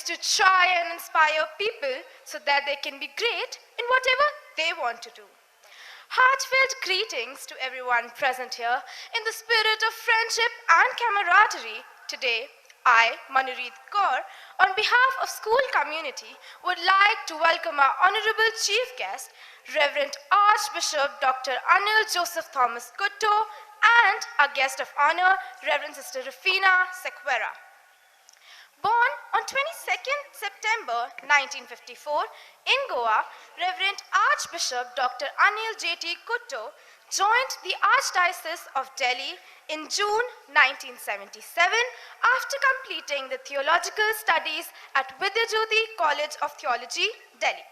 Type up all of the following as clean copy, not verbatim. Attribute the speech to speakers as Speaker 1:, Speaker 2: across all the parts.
Speaker 1: to try and inspire people so that they can be great in whatever they want to do. Heartfelt greetings to everyone present here in the spirit of friendship and camaraderie. Today, I, Manureet Kaur, on behalf of school community, would like to welcome our Honorable Chief Guest, Reverend Archbishop Dr. Anil Joseph Thomas Kutto, and our guest of honor, Reverend Sister Rufina Sequeira. Born on 22nd September 1954 in Goa, Reverend Archbishop Dr. Anil J.T. Kutto joined the Archdiocese of Delhi in June 1977 after completing the theological studies at Vidyajyoti College of Theology, Delhi.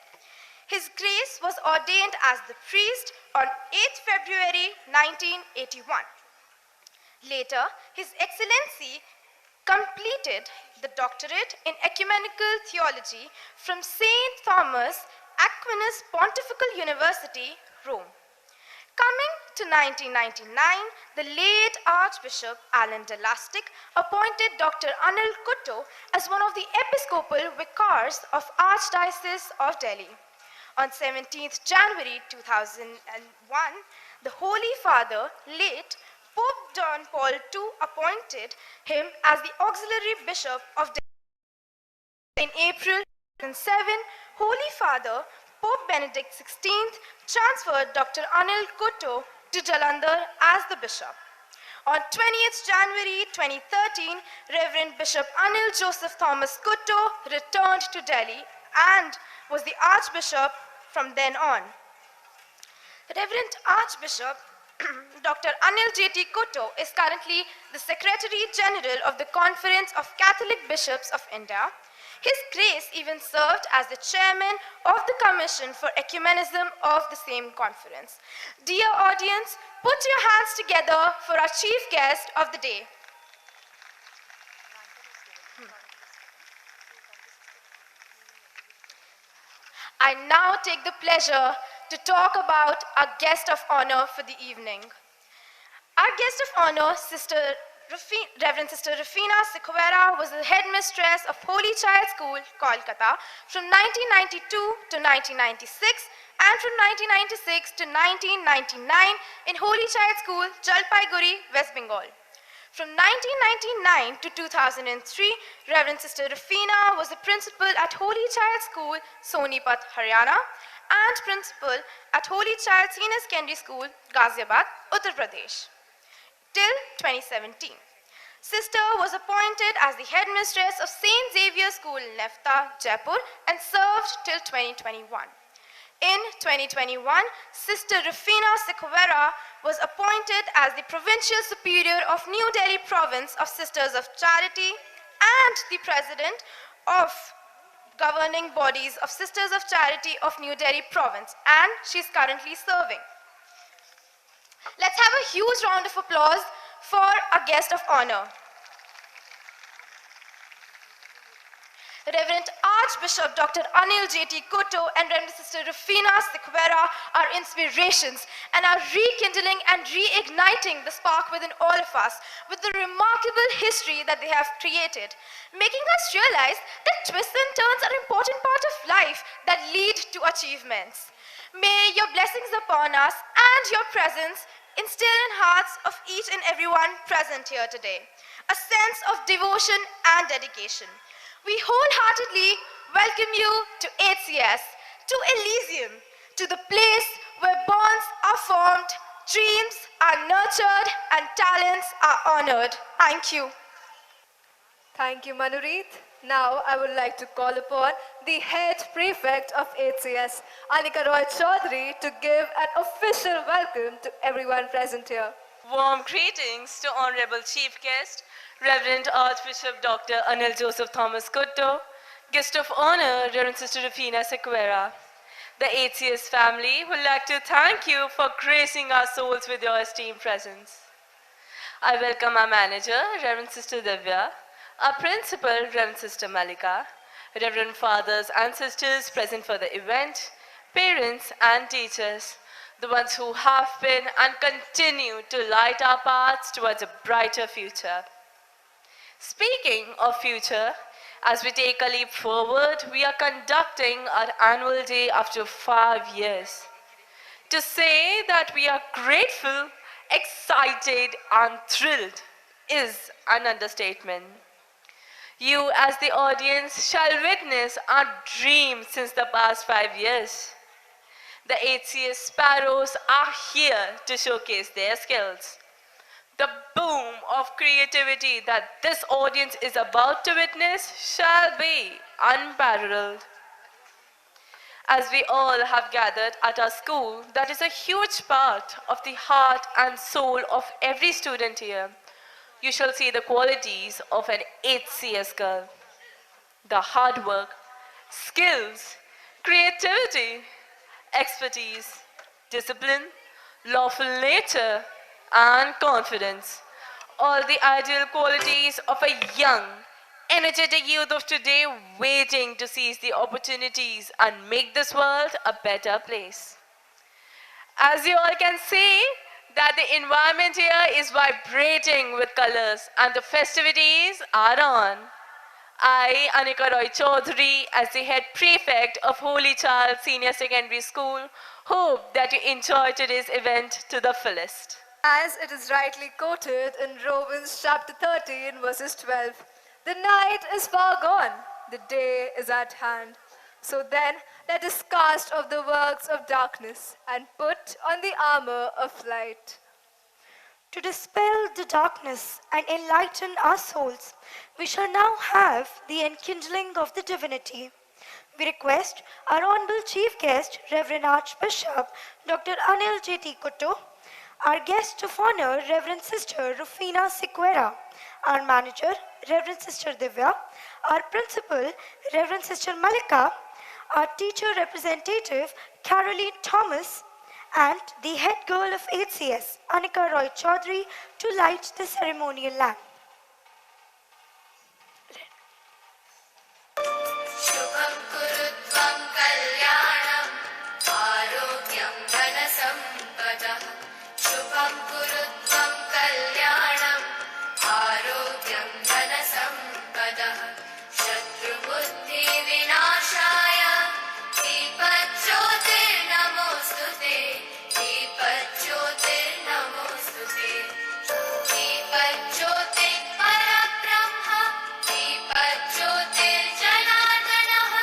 Speaker 1: His Grace was ordained as the priest on 8th February 1981. Later, His Excellency completed the doctorate in ecumenical theology from St. Thomas Aquinas Pontifical University, Rome. Coming to 1999, the late Archbishop Alan Delastic appointed Dr. Anil Kutto as one of the episcopal vicars of Archdiocese of Delhi. On 17th January 2001, the Holy Father, late Pope John Paul II, appointed him as the auxiliary bishop of Delhi. In April 2007, Holy Father Pope Benedict XVI transferred Dr. Anil Kutto to Jalandhar as the bishop. On 20th January 2013, Reverend Bishop Anil Joseph Thomas Kutto returned to Delhi and was the Archbishop from then on. Reverend Archbishop Dr. Anil J.T. Kutto is currently the Secretary General of the Conference of Catholic Bishops of India. His Grace even served as the Chairman of the Commission for Ecumenism of the same conference. Dear audience, put your hands together for our Chief Guest of the day. I now take the pleasure to talk about our guest of honor for the evening. Our guest of honor, Reverend Sister Rufina Sequeira, was the headmistress of Holy Child School, Kolkata, from 1992 to 1996, and from 1996 to 1999 in Holy Child School, Jalpaiguri, West Bengal. From 1999 to 2003, Reverend Sister Rufina was the principal at Holy Child School, Sonipat, Haryana, and principal at Holy Child Senior Secondary School, Ghaziabad, Uttar Pradesh, till 2017. Sister was appointed as the headmistress of St. Xavier School, Nefta, Jaipur, and served till 2021. In 2021, Sister Rufina Sequeira was appointed as the Provincial Superior of New Delhi Province of Sisters of Charity and the President of Governing Bodies of Sisters of Charity of New Delhi Province, and she's currently serving. Let's have a huge round of applause for our guest of honor. Reverend Archbishop Dr. Anil J.T. Kutto and Reverend Sister Rufina Sequeira are inspirations and are rekindling and reigniting the spark within all of us with the remarkable history that they have created, making us realize that twists and turns are an important part of life that lead to achievements. May your blessings upon us and your presence instill in hearts of each and everyone present here today a sense of devotion and dedication. We wholeheartedly welcome you to HCS, to Elysium, to the place where bonds are formed, dreams are nurtured, and talents are honored. Thank you.
Speaker 2: Thank you, Manureet. Now I would like to call upon the head prefect of HCS, Anika Roy Chaudhary, to give an official welcome to everyone present here.
Speaker 3: Warm greetings to Honorable Chief Guest, Reverend Archbishop Dr. Anil Joseph Thomas Kutto, Guest of Honor, Reverend Sister Rufina Sequeira. The HCS family would like to thank you for gracing our souls with your esteemed presence. I welcome our manager, Reverend Sister Divya, our principal, Reverend Sister Malika, Reverend Fathers and Sisters present for the event, parents and teachers, the ones who have been and continue to light our paths towards a brighter future. Speaking of future, As we take a leap forward, we are conducting our annual day after 5 years. To say that we are grateful, excited, and thrilled is an understatement. You, as the audience, shall witness our dream since the past 5 years. The HCS Sparrows are here to showcase their skills. The boom of creativity that this audience is about to witness shall be unparalleled. As we all have gathered at our school, that is a huge part of the heart and soul of every student here. You shall see the qualities of an HCS girl. The hard work, skills, creativity, expertise, discipline, lawful nature, and confidence. All the ideal qualities of a young, energetic youth of today waiting to seize the opportunities and make this world a better place. As you all can see, that the environment here is vibrating with colors and the festivities are on. I, Anika Roy Chaudhary, as the head prefect of Holy Child Senior Secondary School, hope that you enjoy today's event to the fullest.
Speaker 2: As it is rightly quoted in Romans chapter 13, verses 12, the night is far gone, the day is at hand. So then, let us cast off the works of darkness and put on the armor of light.
Speaker 4: To dispel the darkness and enlighten our souls, we shall now have the enkindling of the divinity. We request our honorable chief guest, Reverend Archbishop Dr. Anil J.T. Kutto, our guest of honor, Reverend Sister Rufina Sequeira, our manager, Reverend Sister Divya, our principal, Reverend Sister Malika, our teacher representative, Caroline Thomas, and the head girl of HCS, Anika Roy Chaudhary, to light the ceremonial lamp.
Speaker 5: शुभं कुरुत्वं कल्याणं आरोग्यं धनसम्पदः शुभं कुरुत्वं कल्याणं आरोग्यं धनसम्पदः शत्रुबुद्धिविनाशाय दीपज्योतिर्नमोऽस्तुते दीपज्योतिर्नमोऽस्तुते दीपज्योतिः परब्रह्म दीपज्योतिर्जनार्दनः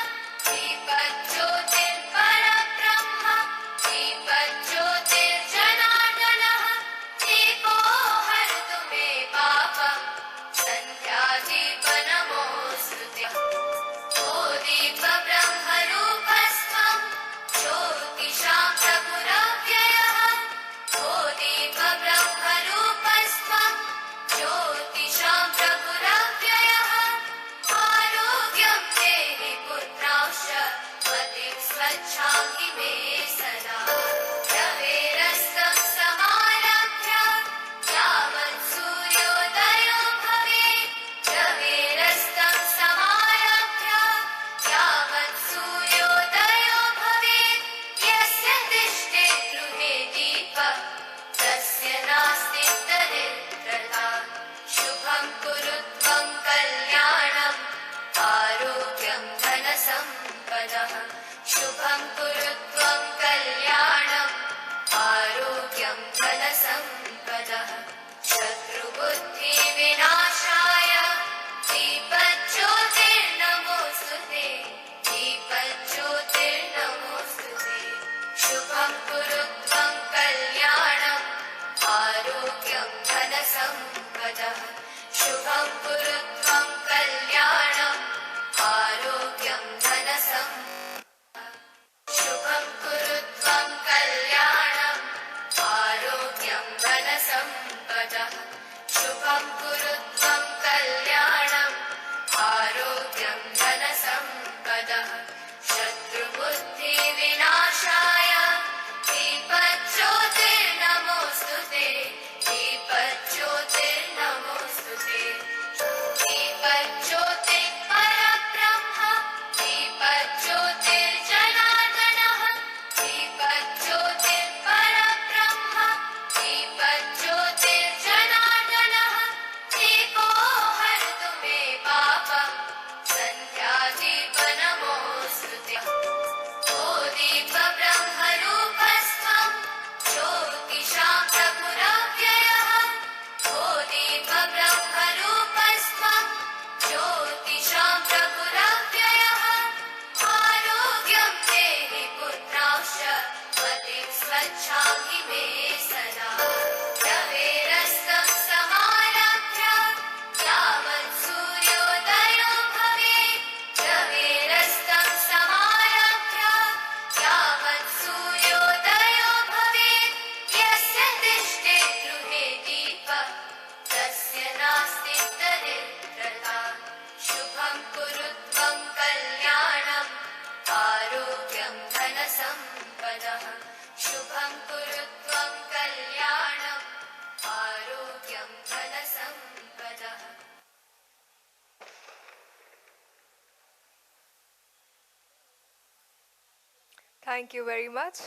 Speaker 2: Thank you very much.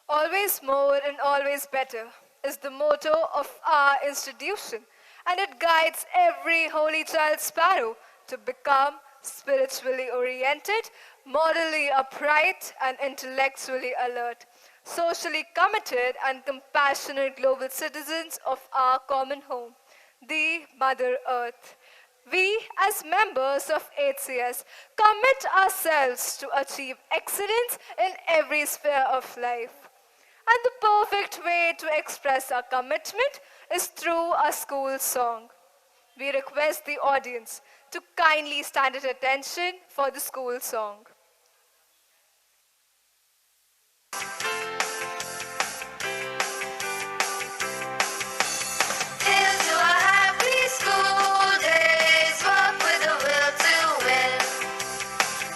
Speaker 2: Always more and always better is the motto of our institution, and it guides every holy child sparrow to become spiritually oriented, morally upright, and intellectually alert, socially committed, and compassionate global citizens of our common home, the Mother Earth. We, as members of HCS, commit ourselves to achieve excellence in every sphere of life. And the perfect way to express our commitment is through a school song. We request the audience to kindly stand at attention for the school song.
Speaker 5: Here's to our happy school days, walk with a will to win.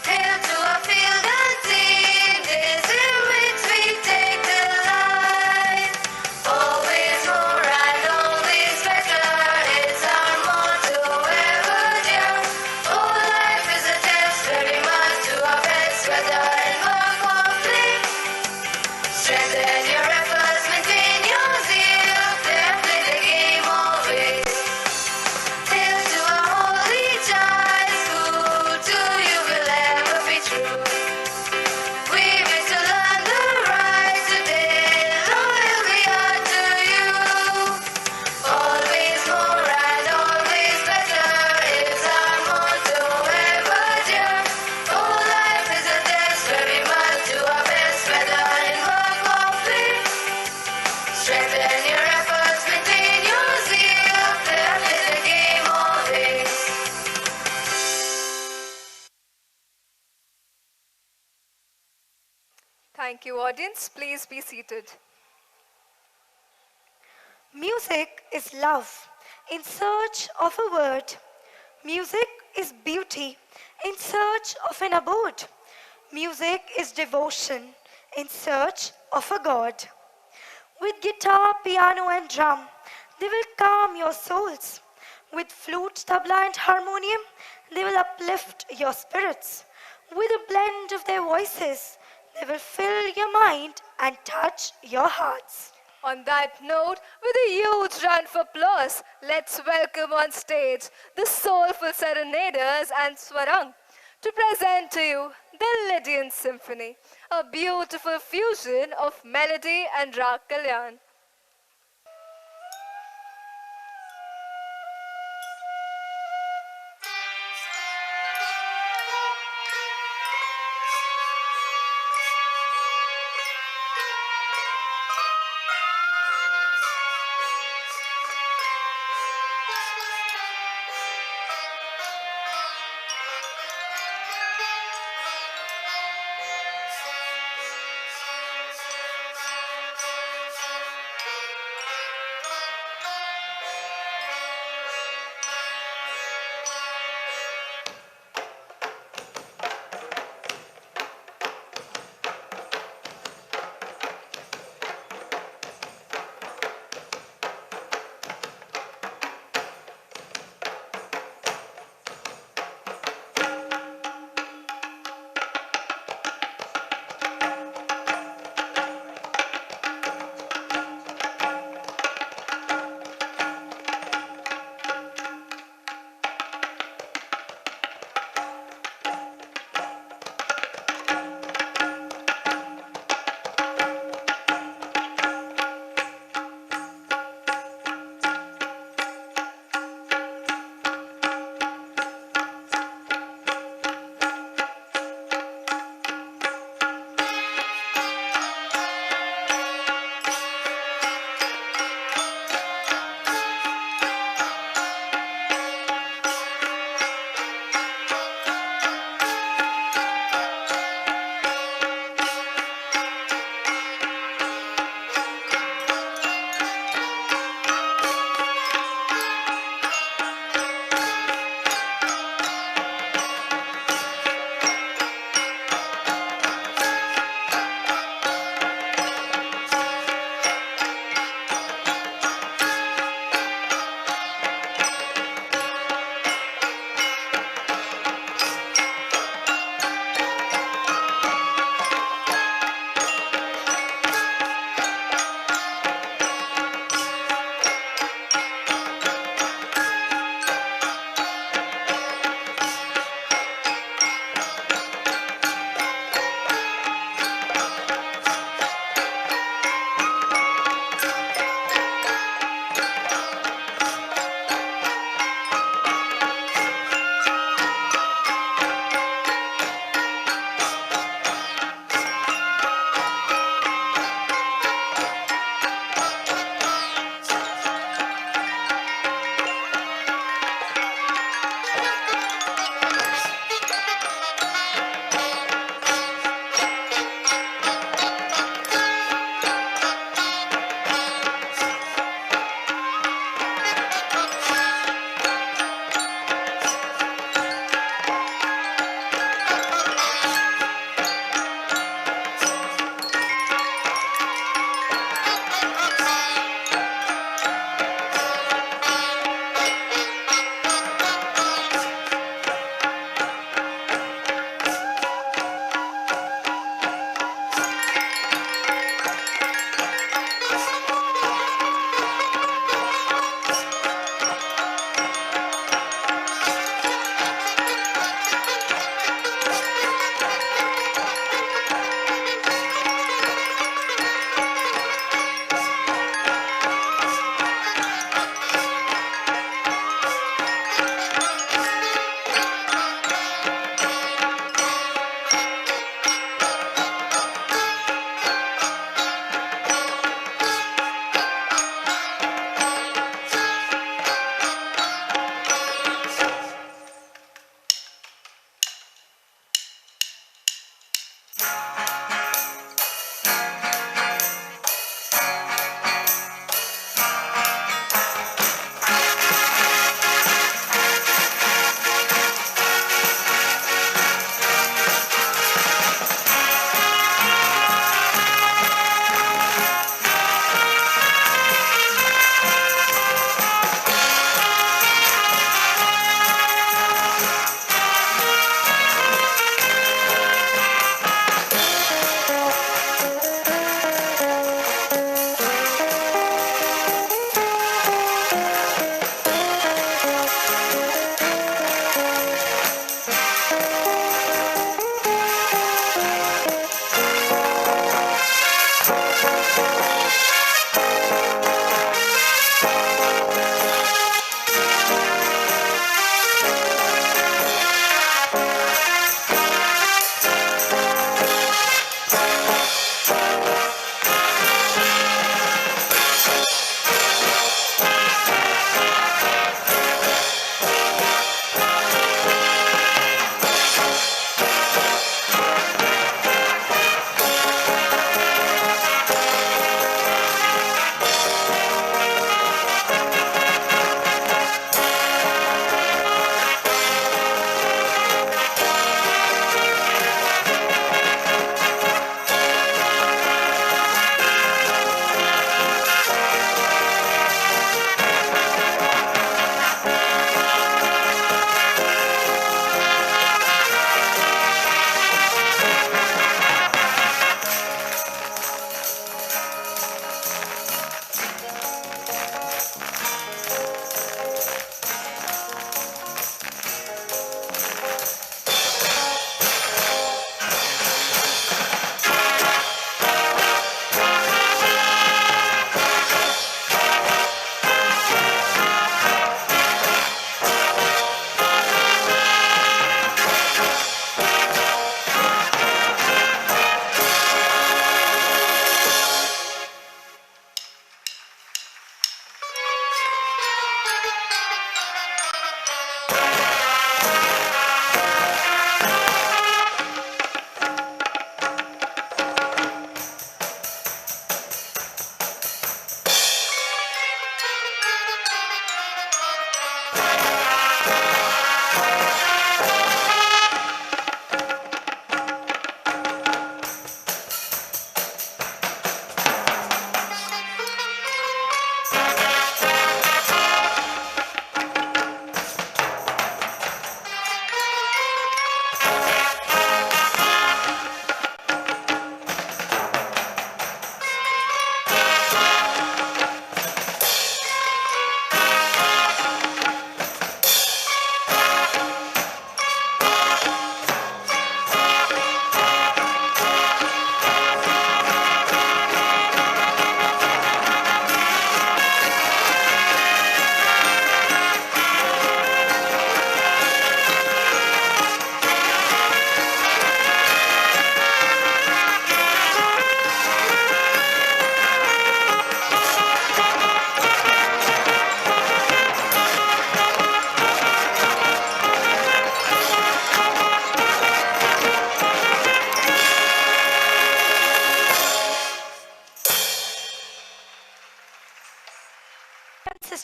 Speaker 5: Hail to our field and team days in which we take delight. Always more and always better is our motto ever dear. Oh, life is a test, very much to our best, whether in work or play. Strengthen your efforts, maintain your zeal, play the game always. Hail to our holy child, who to you will ever be true. We wish to learn the right today, loyal we are to you. Always more and always better is our motto ever dear. Oh, life is a test, very much to our best, whether in work or play. Strengthen your efforts, maintain your zeal, play the game always.
Speaker 2: Thank you, audience. Please be seated.
Speaker 4: Music is love in search of a word. Music is beauty in search of an abode. Music is devotion in search of a God. With guitar, piano, and drum, they will calm your souls. With flute, tabla, and harmonium, they will uplift your spirits. With a blend of their voices, they will fill your mind and touch your hearts.
Speaker 2: On that note, with a huge round of applause, let's welcome on stage the soulful serenaders and Swarang to present to you the Lydian Symphony, a beautiful fusion of melody and Rag Kalyan.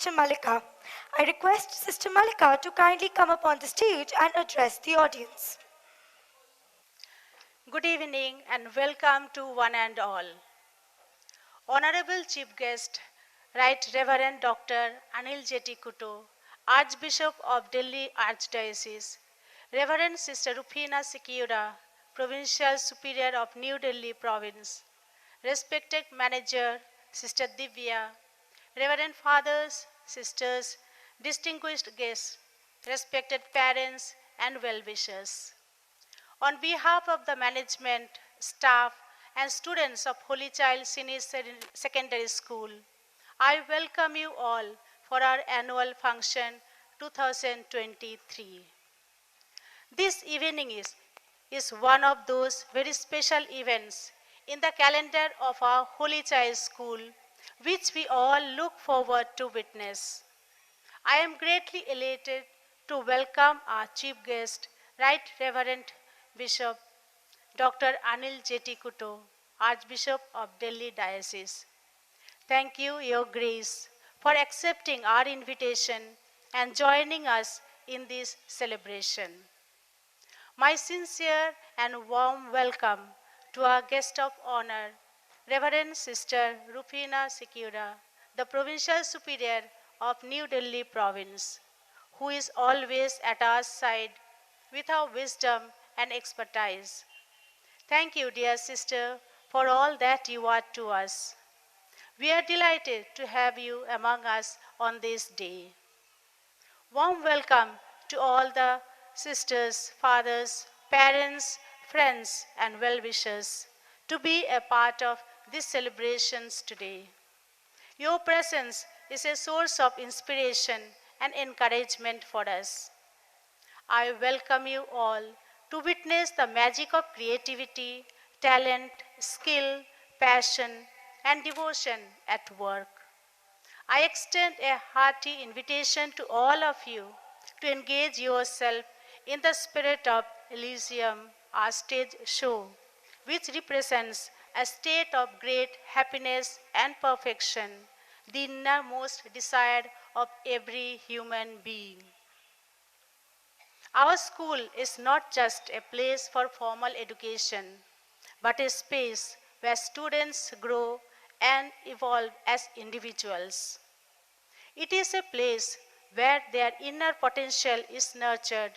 Speaker 4: Sister Malika. I request Sister Malika to kindly come up on the stage and address the audience.
Speaker 6: Good evening and welcome to one and all. Honorable Chief Guest, Right Reverend Dr. Anil Jeti Kuto, Archbishop of Delhi Archdiocese, Reverend Sister Rufina Sikiura, Provincial Superior of New Delhi Province, respected Manager Sister Divya, Reverend Fathers, Sisters, distinguished guests, respected parents and well-wishers. On behalf of the management, staff, and students of Holy Child Senior Secondary School, I welcome you all for our annual function 2023. This evening is one of those very special events in the calendar of our Holy Child School, which we all look forward to witness. I am greatly elated to welcome our chief guest, Right Reverend Bishop Dr. Anil Jeti Kuto, Archbishop of Delhi Diocese. Thank you, Your Grace, for accepting our invitation and joining us in this celebration. My sincere and warm welcome to our guest of honor, Reverend Sister Rufina Sikura, the Provincial Superior of New Delhi Province, who is always at our side with her wisdom and expertise. Thank you, dear sister, for all that you are to us. We are delighted to have you among us on this day. Warm welcome to all the sisters, fathers, parents, friends, and well wishers to be a part of these celebrations today. Your presence is a source of inspiration and encouragement for us. I welcome you all to witness the magic of creativity, talent, skill, passion, and devotion at work. I extend a hearty invitation to all of you to engage yourself in the spirit of Elysium, our stage show, which represents a state of great happiness and perfection, the innermost desire of every human being. Our school is not just a place for formal education, but a space where students grow and evolve as individuals. It is a place where their inner potential is nurtured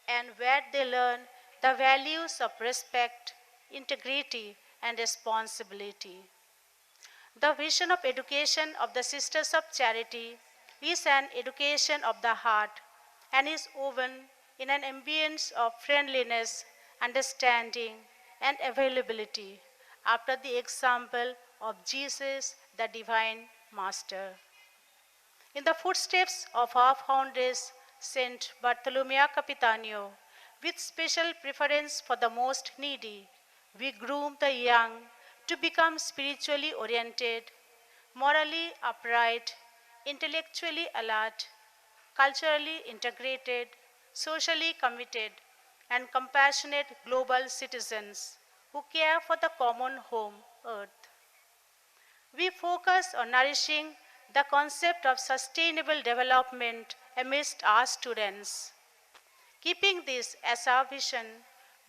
Speaker 6: and where they learn the values of respect, integrity, and responsibility. The vision of education of the Sisters of Charity is an education of the heart and is woven in an ambience of friendliness, understanding, and availability after the example of Jesus, the Divine Master. In the footsteps of our foundress, Saint Bartolomeo Capitano, with special preference for the most needy, we groom the young to become spiritually oriented, morally upright, intellectually alert, culturally integrated, socially committed, and compassionate global citizens who care for the common home, Earth. We focus on nourishing the concept of sustainable development amidst our students. Keeping this as our vision,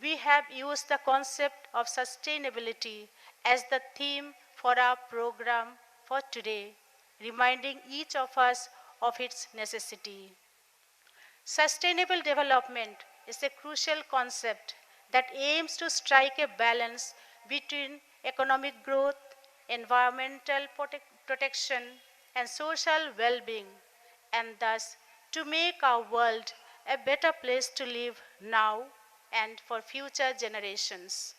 Speaker 6: we have used the concept of sustainability as the theme for our program for today, reminding each of us of its necessity. Sustainable development is a crucial concept that aims to strike a balance between economic growth, environmental protection, and social well being, and thus to make our world a better place to live now and for future generations.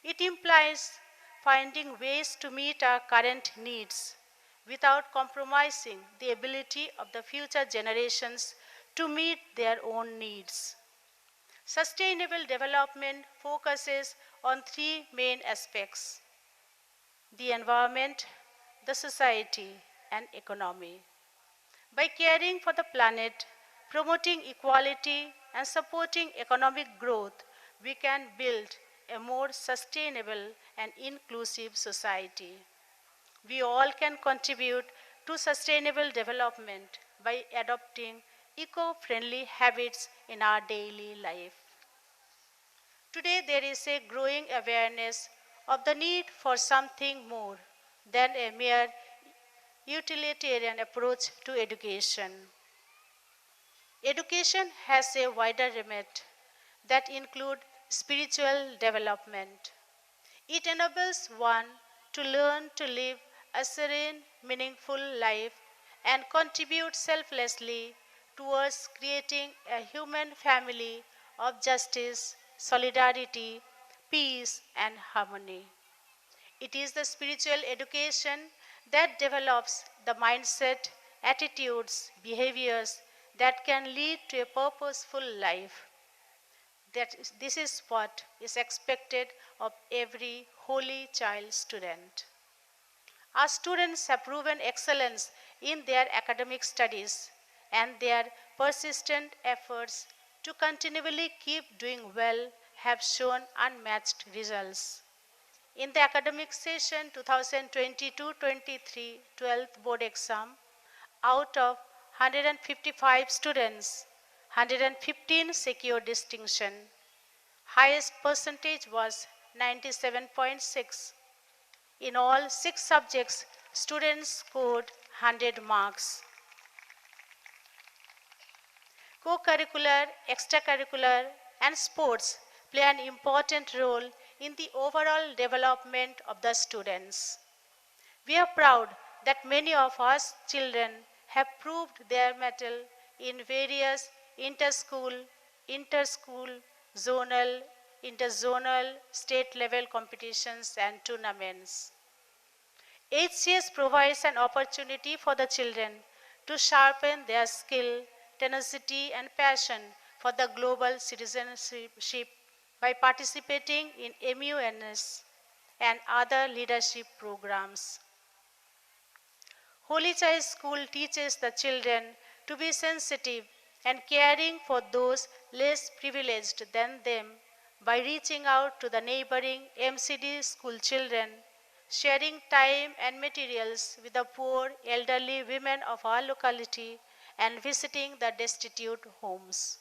Speaker 6: It implies finding ways to meet our current needs without compromising the ability of the future generations to meet their own needs. Sustainable development focuses on three main aspects: the environment, the society, and economy. By caring for the planet, promoting equality, and supporting economic growth, we can build a more sustainable and inclusive society. We all can contribute to sustainable development by adopting eco friendly habits in our daily life. Today, there is a growing awareness of the need for something more than a mere utilitarian approach to education. Education has a wider remit that includes spiritual development. It enables one to learn to live a serene, meaningful life and contribute selflessly towards creating a human family of justice, solidarity, peace, and harmony. It is the spiritual education that develops the mindset, attitudes, behaviors that can lead to a purposeful life. This is what is expected of every holy child student. Our students have proven excellence in their academic studies, and their persistent efforts to continually keep doing well have shown unmatched results. In the academic session 2022-23 12th board exam, out of 155 students, 115 secured distinction. Highest percentage was 97.6. In all 6 subjects, students scored 100 marks. Co-curricular, extracurricular, and sports play an important role in the overall development of the students. We are proud that many of our children have proved their mettle in various inter-school, zonal, interzonal, state level competitions and tournaments. HCS provides an opportunity for the children to sharpen their skill, tenacity, and passion for the global citizenship by participating in MUNS and other leadership programs. Holy Child School teaches the children to be sensitive and caring for those less privileged than them by reaching out to the neighboring MCD school children, sharing time and materials with the poor elderly women of our locality, and visiting the destitute homes.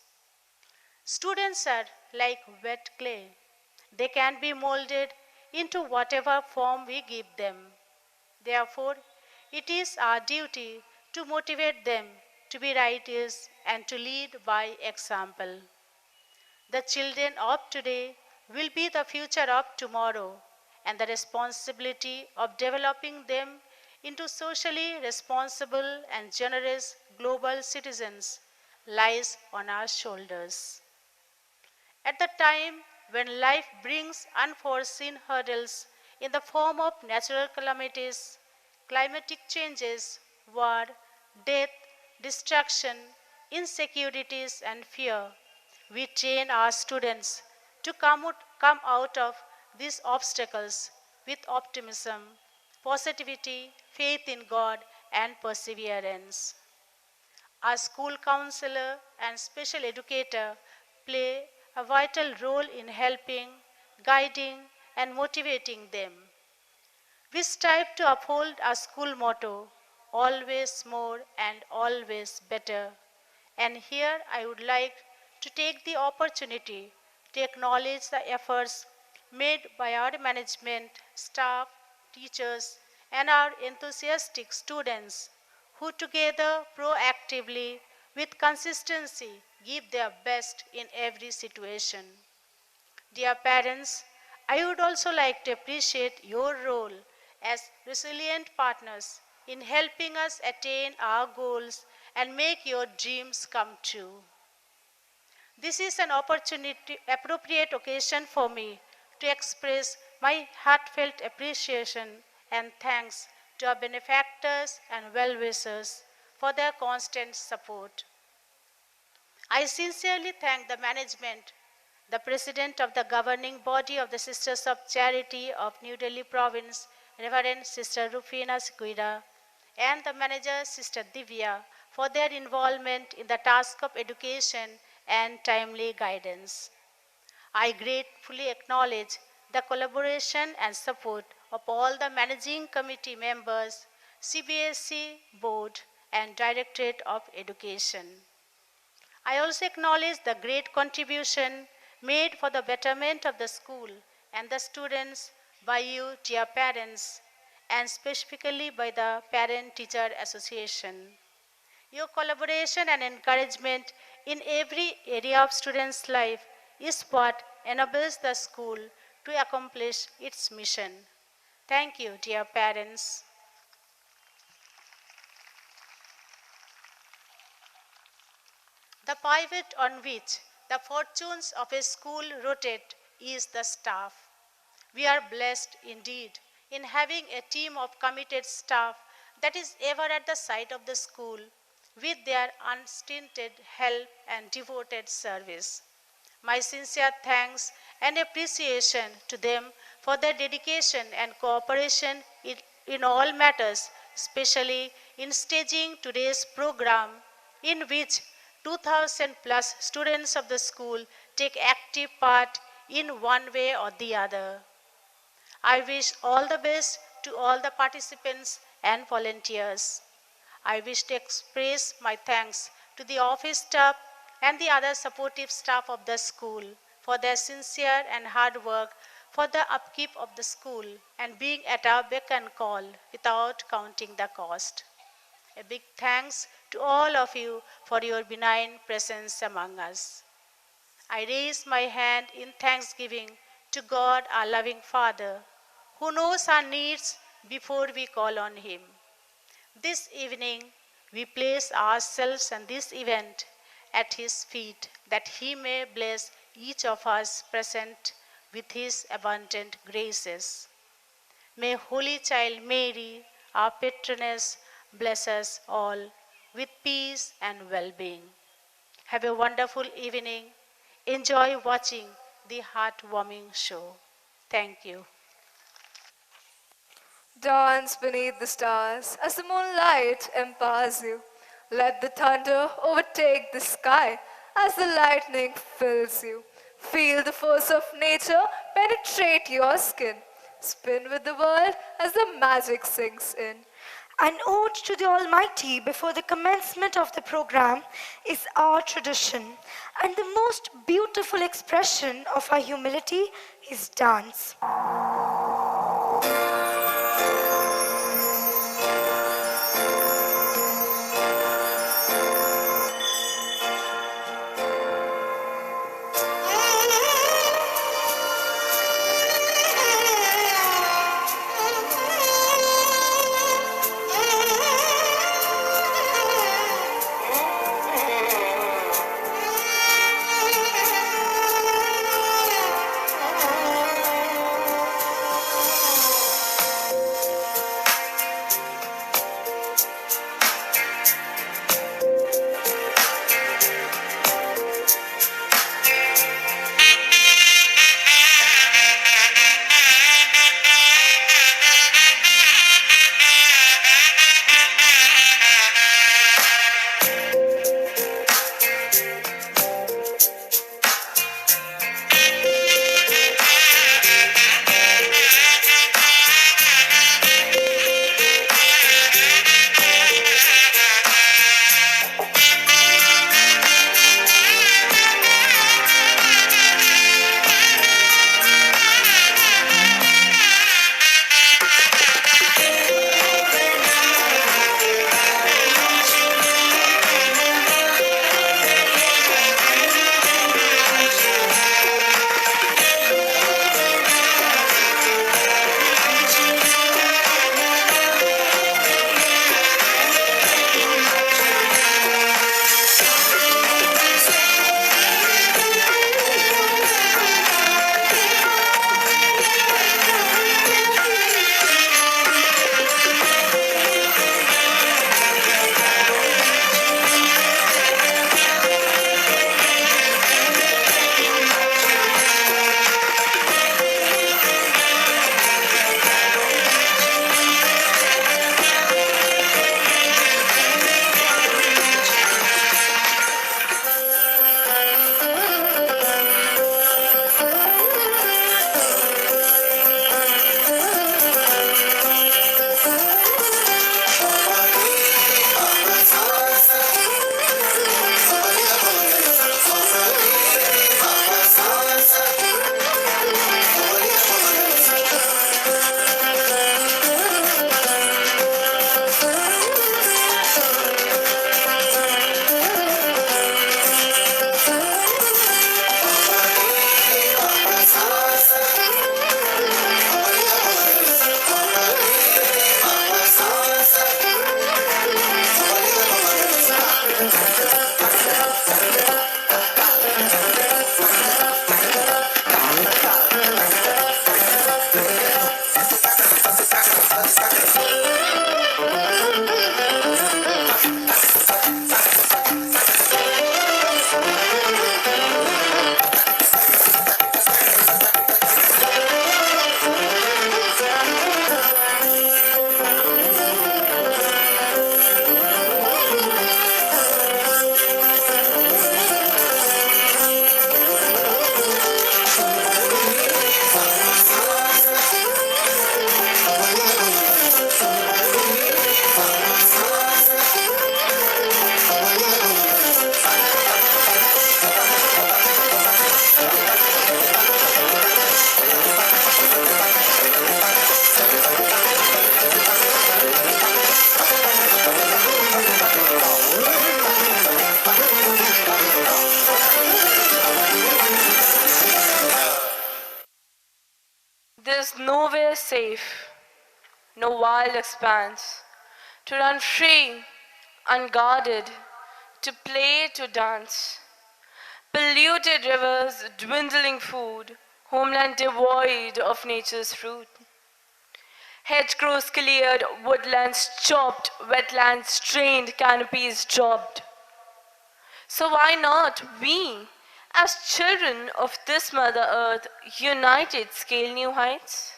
Speaker 6: Students are like wet clay. They can be molded into whatever form we give them. Therefore, it is our duty to motivate them to be righteous and to lead by example. The children of today will be the future of tomorrow, and the responsibility of developing them into socially responsible and generous global citizens lies on our shoulders. At the time when life brings unforeseen hurdles in the form of natural calamities, climatic changes, war, death, destruction, insecurities, and fear, we train our students to come out of these obstacles with optimism, positivity, faith in God, and perseverance. Our school counselor and special educator play a vital role in helping, guiding, and motivating them. We strive to uphold our school motto, always more and always better. And here I would like to take the opportunity to acknowledge the efforts made by our management, staff, teachers, and our enthusiastic students who together proactively with consistency give their best in every situation. Dear parents, I would also like to appreciate your role as resilient partners in helping us attain our goals and make your dreams come true. This is an appropriate occasion for me to express my heartfelt appreciation and thanks to our benefactors and well-wishers for their constant support. I sincerely thank the management, the president of the governing body of the Sisters of Charity of New Delhi Province, Reverend Sister Rufina Sikuira, and the manager, Sister Divya, for their involvement in the task of education and timely guidance. I gratefully acknowledge the collaboration and support of all the managing committee members, CBSE Board, and Directorate of Education. I also acknowledge the great contribution made for the betterment of the school and the students by you, dear parents, and specifically by the Parent-Teacher Association. Your collaboration and encouragement in every area of students' life is what enables the school to accomplish its mission. Thank you, dear parents. The pivot on which the fortunes of a school rotate is the staff. We are blessed indeed in having a team of committed staff that is ever at the side of the school with their unstinted help and devoted service. My sincere thanks and appreciation to them for their dedication and cooperation in all matters, especially in staging today's program in which 2000 plus students of the school take active part in one way or the other. I wish all the best to all the participants and volunteers. I wish to express my thanks to the office staff and the other supportive staff of the school for their sincere and hard work for the upkeep of the school and being at our beck and call without counting the cost. A big thanks to all of you for your benign presence among us. I raise my hand in thanksgiving to God, our loving Father, who knows our needs before we call on Him. This evening, we place ourselves and this event at His feet that He may bless each of us present with His abundant graces. May Holy Child Mary, our patroness, bless us all with peace and well being. Have a wonderful evening. Enjoy watching the heartwarming show. Thank you.
Speaker 2: Dance beneath the stars as the moonlight empowers you. Let the thunder overtake the sky as the lightning fills you. Feel the force of nature penetrate your skin. Spin with the world as the magic sinks in.
Speaker 4: An ode to the Almighty before the commencement of the program is our tradition, and the most beautiful expression of our humility is dance.
Speaker 3: There's nowhere safe, no wild expanse, to run free, unguarded, to play, to dance. Polluted rivers, dwindling food, homeland devoid of nature's fruit. Hedgerows cleared, woodlands chopped, wetlands drained, canopies dropped. So why not we, as children of this Mother Earth, united scale new heights?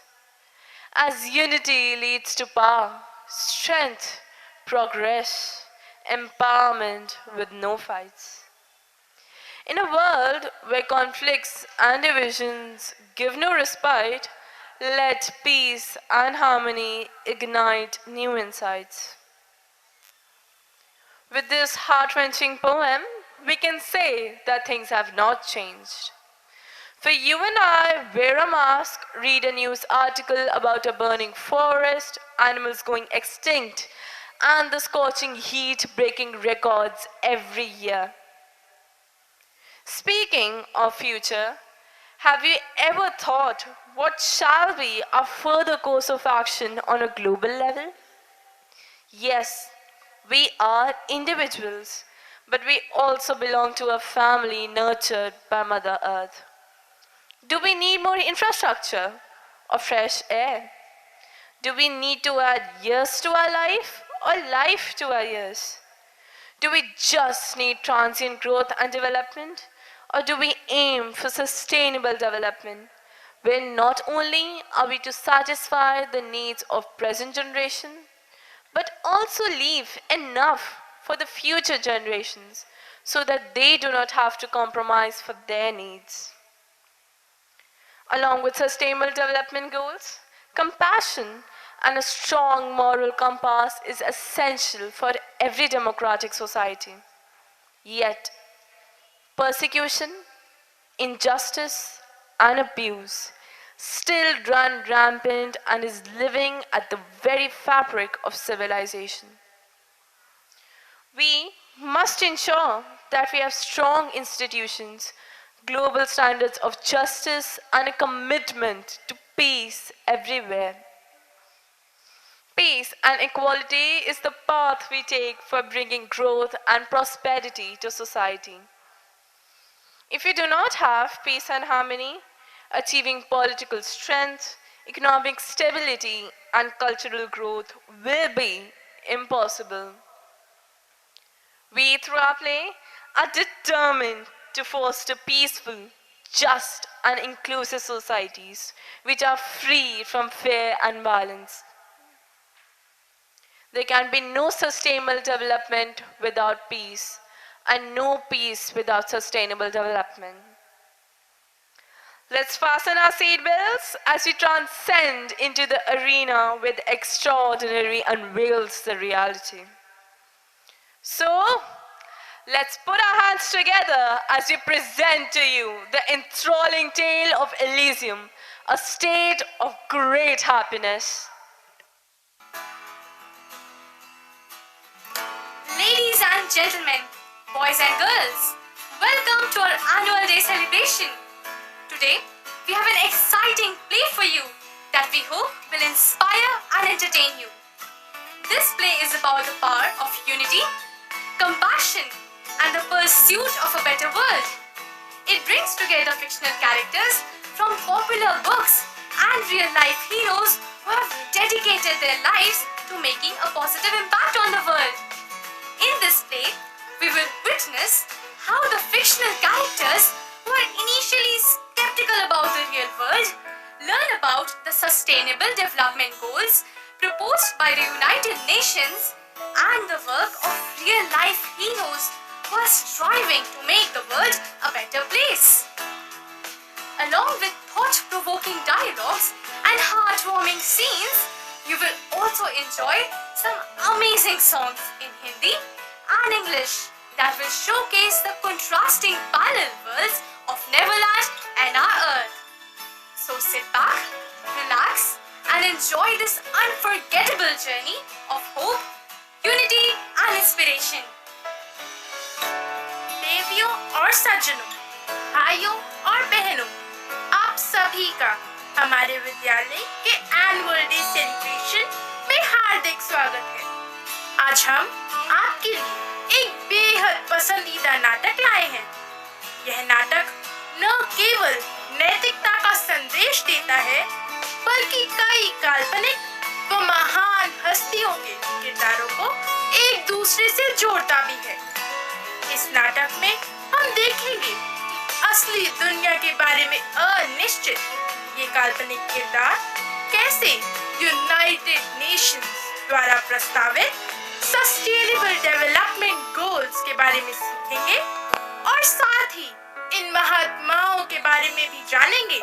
Speaker 3: As unity leads to power, strength, progress, empowerment with no fights. In a world where conflicts and divisions give no respite, let peace and harmony ignite new insights. With this heart-wrenching poem, we can say that things have not changed. For you and I, wear a mask, read a news article about a burning forest, animals going extinct, and the scorching heat breaking records every year. Speaking of future, have you ever thought what shall be our further course of action on a global level? Yes, we are individuals, but we also belong to a family nurtured by Mother Earth. Do we need more infrastructure or fresh air? Do we need to add years to our life or life to our years? Do we just need transient growth and development? Or do we aim for sustainable development, where not only are we to satisfy the needs of present generation, but also leave enough for the future generations so that they do not have to compromise for their needs? Along with sustainable development goals, compassion and a strong moral compass is essential for every democratic society. Yet, persecution, injustice, and abuse still run rampant and is living at the very fabric of civilization. We must ensure that we have strong institutions, global standards of justice, and a commitment to peace everywhere. Peace and equality is the path we take for bringing growth and prosperity to society. If we do not have peace and harmony, achieving political strength, economic stability, and cultural growth will be impossible. We, through our play, are determined to foster peaceful, just, and inclusive societies which are free from fear and violence. There can be no sustainable development without peace, and no peace without sustainable development. Let's fasten our seatbelts as we transcend into the arena where the extraordinary unveils the reality. So, let's put our hands together as we present to you the enthralling tale of Elysium, a state of great happiness.
Speaker 7: Ladies and gentlemen, boys and girls, welcome to our annual day celebration. Today, we have an exciting play for you that we hope will inspire and entertain you. This play is about the power of unity, compassion, and the pursuit of a better world. It brings together fictional characters from popular books and real-life heroes who have dedicated their lives to making a positive impact on the world. In this play, we will witness how the fictional characters who are initially skeptical about the real world learn about the Sustainable Development Goals proposed by the United Nations and the work of real-life heroes who are striving to make the world a better place. Along with thought-provoking dialogues and heartwarming scenes, you will also enjoy some amazing songs in Hindi and English that will showcase the contrasting parallel worlds of Neverland and our Earth. So sit back, relax, and enjoy this unforgettable journey of hope, unity, and inspiration. देवियों और सज्जनों, भाइयों और बहनों, आप सभी का
Speaker 1: हमारे विद्यालय के एनुअल डे सेलिब्रेशन में हार्दिक स्वागत है। आज हम आपके लिए एक बेहद पसंदीदा नाटक लाए हैं। यह नाटक न केवल नैतिकता का संदेश देता है, बल्कि कई काल्पनिक व महान हस्तियों के किरदारों को एक दूसरे से जोड़ता भी है। इस नाटक में हम देखेंगे कि असली दुनिया के बारे में अनिश्चित ये काल्पनिक किरदार कैसे यूनाइटेड नेशंस द्वारा प्रस्तावित सस्टेनेबल डेवलपमेंट गोल्स के बारे में सीखेंगे और साथ ही इन महात्माओं के बारे में भी जानेंगे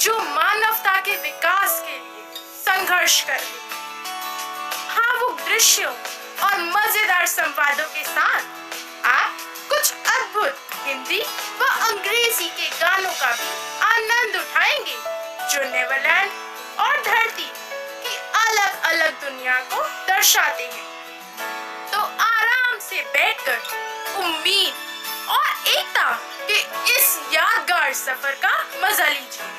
Speaker 1: जो मानवता के विकास के लिए संघर्ष कर रहे हैं। भावुक दृश्यों और मजेदार संवादों के साथ आप कुछ अद्भुत हिंदी व अंग्रेजी के गानों का भी आनंद उठाएंगे जो नेवरलैंड और धरती की अलग अलग दुनिया को दर्शाते हैं। तो आराम से बैठकर उम्मीद और एकता के इस यादगार सफर का मजा लीजिए।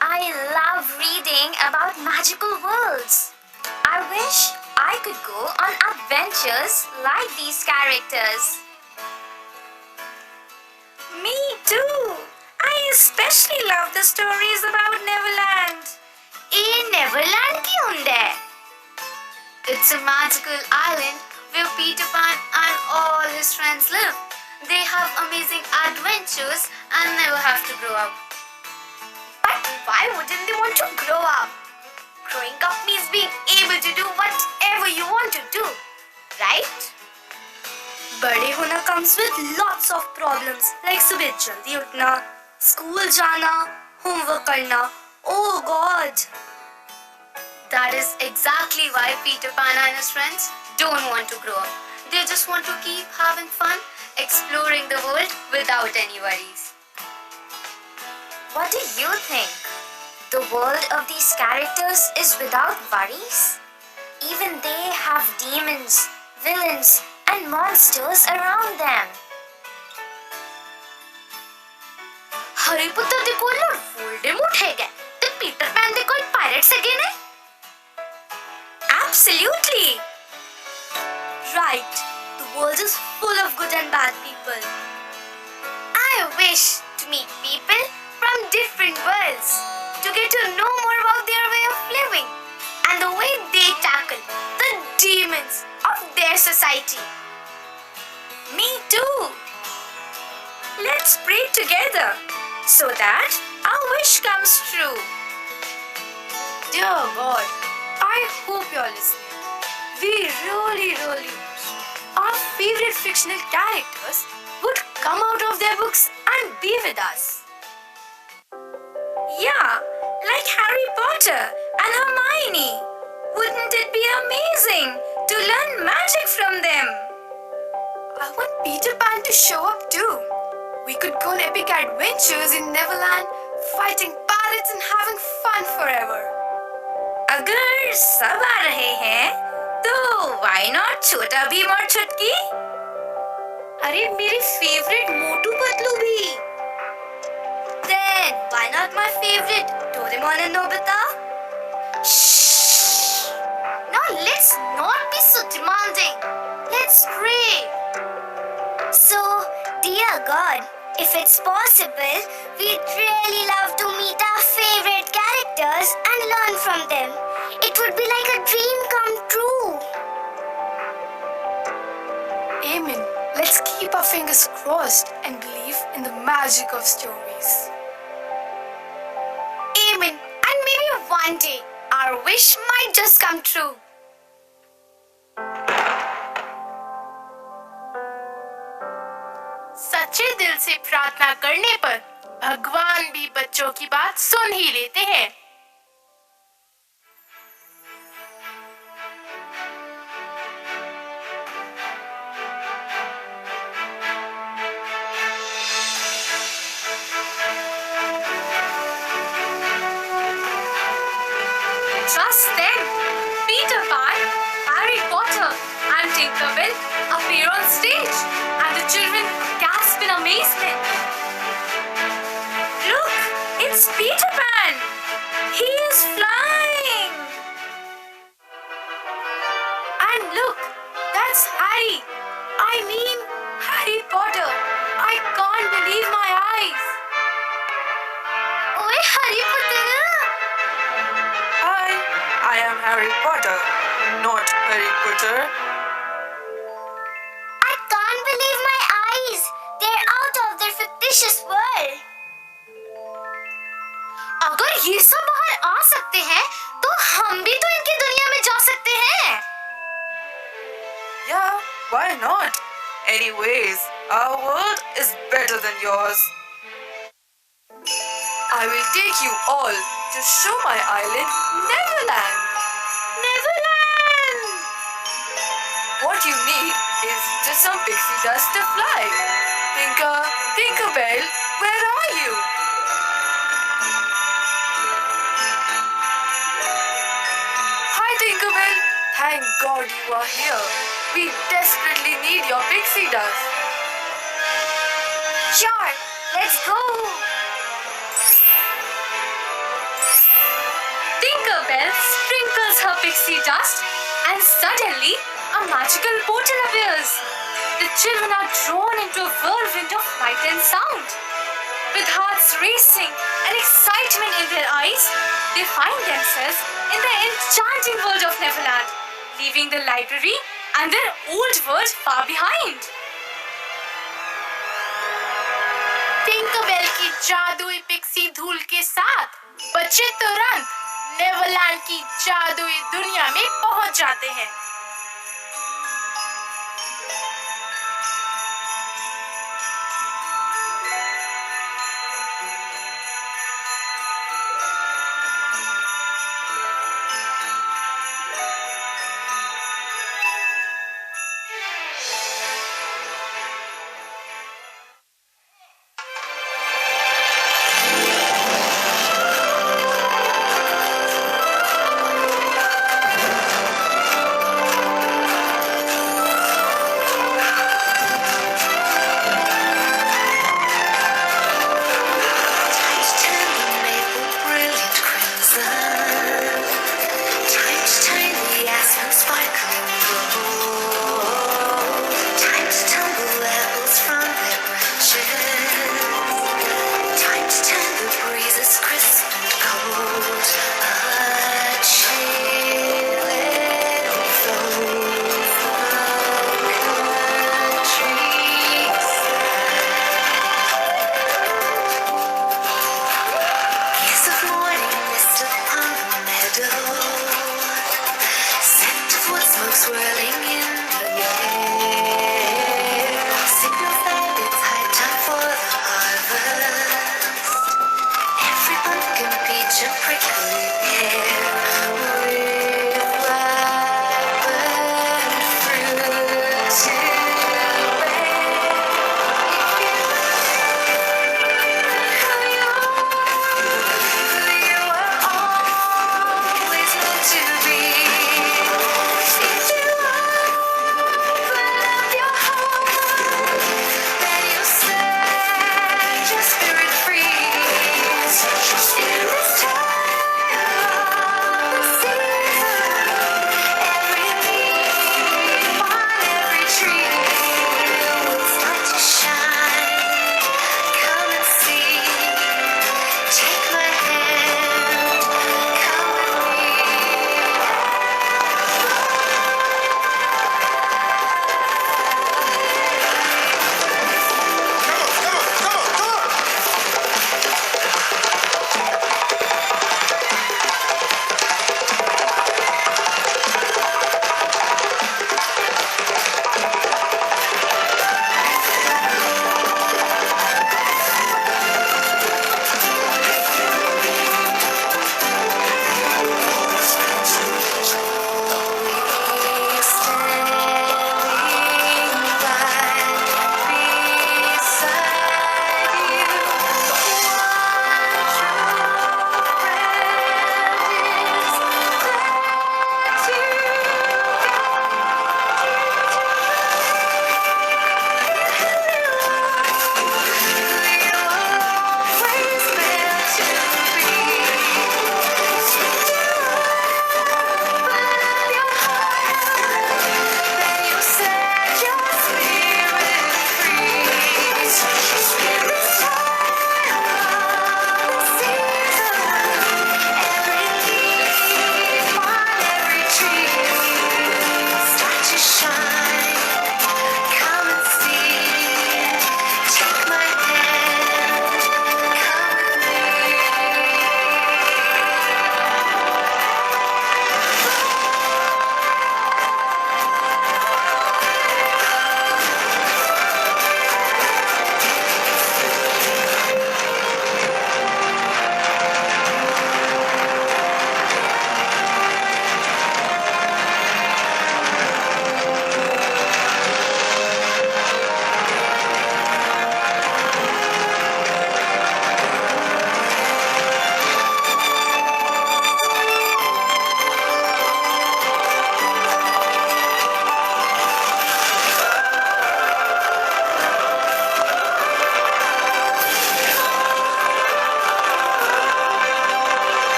Speaker 7: I love reading about magical worlds. I wish I could go on adventures like these characters. Me too. I especially love the stories about Neverland. Neverland kyun hai? It's a magical island where Peter Pan and all his friends live. They have amazing adventures and never have to grow up. But why wouldn't they want to grow up? Growing up means being able to do whatever you want to do, right? बड़े होना comes with lots of problems like सुबह जल्दी उठना, school जाना, homework करना. Oh God! That is exactly why Peter Pan and his friends don't want to grow up. They just want to keep having fun, exploring the world without any worries. What do you think? The world of these characters is without worries? Even they have demons, villains, and monsters around them. Harry Potter de koi Lord Voldemort hai then Peter Pan de koi pirates again hai? Absolutely! Right, the world is full of good and bad people. I wish to meet people from different worlds to get to know more about their way of living and the way they tackle the demons of their society. Me too! Let's pray together so that our wish comes true. Dear God, I hope you're listening. We really wish our favorite fictional characters would come out of their books and be with us. Yeah, like Harry Potter and Hermione. Wouldn't it be amazing to learn magic from them? I want Peter Pan to show up too. We could go on epic adventures in Neverland, fighting pirates and having fun forever. अगर सब आ रहे हैं, तो why not छोटा भीम और छुटकी? अरे मेरी फेवरेट मोटू पतलू भी. Then why not my favorite Doraemon and Nobita? Shh! Now let's not be so demanding. Let's pray. So, dear God, if it's possible, we'd really love to meet our favorite characters and learn from them. It would be like a dream come true.
Speaker 1: Amen. Let's keep our fingers crossed and believe in the magic of stories.
Speaker 7: Amen. And maybe one day, our wish might just come true.
Speaker 8: सच्चे दिल से प्रार्थना करने पर भगवान भी बच्चों की बात सुन ही लेते हैं।
Speaker 7: Just then, Peter Pan, Harry Potter, and Tinkerbell appear on stage, and the children gasp in amazement. Look, it's Peter Pan! He is flying! And look, that's Harry. I mean, Harry Potter. I can't believe my eyes.
Speaker 5: Oi, Harry Potter!
Speaker 9: Hi, I am Harry Potter, not Harry Potter.
Speaker 5: I can't believe my eyes. They're out of their fictitious world.
Speaker 7: अगर ये सब बाहर आ सकते हैं, तो हम भी तो इनकी दुनिया में जा सकते हैं।
Speaker 9: Yeah, why not? Anyways, our world is better than yours. I will take you all to show my island, Neverland.
Speaker 7: Neverland!
Speaker 9: What you need is just some pixie dust to fly. Tinkerbell, where are you? Hi Tinkerbell, thank God you are here. We desperately need your pixie dust.
Speaker 5: Sure, let's go.
Speaker 7: Tinkerbell sprinkles her pixie dust, and suddenly a magical portal appears. The children are drawn into a whirlwind of light and sound. With hearts racing and excitement in their eyes, they find themselves in the enchanting world of Neverland, leaving the library and their old world far behind.
Speaker 8: टिंकरबेल की जादुई pixie धूल के साथ बच्चे तुरंत Neverland की जादुई दुनिया में पहुंच जाते हैं।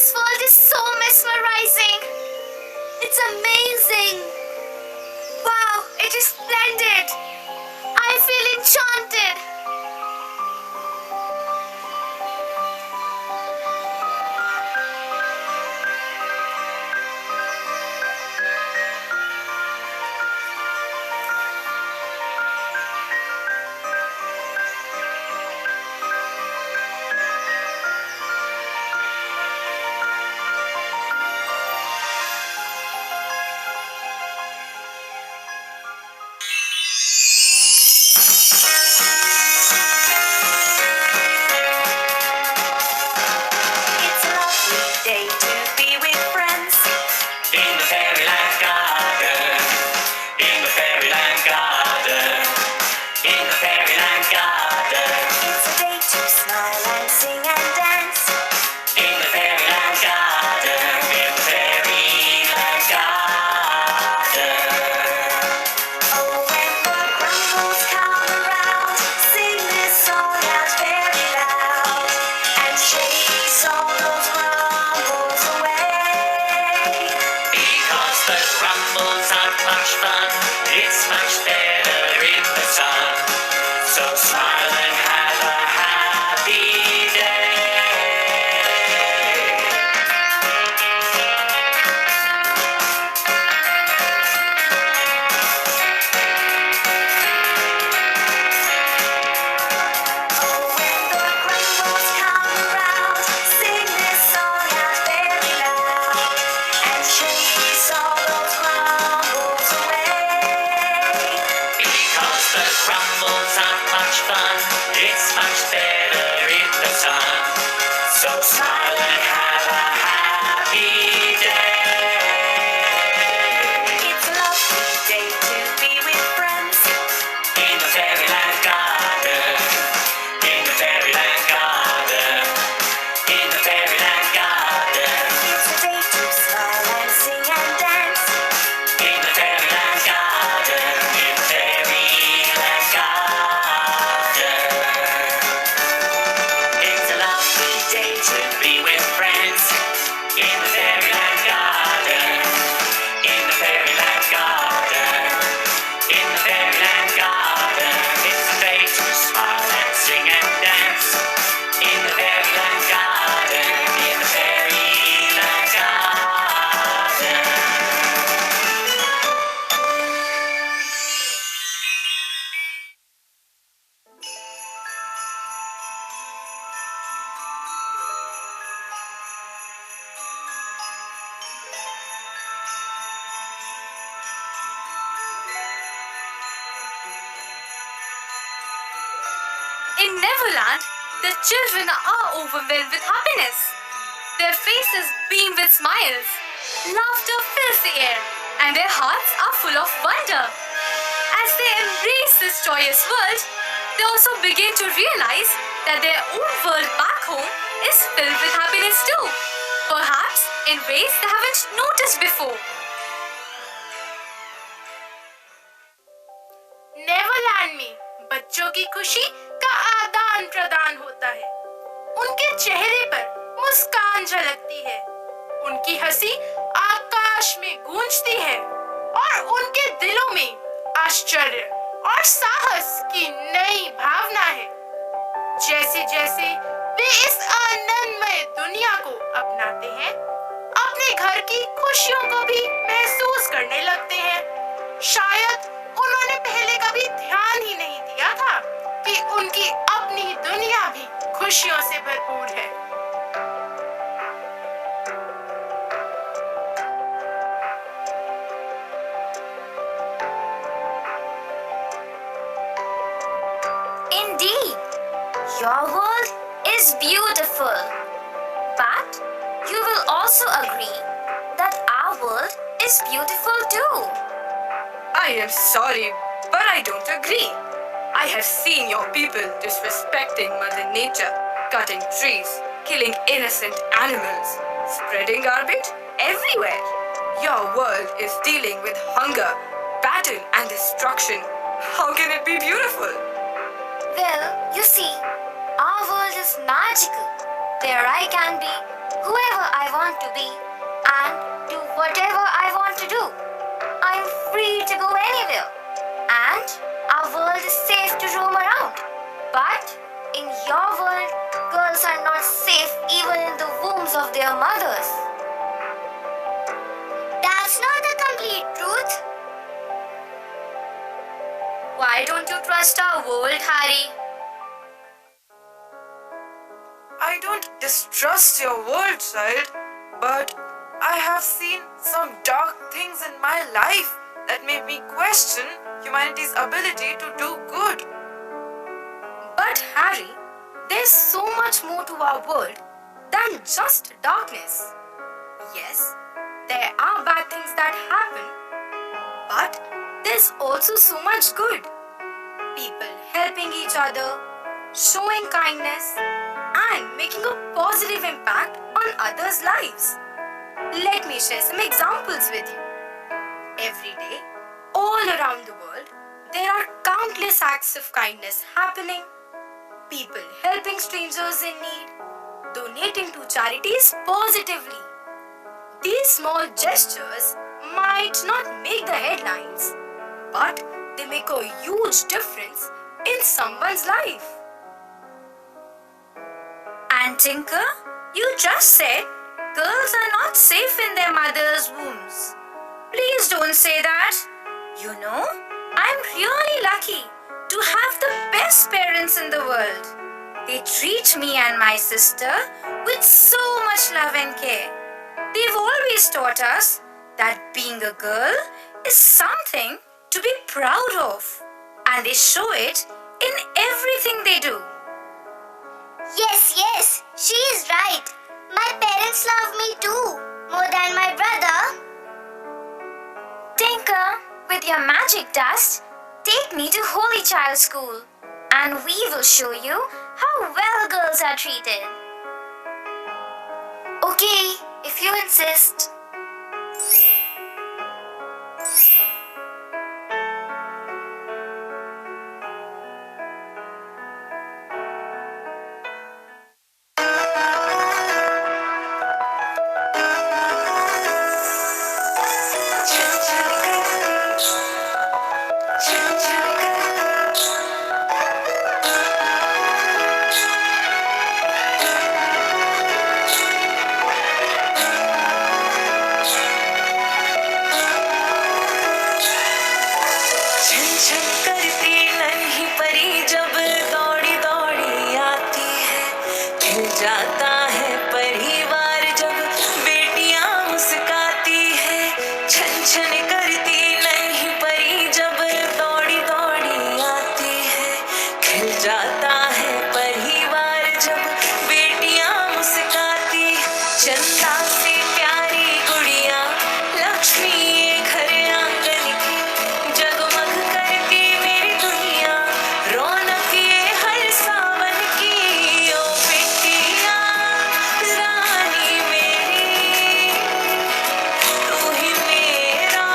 Speaker 8: This world is so mesmerizing.
Speaker 5: It's amazing.
Speaker 8: Wow, it is splendid. I feel enchanted.
Speaker 5: It's a lovely day to be with friends.
Speaker 10: In the fairyland garden, in the fairyland garden, in the fairyland garden,
Speaker 5: It's a day to smile and sing and dance.
Speaker 10: in the fairyland garden, in the fairyland garden.
Speaker 5: Oh, when the grumbles come around, sing this song out very loud and chase all those grumbles away.
Speaker 10: Because the grumbles are much fun, it's much better in the sun. So smile and have a happy day.
Speaker 5: Oh, when the grumbles come around, sing this song out very loud and chase all those grumbles away.
Speaker 10: Because the grumbles are much fun, it's much better in the sun. So smile and have a happy day.
Speaker 5: It's a lovely day to be with friends.
Speaker 10: In the fairyland garden, in the fairyland garden, in the fairyland garden,
Speaker 5: It's a day to smile and sing and dance.
Speaker 10: in the fairyland garden, in the fairyland garden. It's a lovely day to be with friends. In the fairyland garden, in the fairyland garden, in the fairyland garden. It's a day to smile and sing and dance. In the fairyland garden, in the fairyland garden.
Speaker 7: In Neverland, the children are overwhelmed with happiness. Their faces beam with smiles. Laughter fills the air, and their hearts are full of wonder. As they embrace this joyous world, they also begin to realize that their own world back home is filled with happiness too. Perhaps in ways they haven't noticed before.
Speaker 8: Neverland में बच्चों की खुशी का आदान प्रदान होता है। उनके चेहरे पर मुस्कान झलकती है। उनकी हंसी आकाश में गूंजती है और उनके दिलों में आश्चर्य और साहस की नई भावना है। जैसे जैसे वे इस आनंदमय दुनिया को अपनाते हैं, अपने घर की खुशियों को भी महसूस करने लगते हैं। शायद उन्होंने पहले कभी ध्यान ही नहीं दिया था कि उनकी अपनी दुनिया भी खुशियों से भरपूर है।
Speaker 5: Indeed, your world is beautiful. But you will also agree that our world is beautiful too.
Speaker 9: I am sorry, but I don't agree. I have seen your people disrespecting Mother Nature, cutting trees, killing innocent animals, spreading garbage everywhere. Your world is dealing with hunger, battle, and destruction. How can it be beautiful?
Speaker 5: Well, you see, our world is magical. There I can be whoever I want to be and do whatever I want to do. I'm free to go anywhere and our world is safe to roam around. But in your world, girls are not safe even in the wombs of their mothers. That's not the complete truth.
Speaker 7: Why don't you trust our world, Harry?
Speaker 9: I don't distrust your world, child, but I have seen some dark things in my life that made me question humanity's ability to do good.
Speaker 2: But Harry, there's so much more to our world than just darkness. Yes, there are bad things that happen, but there's also so much good. People helping each other, showing kindness, and making a positive impact on others' lives. Let me share some examples with you. Every day, all around the world, there are countless acts of kindness happening. People helping strangers in need, donating to charities positively. These small gestures might not make the headlines, but they make a huge difference in someone's life.
Speaker 5: And Tinker, you just said girls are not safe in their mother's wombs. Please don't say that. You know, I'm really lucky to have the best parents in the world. They treat me and my sister with so much love and care. They've always taught us that being a girl is something to be proud of, and they show it in everything they do.
Speaker 11: Yes, she is right. My parents love me too, more than my brother.
Speaker 5: Tinker, with your magic dust, take me to Holy Child School, and we will show you how well girls are treated.
Speaker 11: Okay, if you insist.
Speaker 3: छन छन करती नन्ही परी जब दौड़ी दौड़ी आती है, खिल जाता है परिवार जब बेटियां मुस्काती है। छन छन करती नन्ही परी जब दौड़ी दौड़ी आती है, खिल जाता है परिवार जब बेटियां मुस्काती। चंदा से प्यारी गुड़िया लक्ष्मी ये घर आंगन की, जगमग करती मेरी दुनिया रौनक ये हर सावन की। ओ बेटिया रानी मेरी, तू ही मेरा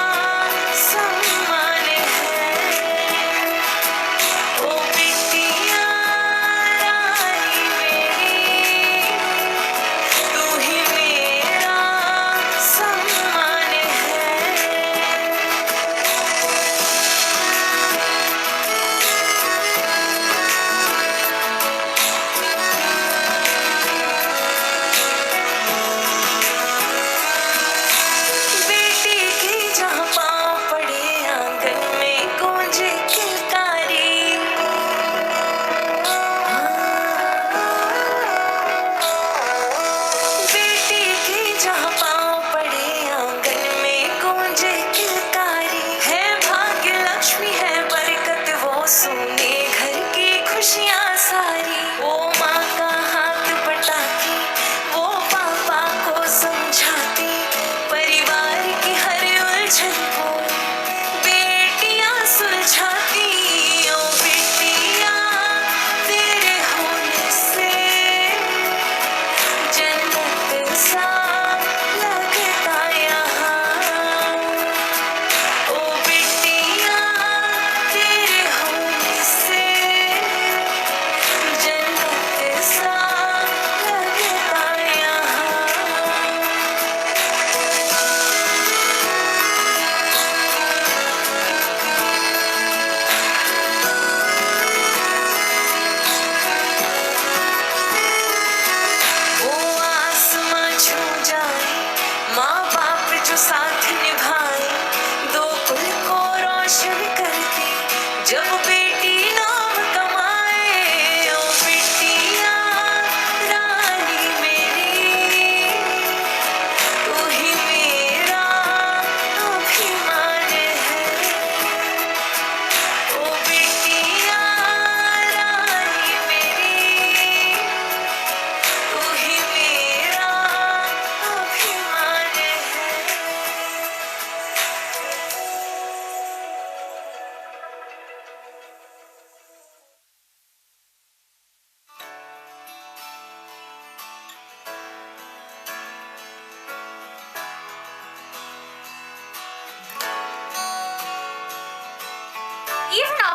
Speaker 3: सम्मान है। ओ बेटिया रानी मेरी, तू ही मेरा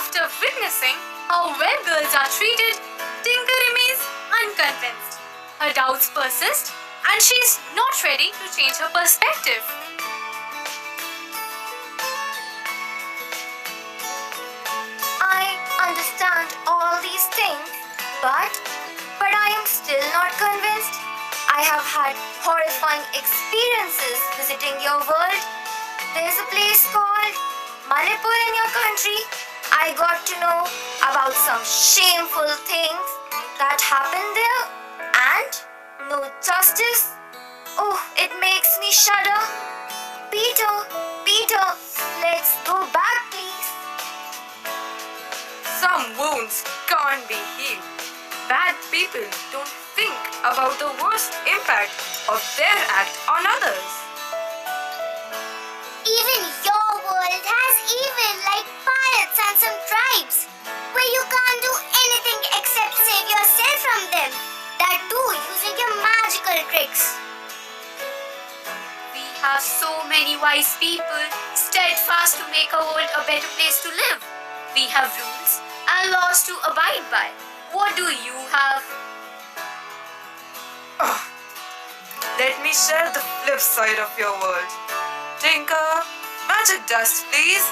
Speaker 7: After witnessing how well girls are treated, Tinker remains unconvinced. Her doubts persist and she is not ready to change her perspective.
Speaker 11: I understand all these things, but I am still not convinced. I have had horrifying experiences visiting your world. There's a place called Manipur in your country. I got to know about some shameful things that happened there and no justice. Oh, it makes me shudder. Peter, let's go back, please.
Speaker 9: Some wounds can't be healed. Bad people don't think about the worst impact of their act on others.
Speaker 11: Even your world has evil like pirates and some tribes where you can't do anything except save yourself from them. That too using your magical tricks.
Speaker 7: We have so many wise people steadfast to make our world a better place to live. We have rules and laws to abide by. What do you have?
Speaker 9: Let me share the flip side of your world. Tinker, magic dust, please.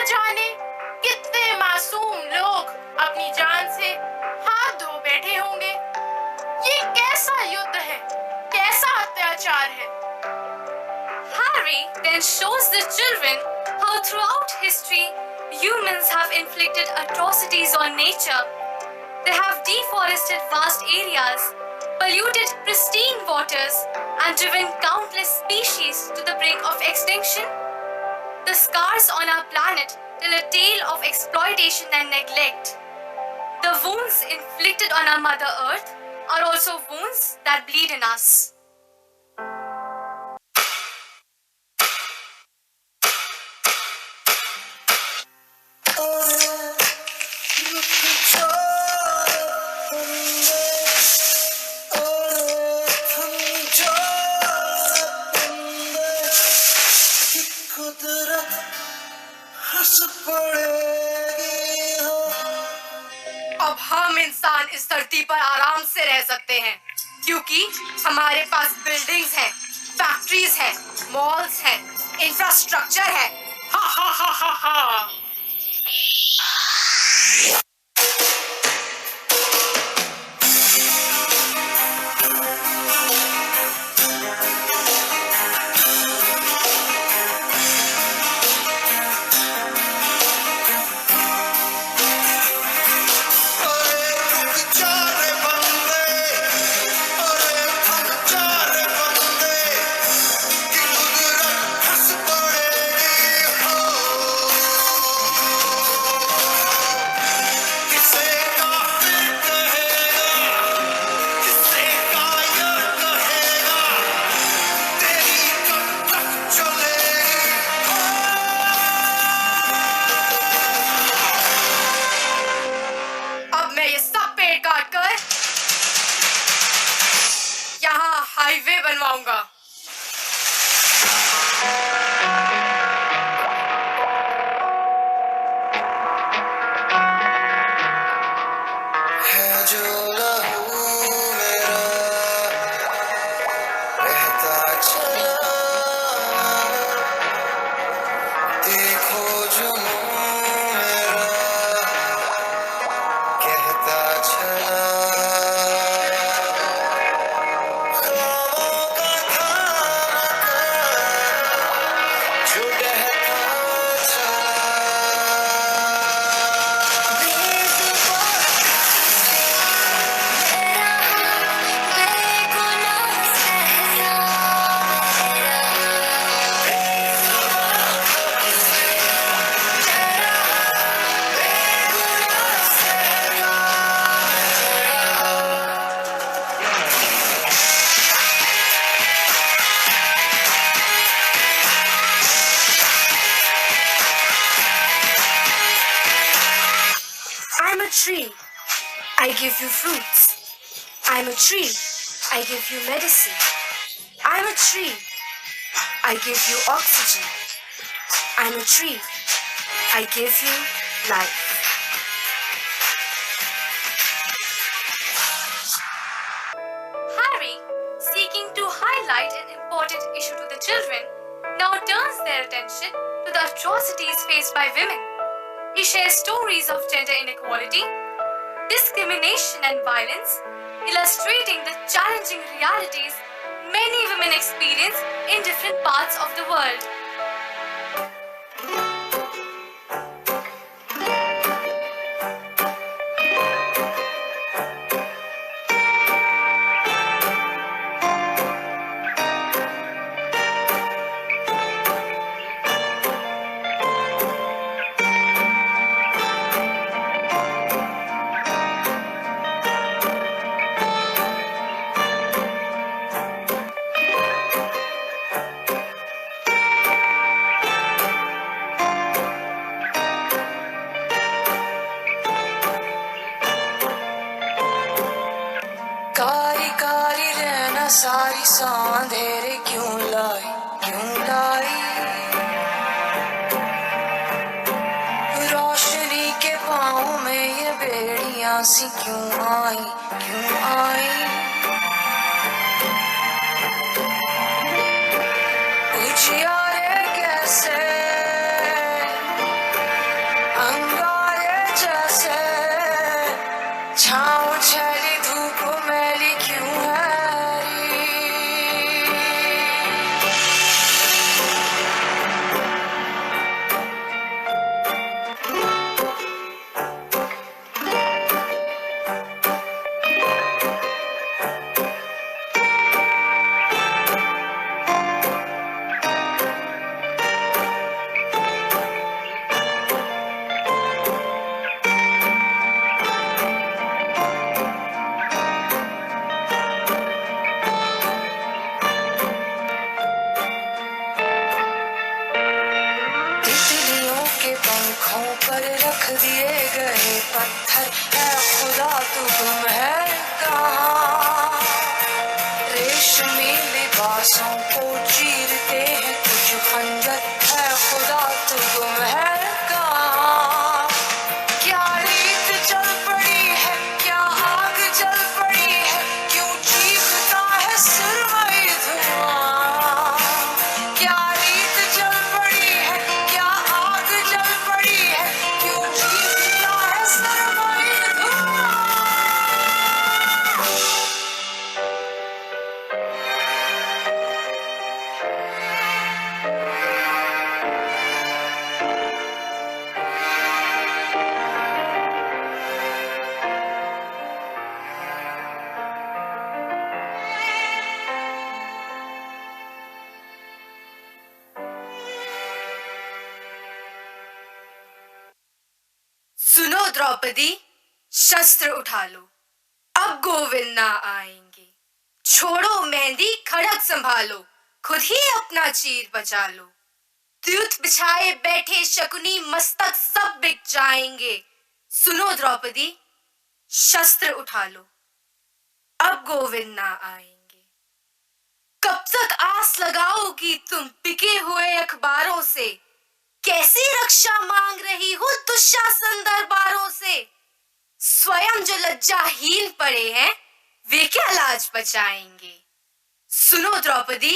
Speaker 8: जाने कितने मासूम लोग अपनी जान से हाथ धो बैठे होंगे। ये कैसा युद्ध है, कैसा अत्याचार है।
Speaker 7: Harry then shows the children how throughout history humans have inflicted atrocities on nature. They have deforested vast areas, polluted pristine waters, and driven countless species to the brink of extinction. The scars on our planet tell a tale of exploitation and neglect. The wounds inflicted on our Mother Earth are also wounds that bleed in us.
Speaker 2: अब हम इंसान इस धरती पर आराम से रह सकते हैं क्योंकि हमारे पास बिल्डिंग्स हैं, फैक्ट्रीज हैं, मॉल्स हैं, इंफ्रास्ट्रक्चर है। हा हा हा हा हा। अब मैं ये सब पेड़ काट कर यहाँ हाईवे बनवाऊंगा।
Speaker 12: है जो लहू मेरा बहता चला, देखो जुनून मेरा कहता चला। ख्वाबों का था जो बहता चला।
Speaker 2: I'm a tree, I give you fruits. I'm a tree, I give you medicine. I'm a tree, I give you oxygen. I'm a tree, I give you life.
Speaker 7: Harry, seeking to highlight an important issue to the children, now turns their attention to the atrocities faced by women. He shares stories of gender inequality, discrimination, and violence, illustrating the challenging realities many women experience in different parts of the world.
Speaker 12: Kali Kali रहना सारी सौ अंधेरे क्यों लाई, क्यों लाई। रोशनी के पाँव में ये बेड़ियां सी क्यों आई, क्यों आई। उजियारे कैसे आंखों पर रख दिए गए पत्थर है खुदा तू गुम है कहाँ रेशमी लिबासों को चीरते हैं कुछ खंजर है खुदा तू गुम है कहाँ क्या रीत चल पड़ी है क्या आग जल पड़ी है क्यों चीखता है सुरमई धुआं क्या रीत चल पड़ी है क्या आग जल पड़ी है क्यों चीखता है सुरमई धुआं
Speaker 2: सुनो द्रौपदी, शस्त्र उठा लो, अब गोविंद ना आएंगे। छोड़ो मेहंदी, खड़ग संभालो, खुद ही अपना चीर बचा लो। द्यूत बिछाए बैठे शकुनी मस्तक सब बिक जाएंगे। सुनो द्रौपदी, शस्त्र उठा लो, अब गोविंद ना आएंगे। कब तक आस लगाओगी तुम बिके हुए अखबारों से? कैसी रक्षा मांग रही हो दुशासन दरबारों से? स्वयं जो लज्जाहीन पड़े हैं वे क्या लाज बचाएंगे? सुनो द्रौपदी,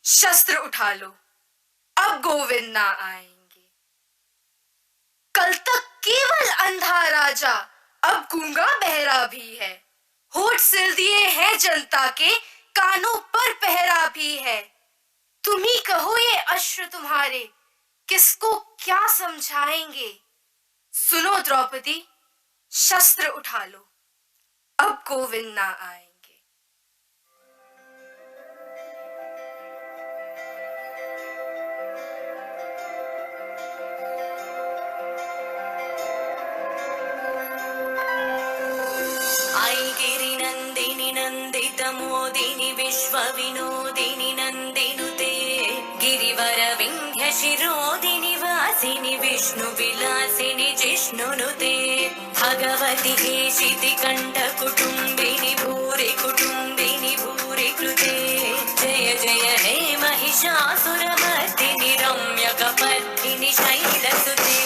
Speaker 2: शस्त्र उठा लो, अब गोविंद ना आएंगे। कल तक केवल अंधा राजा, अब गूंगा बहरा भी है। होठ सिल दिए हैं जनता के, कानों पर पहरा भी है। तुम ही कहो ये अश्रु तुम्हारे किसको क्या समझाएंगे? सुनो द्रौपदी, शस्त्र उठा लो, अब गोविंद ना आएंगे।
Speaker 12: आई गिरि नंदिनी नंदित मोदिनी विश्व विनोदिनी नंदिनुते गिरिवर विंध्य शिरोदिनी वासिनी विष्णु विलासिनी जिष्णुनुते भगवति हेशिति कंठ कुटुंबिनी भूरि कुटुंबिनी भूरि कृते जय जय हे महिषासुरमर्दिनि रम्य कपर्दिनि शैलसुते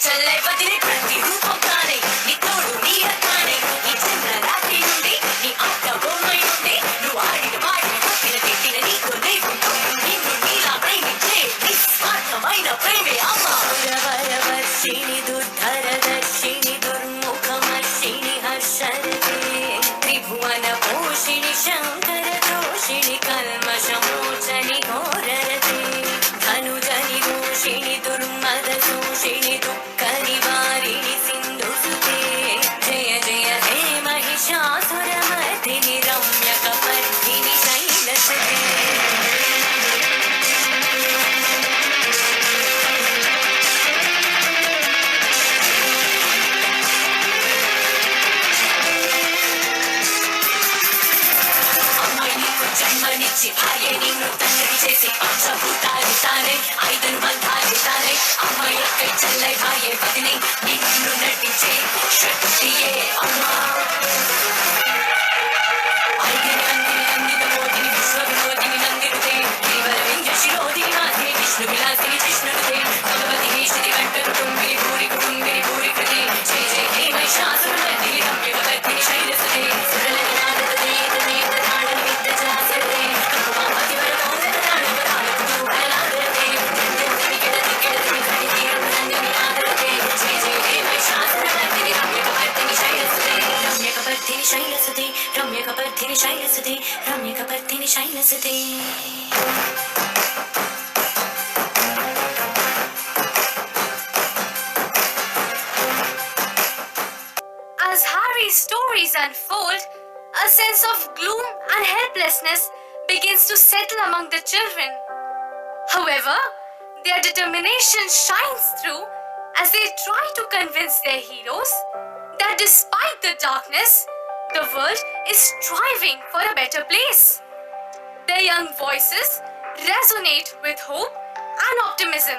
Speaker 12: चले बदले प्रति रूपम काने नी तोड़ू नी हताने नी चंद्र रात्रि नुंडी नी आटा बोमई नुंडी नु आड़ी माड़ी हत्तिन तिट्टिन नीको नेगुंटू निन्नु नीला प्रेमी चे निस्वार्थమైన ప్రేమే అమ్మ వరవర్షిణి దుర్ధర దర్శిని దుర్ముఖమర్షిణి హర్షరతే త్రిభువన పోషిణి శంకర దోషిణి కల్మషమోచని ఘోరరతే ధనుజని దోషిణి దుర్మద దోషిణి దుఃఖ నివారిణి సింధుసుతే జయ జయ హే महिषासुरमर्दिनि रम्य कपर्दिनि शैलसुते జన్మనిచ్చి భార్య నిన్ను తండ్రి చేసి పంచభూతాలు తానే ఐదును బంధాలు తానే అమ్మాయి అక్కై చెల్లై భార్య వదిని నిన్ను నటించే శక్తియే అమ్మా ఐదిని అందిని అందిత మోదిని విశ్వ వినోదిని నందిరుతే కేవల వింజ శిరోదిని మాధే విష్ణు విలాసిని జిష్ణురుతే భగవతి హేషిని కంఠ కుటుంబిని భూరి కుటుంబిని భూరి కృతే జయ జయ హే महिषासुरमर्दिनि रम्य कपर्दिनि शैलसुते सुरललितादते तमे प्रधाननि विद्यजासते कपुमापति वरदोदर ताडवदान कुतूहलादरते नंदिनि किडति किडति घटिति नंदिनि आदरते जय जय हे महिषासुरमर्दिनि रम्य कपर्दिनि शैलसुते रम्य कपर्दिनि शैलसुते रम्य कपर्दिनि शैलसुते रम्य कपर्दिनि शैलसुते
Speaker 2: As Harry's story
Speaker 7: stories unfold, a sense of gloom and helplessness begins to settle among the children. However, their determination shines through as they try to convince their heroes that despite the darkness, the world is striving for a better place. Their young voices resonate with hope and optimism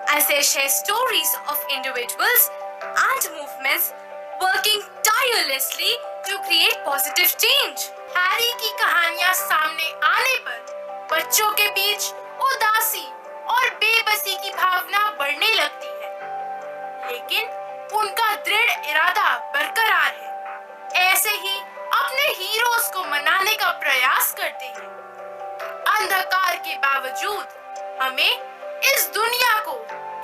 Speaker 7: as they share stories of individuals and movements working tirelessly to create positive change.
Speaker 8: Harry की कहानियां सामने आने पर बच्चों के बीच उदासी और बेबसी की भावना बढ़ने लगती है, लेकिन उनका दृढ़ इरादा बरकरार है। ऐसे ही अपने हीरोज को मनाने का प्रयास करते हैं। अंधकार के बावजूद हमें इस दुनिया को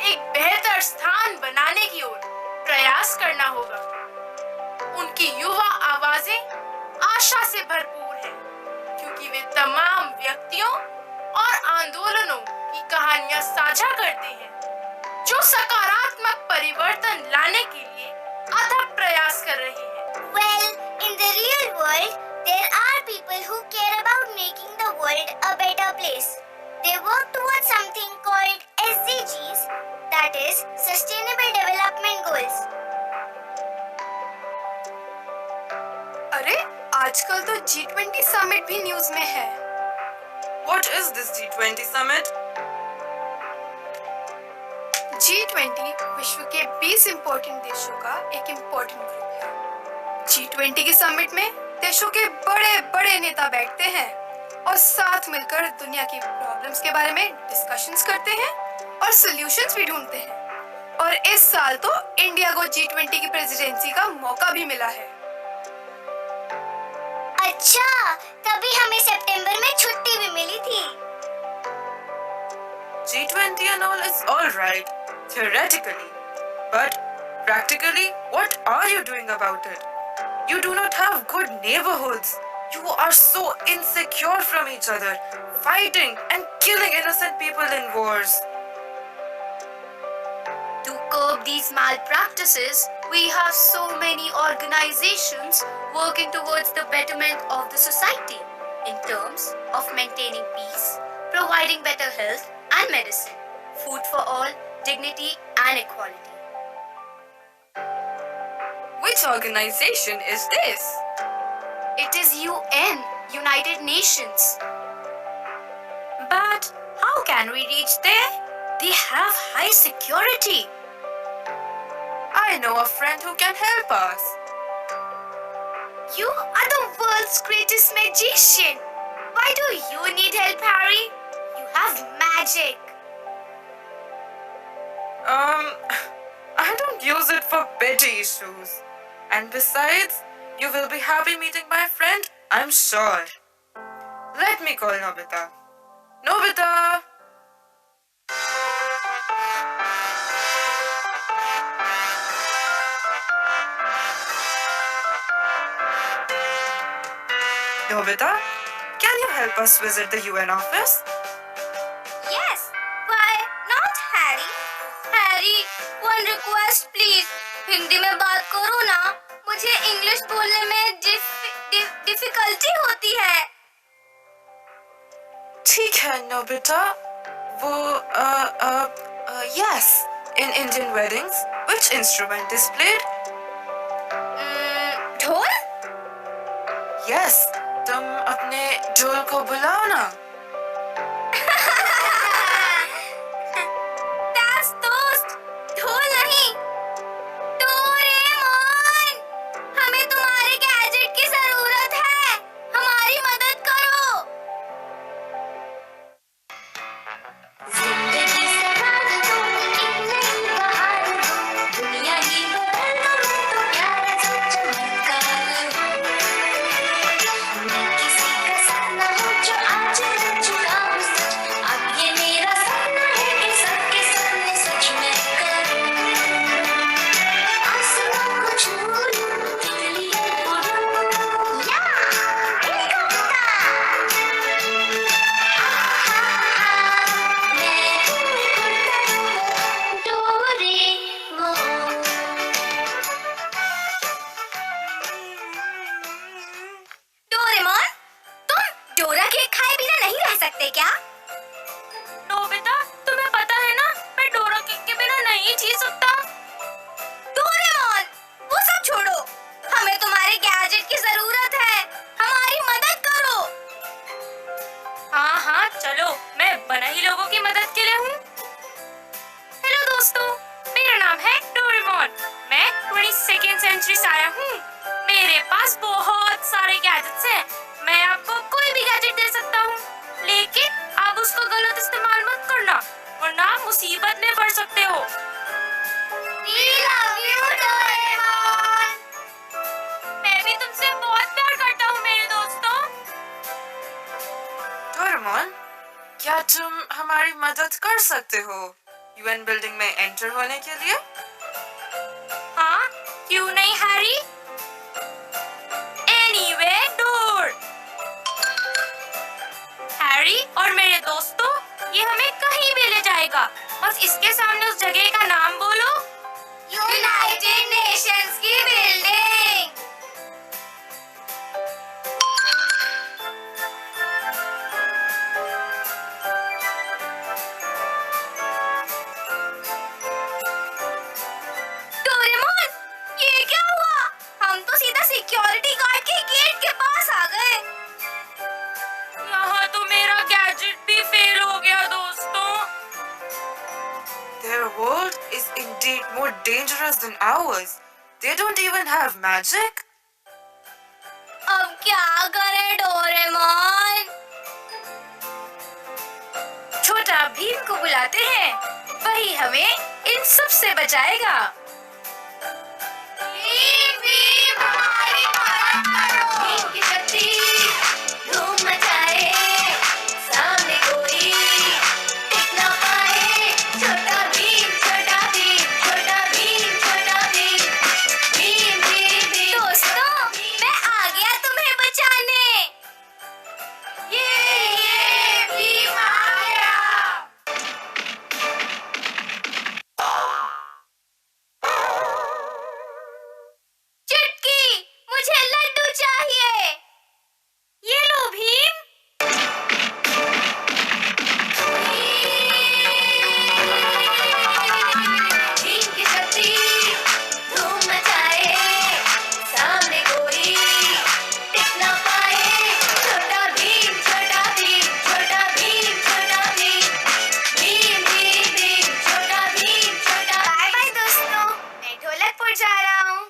Speaker 8: एक बेहतर स्थान बनाने की ओर प्रयास करना होगा। उनकी युवा आवाजें आशा से भरपूर है, क्योंकि वे तमाम व्यक्तियों और आंदोलनों की कहानियां साझा करते हैं जो सकारात्मक परिवर्तन लाने के लिए अथक प्रयास कर रहे हैं।
Speaker 11: Well, in the real world, there are people who care about making the world a better place. They work towards something called SDGs, that is, Sustainable Development Goals.
Speaker 2: अरे आजकल तो G20 समिट भी न्यूज में है।
Speaker 13: What is this G20 summit?
Speaker 2: G20 विश्व के 20 important देशों का एक इम्पोर्टेंट ग्रुप है। G20 के समिट में देशों के बड़े बड़े नेता बैठते हैं और साथ मिलकर दुनिया की प्रॉब्लम्स के बारे में डिस्कशंस करते हैं और सॉल्यूशंस भी ढूंढते हैं। और इस साल तो इंडिया को G20 की प्रेसिडेंसी का मौका भी मिला है।
Speaker 11: अच्छा, तभी हमें सितंबर में छुट्टी भी मिली थी।
Speaker 13: G20 and all is all right, theoretically. But practically, what are you doing about it? You do not have good neighborhoods. You are so insecure from each other, fighting and killing innocent people in wars.
Speaker 14: To curb these malpractices, we have so many organizations working towards the betterment of the society in terms of maintaining peace, providing better health and medicine, food for all, dignity and equality.
Speaker 2: Which organization is this?
Speaker 14: It is UN, United Nations.
Speaker 8: But how can we reach there? They have high security.
Speaker 13: I know a friend who can help us.
Speaker 11: You are the world's greatest magician. Why do you need help, Harry? You have magic.
Speaker 13: I don't use it for petty issues. And besides, you will be happy meeting my friend, I'm sure. Let me call Nobita. Nobita! Nobita, can you help us visit the UN office?
Speaker 11: Yes. Why not, Harry? Harry, one request, please. Hindi में बात करो ना। मुझे English बोलने में difficulty होती है।
Speaker 13: ठीक है, Nobita. Yes. In Indian weddings, which instrument is played?
Speaker 11: ढोल?
Speaker 13: Yes. तुम अपने ढोल को बुलाओ ना।
Speaker 11: That's toast. ढोल नहीं। डोरेमोन! हमें तुम्हारे गैजेट की जरूरत है। हमारी मदद करो। जिंदगी से रात दो, एक नई बहार दो। दुनिया ही बदल दो, मैं तो प्यारा सा चमत्कार हूँ। मैं किसी का साथ ना हूँ जो आज
Speaker 8: कंट्री से आया हूँ। मेरे पास बहुत सारे गैजेट्स हैं। मैं आपको कोई भी गैजेट दे सकता हूँ, लेकिन आप उसको गलत इस्तेमाल मत करना, वरना आप मुसीबत में पड़ सकते हो।
Speaker 11: We love you, Doraemon.
Speaker 8: मैं भी तुमसे बहुत प्यार करता हूँ मेरे दोस्तों।
Speaker 13: डोरेमोन, क्या तुम हमारी मदद कर सकते हो यूएन बिल्डिंग में एंटर होने के लिए?
Speaker 8: हाँ, क्यों नहीं हैरी? Anyway door. हैरी और मेरे दोस्तों, ये हमें कहीं भी ले जाएगा। बस इसके सामने उस जगह का नाम बोलो।
Speaker 11: यूनाइटेड नेशंस की बिल्डिंग।
Speaker 8: डोरेमोन, ये क्या हुआ? हम तो सीधा सिक्योरिटी गार्ड के गेट के पास आ गए। यहाँ तो मेरा गैजेट भी फेल हो गया दोस्तों।
Speaker 13: Their world is indeed more dangerous than ours. They don't even have magic.
Speaker 11: अब क्या करे डोरेमोन?
Speaker 8: छोटा भीम को बुलाते हैं, वही हमें इन सब से बचाएगा।
Speaker 11: भीम, भीम, हमारी मदद करो। भीम की शक्ति धूम मचाए, सामने कोई टिक ना पाए। छोटा भीम, छोटा भीम, छोटा भीम, छोटा भीम। भीम, भीम, भीम।
Speaker 8: दोस्तों, मैं आ गया तुम्हें बचाने।
Speaker 11: ये भीम आया।
Speaker 8: चुटकी, मुझे लड्डू चाहिए। ये लो भीम।
Speaker 11: भीम की शक्ति धूम मचाए, सामने कोई टिक ना पाए। छोटा भीम, छोटा भीम, छोटा भीम, छोटा भीम। भीम, भीम, भीम, छोटा भीम, छोटा।
Speaker 8: बाय बाय दोस्तों, मैं ढोलकपुर जा रहा हूँ।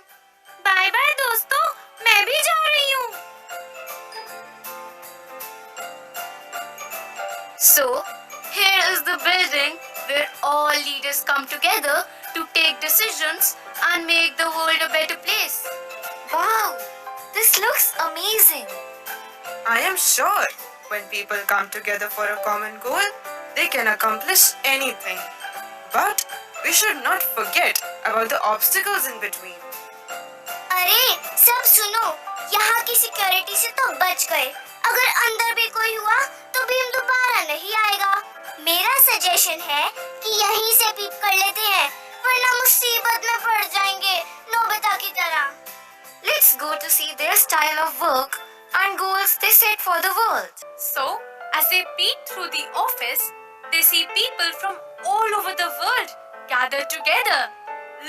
Speaker 8: बाय बाय दोस्तों, मैं भी जा रही हूँ।
Speaker 14: So, here is the building where all leaders come together to take decisions and make the world a better place.
Speaker 11: Wow, this looks amazing.
Speaker 13: I am sure when people come together for a common goal, they can accomplish anything. But we should not forget about the obstacles in between.
Speaker 11: अरे सब सुनो, यहाँ की security से तो बच गए। अगर अंदर भी कोई हुआ तो भीम दोबारा नहीं आएगा। मेरा सजेशन है कि यहीं से पीप कर लेते हैं, वरना मुसीबत में पड़ जाएंगे नोबिता की तरह।
Speaker 14: Let's go to see their style of work and goals they set for the world.
Speaker 7: So, as they peek through the office, they see people from all over the world gathered together,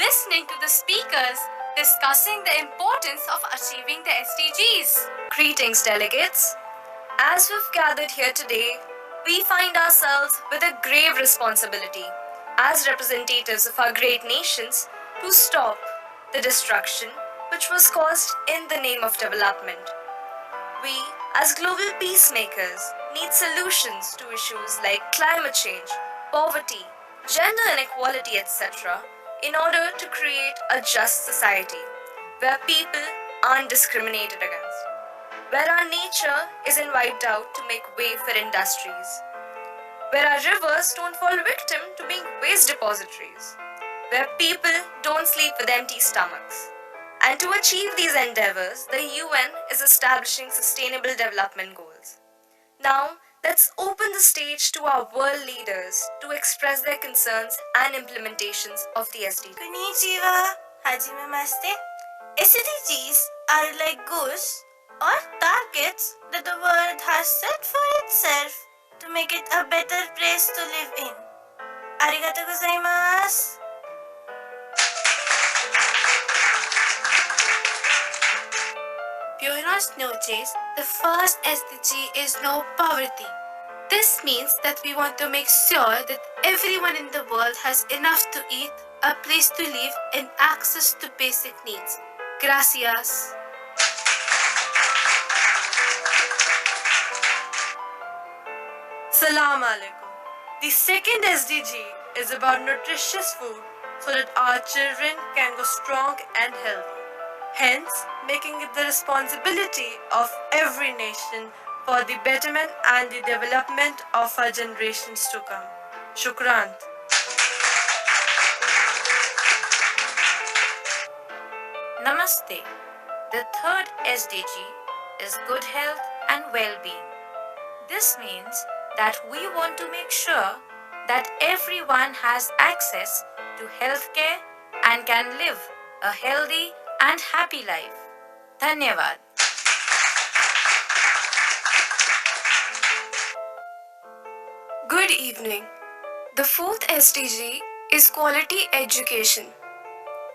Speaker 7: listening to the speakers discussing the importance of achieving the SDGs.
Speaker 2: Greetings, delegates. As we've gathered here today, we find ourselves with a grave responsibility as representatives of our great nations to stop the destruction which was caused in the name of development. We, as global peacemakers, need solutions to issues like climate change, poverty, gender inequality, etc., in order to create a just society where people aren't discriminated against, where our nature isn't wiped out to make way for industries, where our rivers don't fall victim to being waste depositories, where people don't sleep with empty stomachs. And to achieve these endeavors, the UN is establishing sustainable development goals. Now, let's open the stage to our world leaders to express their concerns and implementations of the SDGs.
Speaker 15: Konnichiwa, Hajime Maste. SDGs are like goals or targets that the world has set for itself to make it a better place to live in. Arigatou gozaimasu.
Speaker 8: Buenos noches. The first SDG is no poverty. This means that we want to make sure that everyone in the world has enough to eat, a place to live, and access to basic needs.
Speaker 6: Gracias.
Speaker 2: Salam alaikum. The second SDG is about nutritious food so that our children can go strong and healthy. Hence, making it the responsibility of every nation for the betterment and the development of our generations to come. Shukran.
Speaker 16: Namaste. The third SDG is good health and well-being. This means that we want to make sure that everyone has access to healthcare and can live a healthy and happy life. Dhanyavad.
Speaker 17: Good evening. The fourth SDG is quality education.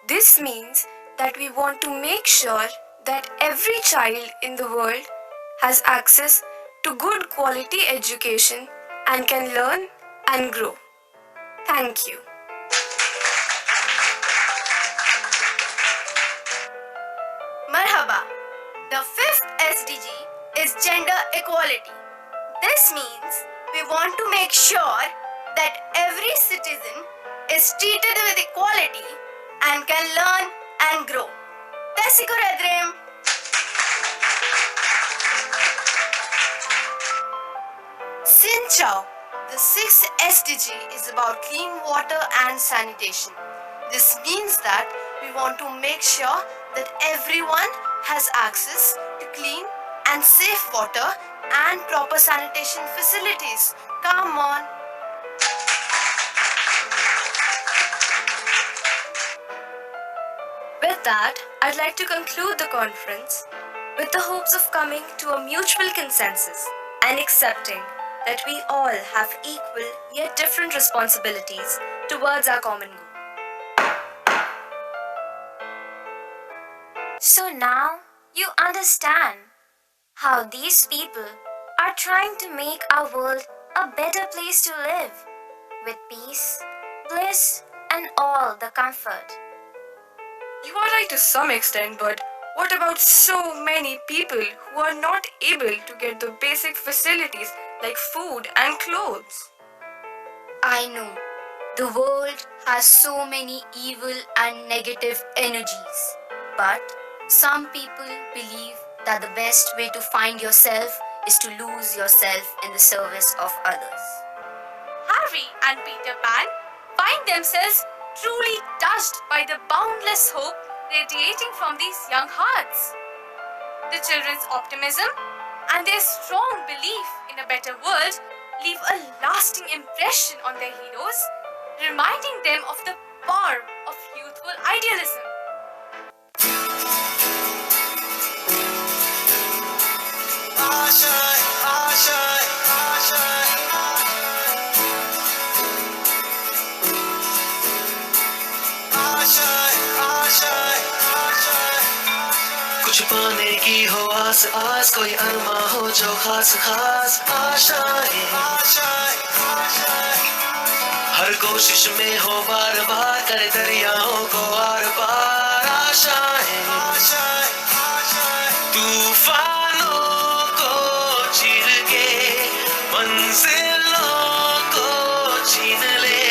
Speaker 17: This means that we want to make sure that every child in the world has access to good quality education and can learn and grow. Thank you.
Speaker 15: Marhaba. The fifth SDG is gender equality. This means we want to make sure that every citizen is treated with equality and can learn and grow. Tesikur Edrim. Sin Chao. The sixth SDG is about clean water and sanitation. This means that we want to make sure that everyone has access to clean and safe water and proper sanitation facilities. Come on.
Speaker 17: With that, I'd like to conclude the conference with the hopes of coming to a mutual consensus and accepting that we all have equal yet different responsibilities towards our common goal.
Speaker 11: So now you understand how these people are trying to make our world a better place to live with peace, bliss, and all the comfort.
Speaker 2: You are right to some extent, but what about so many people who are not able to get the basic facilities like food and clothes?
Speaker 14: I know. The world has so many evil and negative energies. But some people believe that the best way to find yourself is to lose yourself in the service of others.
Speaker 7: Harry and Peter Pan find themselves truly touched by the boundless hope radiating from these young hearts. The children's optimism and their strong belief in a better world leave a lasting impression on their heroes, reminding them of the power of youthful idealism.
Speaker 18: कुछ पाने की हो आस आस कोई अरमा हो जो खास खास आशाएं हर कोशिश में हो बार बार करे दरियाओं को आर पार आशाएं तूफानों को चीर के मंजिलों को छीन ले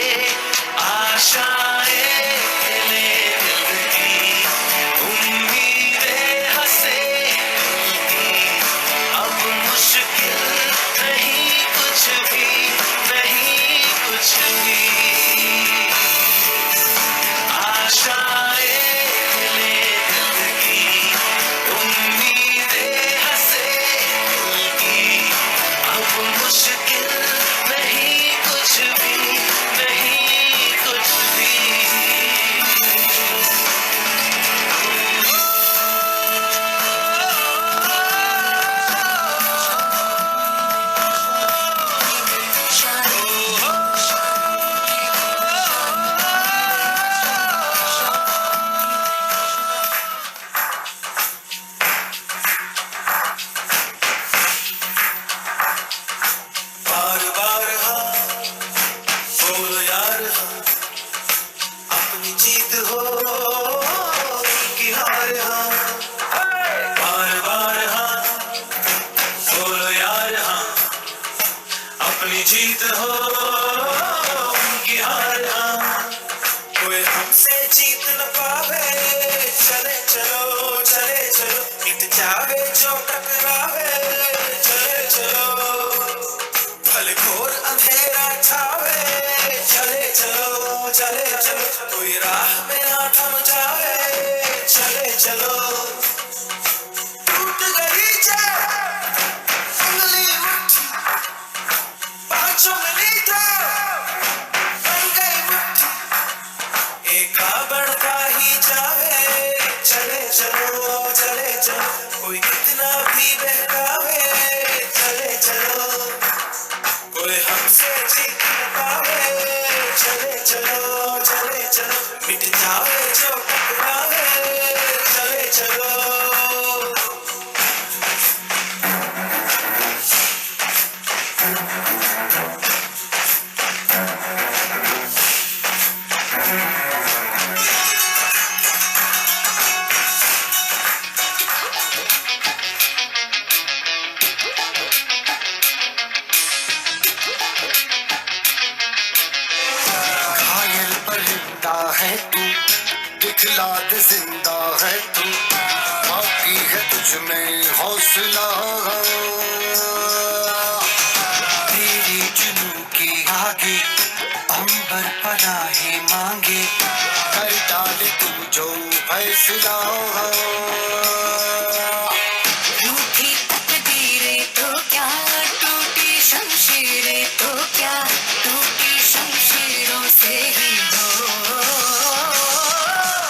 Speaker 18: आशाएं ले दिल की उम्मीदें हंसे अब मुश्किल नहीं कुछ भी नहीं कुछ भी आशाएं ले दिल की उम्मीदें अपनी जीत हो उनकी हार हाँ कोई हमसे जीत न पावे चले चलो मिट जावे जो टकरावे चले चलो भले घोर अंधेरा छावे चले चलो कोई राह में ना थम जावे चले चलो टूट गई जब उंगली मुट्ठी पांचों मिली तो बन गई मुट्ठी एका बढ़ता ही जावे चले चलो कोई कितना भी बहकावे चले चलो कोई हमसे जीत न पावे चले चलो मिट जावे जो टकरावे चले चलो घायल परिंदा है तू दिखला दे जिंदा है तू बाकी है तुझ में हौसला तेरी जुनू की आगे अंबर पनाहे मांगे कर डाले तू जो फैसला
Speaker 12: रूठी तकदीरें तो क्या टूटी शमशीरें तो क्या टूटी शमशीरों से ही हो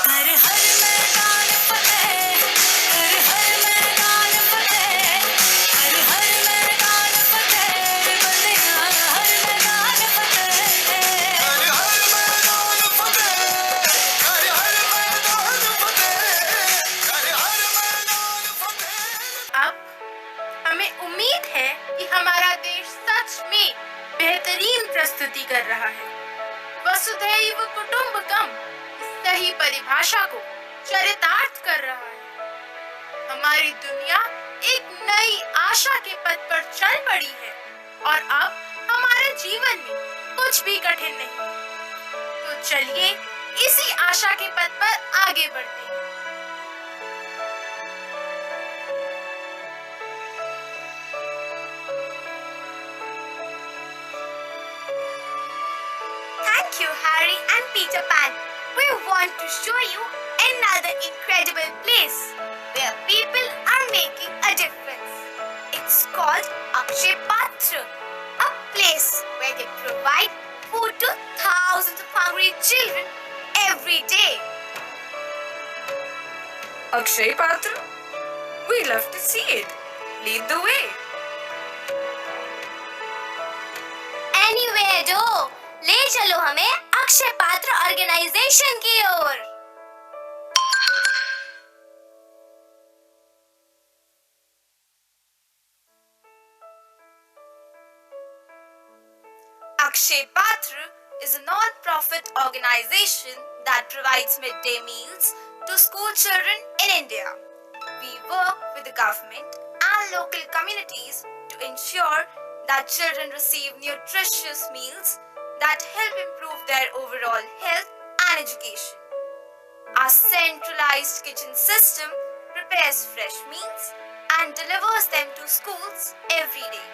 Speaker 12: कर हर मैदान फतेह कर हर मैदान फतेह कर हर मैदान फतेह बंदियां हर मैदान फतेह कर हर मैदान फतेह कर हर मैदान फतेह कर हर मैदान फतेह
Speaker 6: अब हमें उम्मीद है कि हमारा देश सच में बेहतरीन प्रस्तुति कर रहा है। वसुधैव कुटुंबकम की सही परिभाषा को चरितार्थ कर रहा है। हमारी दुनिया एक नई आशा के पथ पर चल पड़ी है और अब हमारे जीवन में कुछ भी कठिन नहीं। तो चलिए इसी आशा के पथ पर आगे बढ़ते हैं।
Speaker 11: Thank you, Harry and Peter Pan. We want to show you another incredible place where people are making a difference. It's called Akshay Patra, a place where they provide food to thousands of hungry children every day.
Speaker 13: Akshay Patra? We love to see it. Lead the way.
Speaker 11: Anywhere do, ले चलो हमें अक्षय पात्र organisation की ओर। Akshay Patra is a non-profit organization that provides midday meals to school children in India. We work with the government and local communities to ensure that children receive nutritious meals that help improve their overall health and education. Our centralized kitchen system prepares fresh meals and delivers them to schools every day.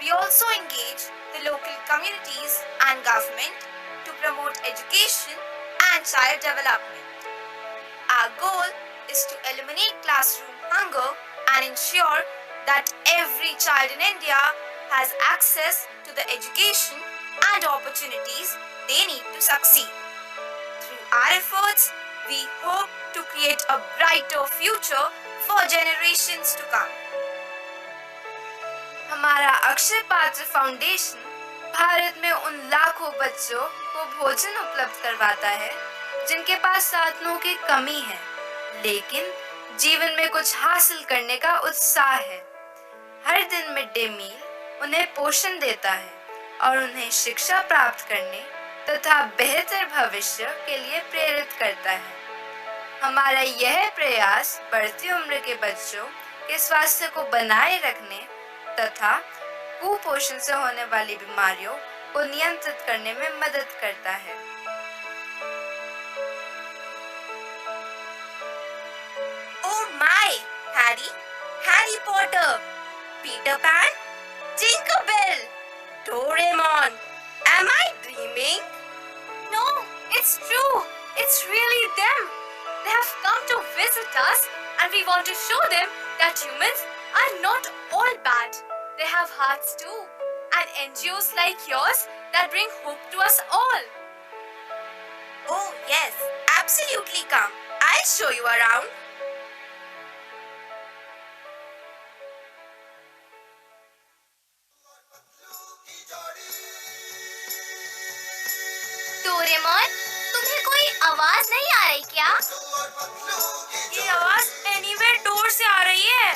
Speaker 11: We also engage the local communities and government to promote education and child development. Our goal is to eliminate classroom hunger and ensure that every child in India has access to the education and opportunities they need to succeed. Through our efforts, we hope to create a brighter future for generations to come. हमारा अक्षय पात्र foundation Bharat में उन लाखों बच्चों को भोजन उपलब्ध करवाता है जिनके पास साधनों की कमी है, लेकिन जीवन में कुछ हासिल करने का उत्साह है। हर दिन मिड डे मील उन्हें पोषण देता है और उन्हें शिक्षा प्राप्त करने तथा बेहतर भविष्य के लिए प्रेरित करता है। हमारा यह प्रयास बढ़ती उम्र के बच्चों के स्वास्थ्य को बनाए रखने तथा
Speaker 2: कुपोषण से होने वाली बीमारियों को नियंत्रित करने में मदद करता है।
Speaker 15: Oh my! Harry Potter, Peter Pan, Tinkerbell, Doraemon. Am I dreaming?
Speaker 7: No, it's true. It's really them. They have come to visit us and we want to show them that humans are not all bad. They have hearts too. And NGOs like yours that bring hope to us all.
Speaker 15: Oh yes, absolutely come. I'll show you around.
Speaker 11: Doraemon, तुम्हें कोई आवाज नहीं आ रही क्या?
Speaker 2: ये आवाज anywhere door से आ रही है।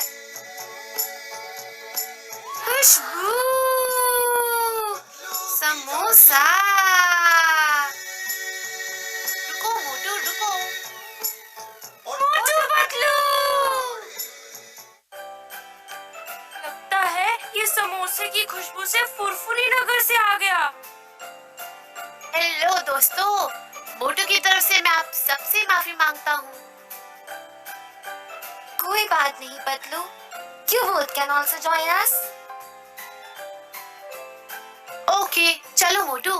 Speaker 15: खुशबू, समोसा। रुको मोटू, रुको। मोटू पतलू।
Speaker 2: लगता है ये समोसे की खुशबू से फुरफुरी नगर से आ गया।
Speaker 14: हेलो दोस्तों, मोटू की तरफ से मैं आप सबसे माफी मांगता हूँ।
Speaker 11: कोई बात नहीं Patlu. You both can also join us.
Speaker 14: Okay, चलो मोटू।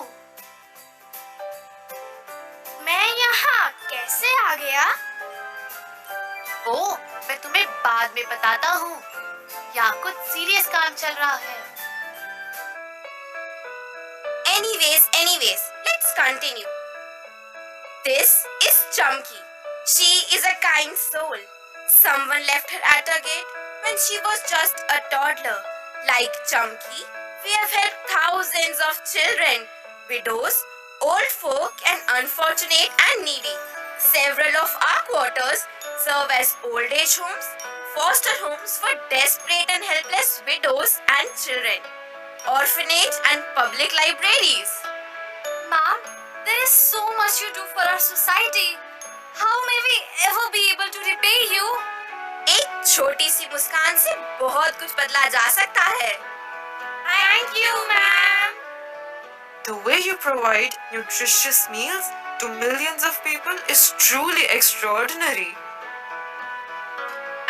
Speaker 15: मैं यहाँ कैसे आ गया?
Speaker 14: वो मैं तुम्हें बाद में बताता हूँ। यहाँ कुछ सीरियस काम चल रहा है।
Speaker 15: Anyways, let's continue. This is Chunky. She is a kind soul. Someone left her at a gate when she was just a toddler. Like Chunky, we have helped thousands of children, widows, old folk, and unfortunate and needy. Several of our quarters serve as old age homes, foster homes for desperate and helpless widows and children, orphanage and public libraries.
Speaker 7: Ma'am, there is so much you do for our society. How may we ever be able to repay you?
Speaker 15: एक छोटी सी मुस्कान से बहुत कुछ बदला जा सकता है। Thank you, ma'am.
Speaker 13: The way you provide nutritious meals to millions of people is truly extraordinary.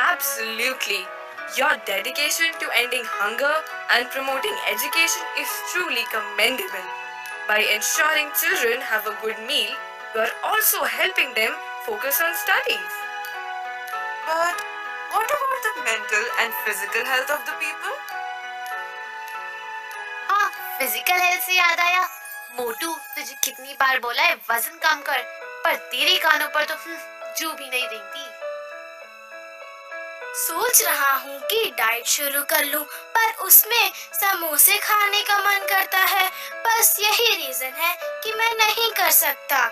Speaker 13: Absolutely. Your dedication to ending hunger and promoting education is truly commendable. By ensuring children have a good meal, you are also helping them focus on studies. But what about the mental and physical health of the people?
Speaker 14: हाँ, physical health से याद आया। मोटू, तुझे कितनी बार बोला है वजन कम कर, पर तेरे कानों पर तो जू भी नहीं रेंगती।
Speaker 15: सोच रहा हूँ कि डाइट शुरू कर लूँ, पर उसमें समोसे खाने का मन करता है। बस यही रीजन है कि मैं नहीं कर सकता।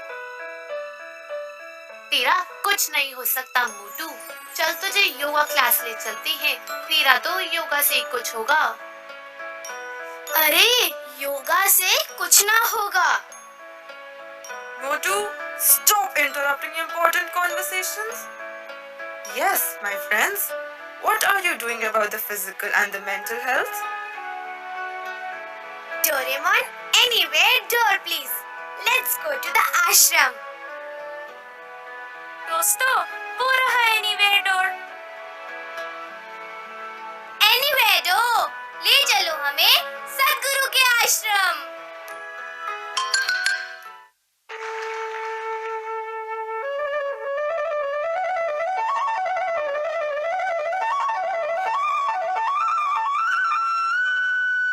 Speaker 14: तेरा कुछ नहीं हो सकता मोटू। चल तुझे योगा क्लास ले चलते हैं, तेरा तो योगा से कुछ होगा।
Speaker 15: अरे, योगा से कुछ ना होगा।
Speaker 13: Motu, stop interrupting important conversations. Yes, my friends. What are you doing about the physical and the mental health?
Speaker 15: Doraemon, anywhere door please. Let's go to the ashram.
Speaker 2: दोस्तों, वो रहा एनीवेयर डोर।
Speaker 15: Anywhere door, ले चलो हमें सद्गुरु के आश्रम।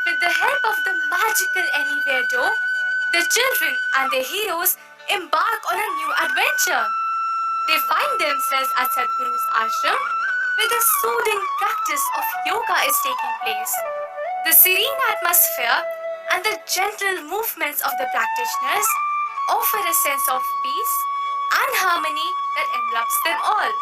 Speaker 7: With the help of the magical anywhere door, the children and their heroes embark on a new adventure. They find themselves at Sadhguru's ashram where the soothing practice of yoga is taking place. The serene atmosphere and the gentle movements of the practitioners offer a sense of peace and harmony that envelops them all.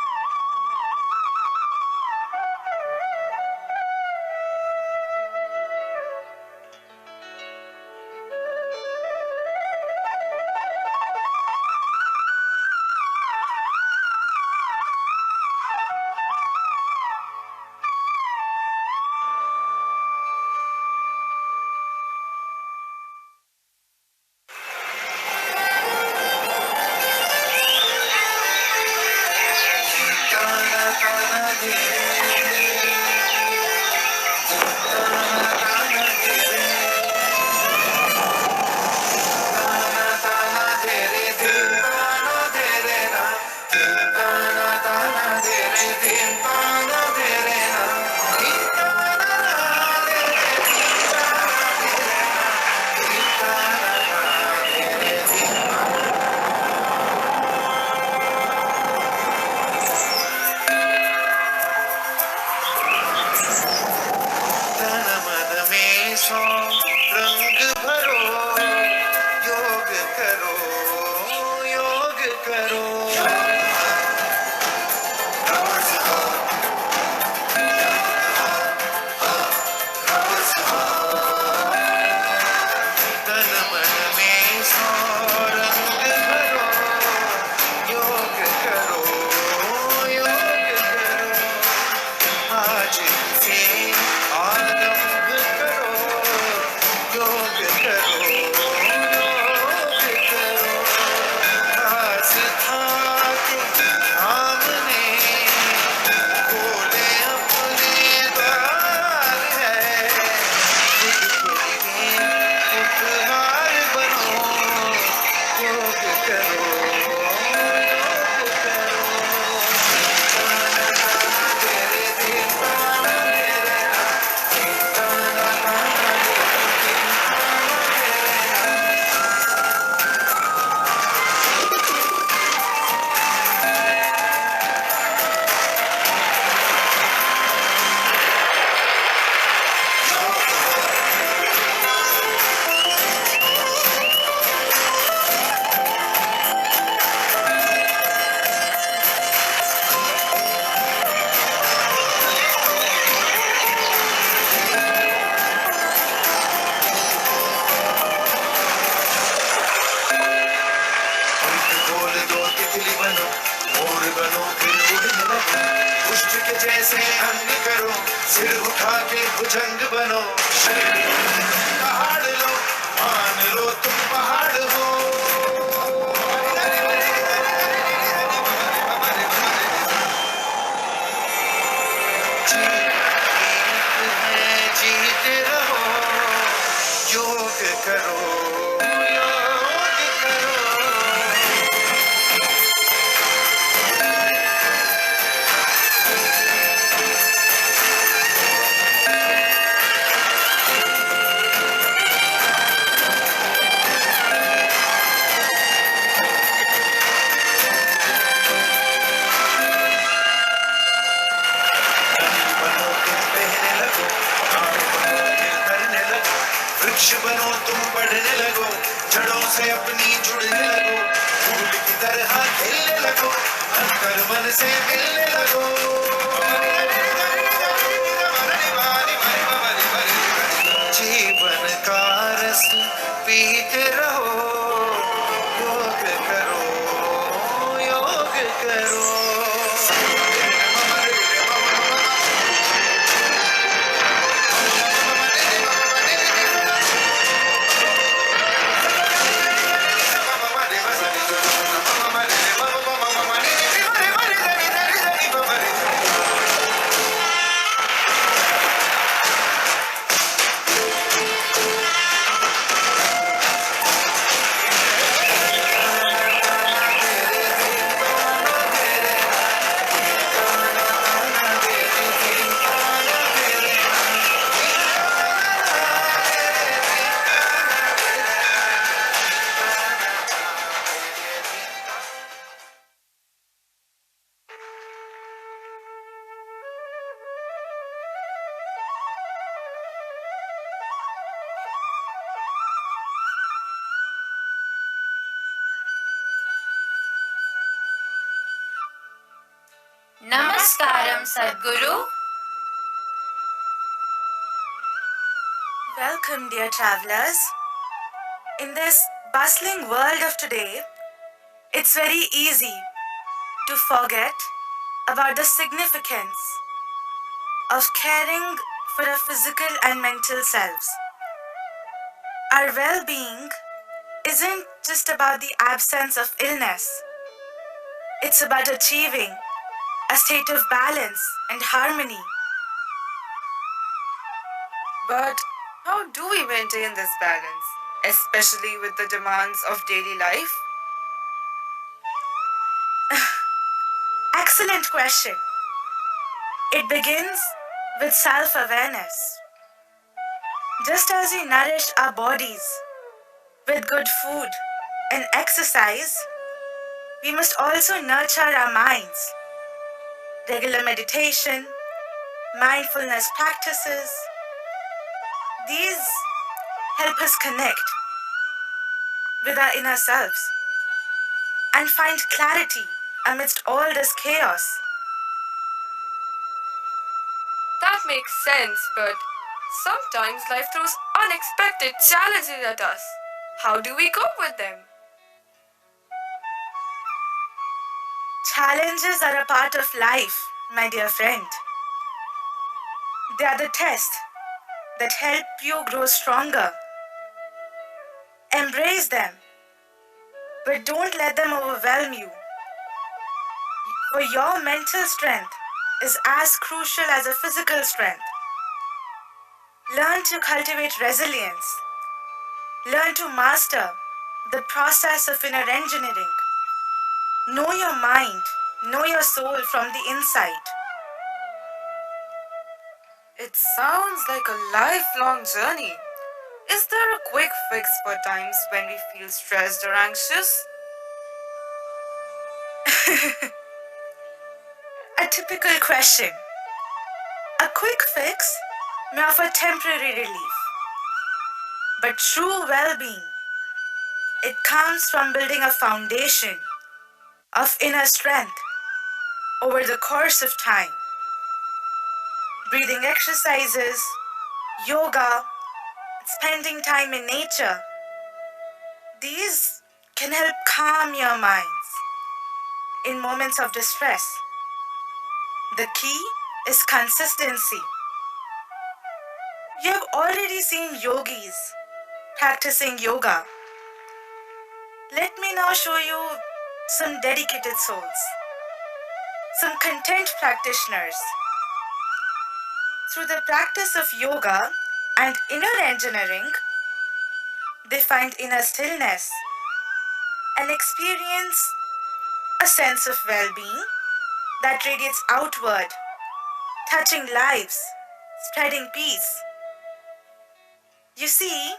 Speaker 18: से आरंभ करो, योग करो, योग करो। आस्था के सामने खोले अपने द्वार है, खुद के लिए उपहार बनो, योग करो, योग बोल दो तितली बनो, मोर बनो, फिर उड़ने लगो, पुष्ट के जैसे अंग करो, सिर उठा के भुजंग बनो, पहाड़ लो, मान लो तुम पहाड़ हो। जीते रहो, योग करो, योग करो। बनो तुम बहने लगो, पहाड़ बनो फिर तैरने लगो, वृक्ष बनो तुम बढ़ने लगो, जड़ों से अपनी जुड़ने लगो, फूल की तरह खिलने लगो, अंतर मन से मिलने लगो। जीवन का रस पीते रहो, योग करो, योग करो।
Speaker 14: Namaskaram, Sadhguru.
Speaker 13: Welcome, dear travelers. In this bustling world of today, it's very easy to forget about the significance of caring for our physical and mental selves. Our well being isn't just about the absence of illness, it's about achieving a state of balance and harmony.
Speaker 9: But how do we maintain this balance, especially with the demands of daily life?
Speaker 13: Excellent question. It begins with self awareness. Just as we nourish our bodies with good food and exercise, we must also nurture our minds. Regular meditation, mindfulness practices, these help us connect with our inner selves and find clarity amidst all this chaos.
Speaker 2: That makes sense, but sometimes life throws unexpected challenges at us. How do we cope with them?
Speaker 13: Challenges are a part of life, my dear friend. They are the test that help you grow stronger. Embrace them, but don't let them overwhelm you. For your mental strength is as crucial as a physical strength. Learn to cultivate resilience. Learn to master the process of inner engineering. Know your mind, know your soul from the inside.
Speaker 9: It sounds like a lifelong journey. Is there a quick fix for times when we feel stressed or anxious?
Speaker 13: A typical question. A quick fix may offer temporary relief, but true well-being, it comes from building a foundation of inner strength over the course of time. Breathing exercises, yoga, spending time in nature, these can help calm your minds in moments of distress. The key is consistency. You have already seen yogis practicing yoga. Let me now show you some dedicated souls, some content practitioners. Through the practice of yoga and inner engineering, they find inner stillness and experience a sense of well-being that radiates outward, touching lives, spreading peace. You see,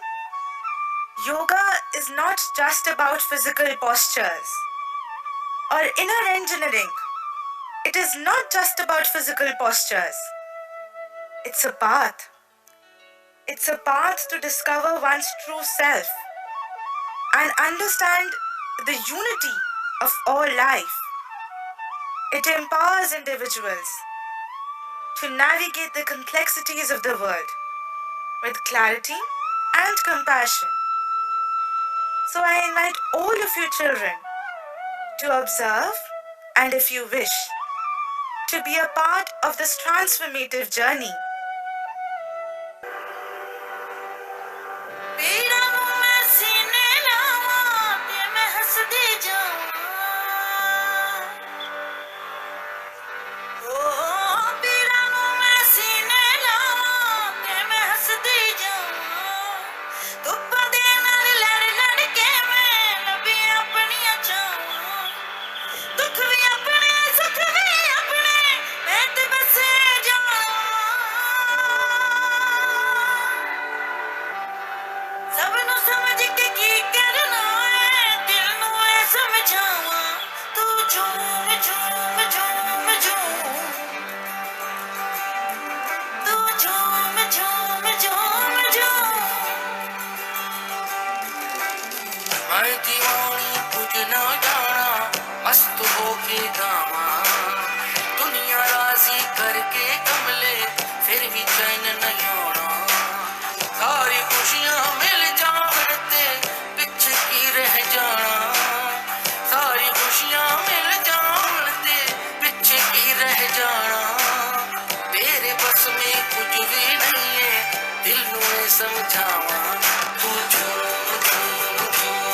Speaker 13: yoga is not just about physical postures or inner engineering. It is not just about physical postures. It's a path. It's a path to discover one's true self and understand the unity of all life. It empowers individuals to navigate the complexities of the world with clarity and compassion. So I invite all of you children to observe and, if you wish, to be a part of this transformative journey.
Speaker 12: मैं दीवानी कुछ ना जाना मस्त होके गावा दुनिया राजी करके कमले फिर भी चैन नहीं होना सारी खुशियां मिल जाते पीछे की रह जाना सारी खुशियां मिल जाते पीछे की रह जाना तेरे बस में कुछ भी नहीं है दिल में समझावा तू झूम झूम झूम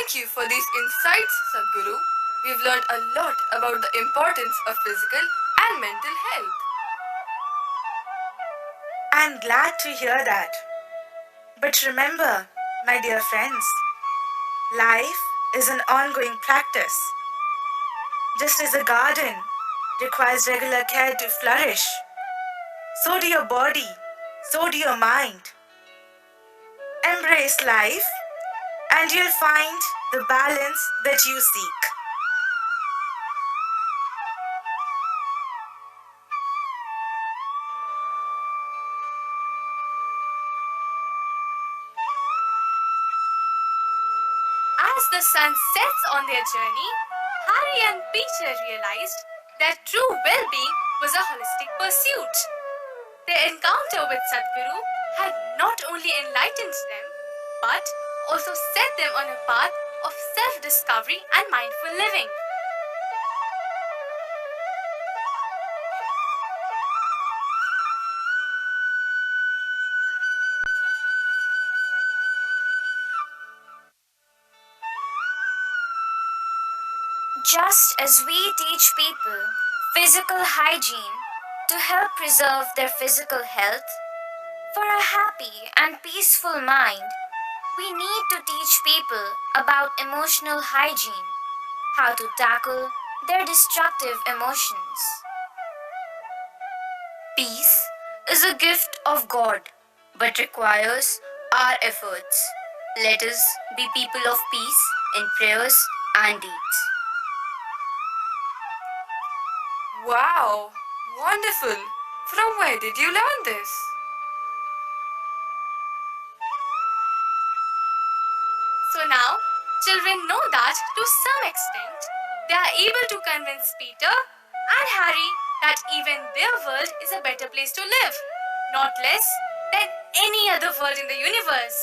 Speaker 2: Thank you for these insights, Sadhguru. We've learned a lot about the importance of physical and mental health.
Speaker 13: I'm glad to hear that. But remember, my dear friends, life is an ongoing practice. Just as a garden requires regular care to flourish, so do your body, so do your mind. Embrace life and you'll find the balance that you seek.
Speaker 7: As the sun sets on their journey, Harry and Peter realized that true well-being was a holistic pursuit. Their encounter with Sadhguru had not only enlightened them, but also set them on a path of self-discovery and mindful living.
Speaker 11: Just as we teach people physical hygiene to help preserve their physical health, for a happy and peaceful mind, we need to teach people about emotional hygiene, how to tackle their destructive emotions. Peace is a gift of God, but requires our efforts. Let us be people of peace in prayers and deeds.
Speaker 2: Wow, wonderful. From where did you learn this?
Speaker 7: So now, children know that to some extent, they are able to convince Peter and Harry that even their world is a better place to live, not less than any other world in the universe.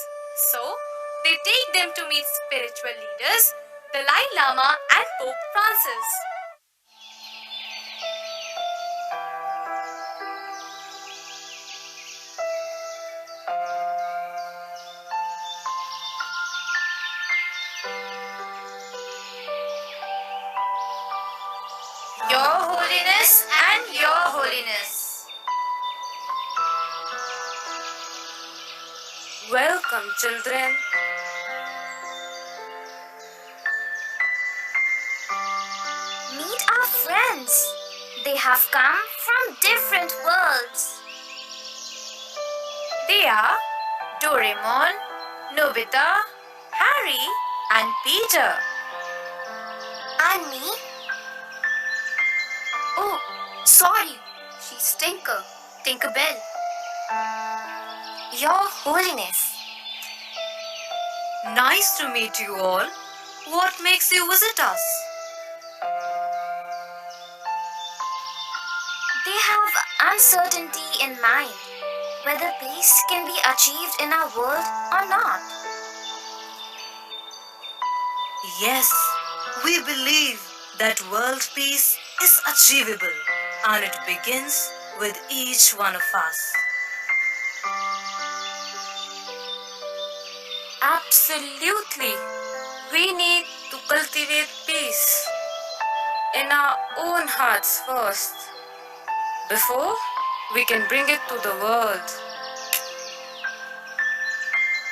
Speaker 7: So, they take them to meet spiritual leaders, the Dalai Lama and Pope Francis.
Speaker 11: Your Holiness and Your Holiness.
Speaker 2: Welcome, children.
Speaker 11: Meet our friends. They have come from different worlds.
Speaker 2: They are Doraemon, Nobita, Harry, and Peter.
Speaker 11: And me? Oh, sorry. She's Tinkerbell. Your Holiness.
Speaker 2: Nice to meet you all. What makes you visit us?
Speaker 11: They have uncertainty in mind, whether peace can be achieved in our world or not.
Speaker 13: Yes, we believe that world peace is achievable and it begins with each one of us.
Speaker 2: Absolutely. We need to cultivate peace in our own hearts first, before we can bring it to the world.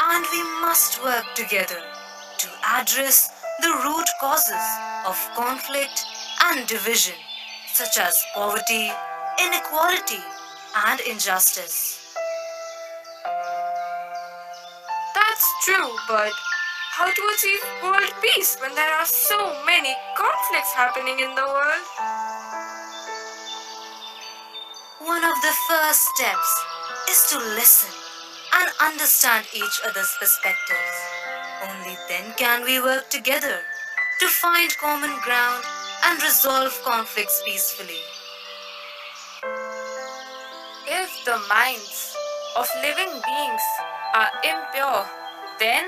Speaker 13: And we must work together to address the root causes of conflict and division, such as poverty, inequality, and injustice.
Speaker 2: That's true, but how to achieve world peace when there are so many conflicts happening in the world?
Speaker 13: One of the first steps is to listen and understand each other's perspectives. Only then can we work together to find common ground and resolve conflicts peacefully.
Speaker 2: If the minds of living beings are impure, then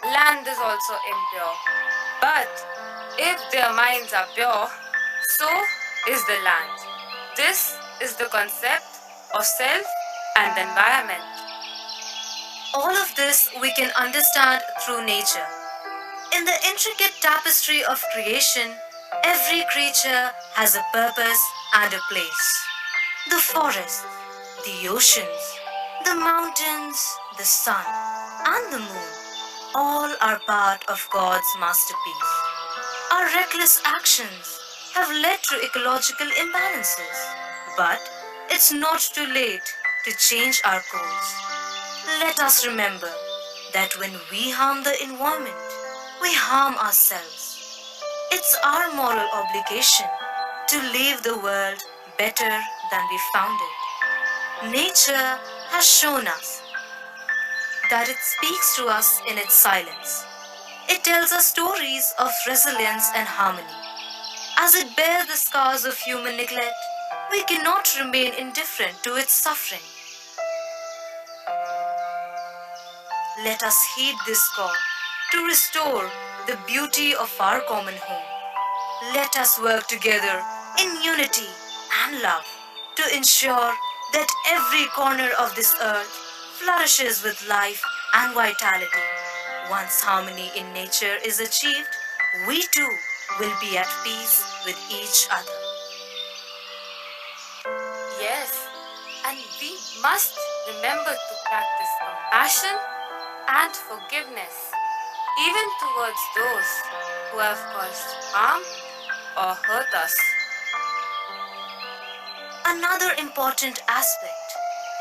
Speaker 2: land is also impure. But if their minds are pure, so is the land. This is the concept of self and environment.
Speaker 13: All of this we can understand through nature.
Speaker 19: In the intricate tapestry of creation, every creature has a purpose and a place. The forest, the oceans, the mountains, the sun, and the moon all are part of God's masterpiece. Our reckless actions have led to ecological imbalances, but it's not too late to change our course. Let us remember that when we harm the environment, we harm ourselves. It's our moral obligation to leave the world better than we found it. Nature has shown us that it speaks to us in its silence. It tells us stories of resilience and harmony. As it bears the scars of human neglect, we cannot remain indifferent to its suffering. Let us heed this call to restore the beauty of our common home. Let us work together in unity and love to ensure that every corner of this earth flourishes with life and vitality. Once harmony in nature is achieved, we too will be at peace with each other.
Speaker 16: Yes, and we must remember to practice compassion and forgiveness, even towards those who have caused harm or hurt us.
Speaker 19: Another important aspect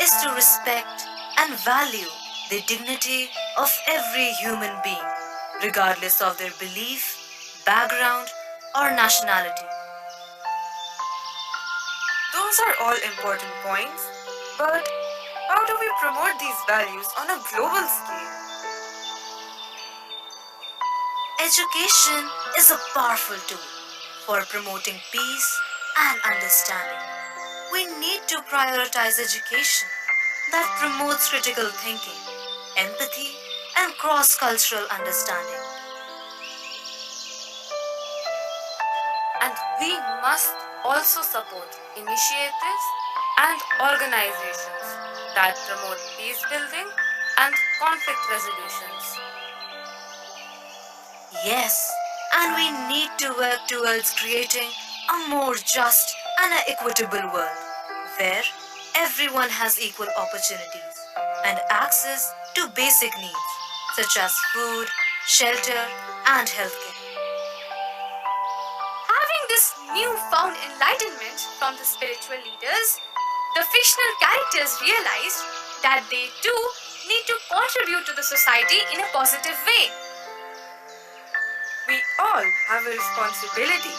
Speaker 19: is to respect and value the dignity of every human being, regardless of their belief, background, or nationality.
Speaker 13: Those are all important points, but how do we promote these values on a global scale?
Speaker 19: Education is a powerful tool for promoting peace and understanding. We need to prioritize education that promotes critical thinking, empathy, and cross-cultural understanding.
Speaker 16: And we must also support initiatives and organizations that promote peace building and conflict resolutions.
Speaker 19: Yes, and we need to work towards creating a more just and equitable world where everyone has equal opportunities and access to basic needs such as food, shelter, and healthcare.
Speaker 7: Having this newfound enlightenment from the spiritual leaders, the fictional characters realized that they too need to contribute to the society in a positive way.
Speaker 9: We all have a responsibility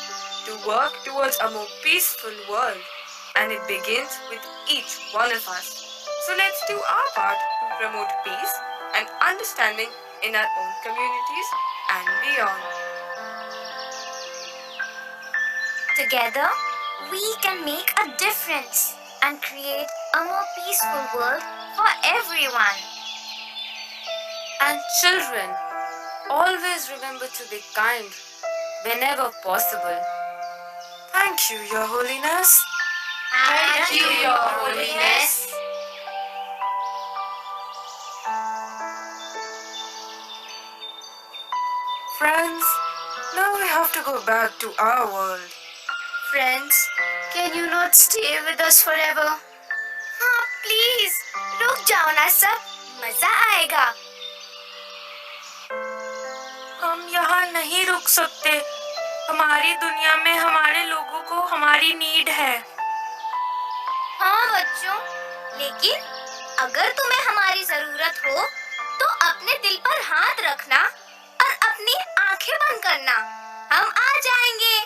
Speaker 9: to work towards a more peaceful world, and it begins with each one of us. So let's do our part to promote peace and understanding in our own communities and beyond.
Speaker 11: Together, we can make a difference and create a more peaceful world for everyone.
Speaker 16: And children, always remember to be kind whenever possible.
Speaker 9: Thank you, Your Holiness.
Speaker 11: Thank you, Your Holiness.
Speaker 13: Friends, now we have to go back to our world.
Speaker 14: Friends, can you not stay with us forever?
Speaker 11: हाँ please रुक जाओ ना सब मजा आएगा.
Speaker 9: हम यहाँ नहीं रुक सकते. हमारी दुनिया में हमारे लोगों को हमारी नीड है.
Speaker 11: हाँ बच्चों, लेकिन अगर तुम्हें हमारी जरूरत हो तो अपने दिल पर हाथ रखना और अपनी आंखें बंद करना. हम आ जाएंगे.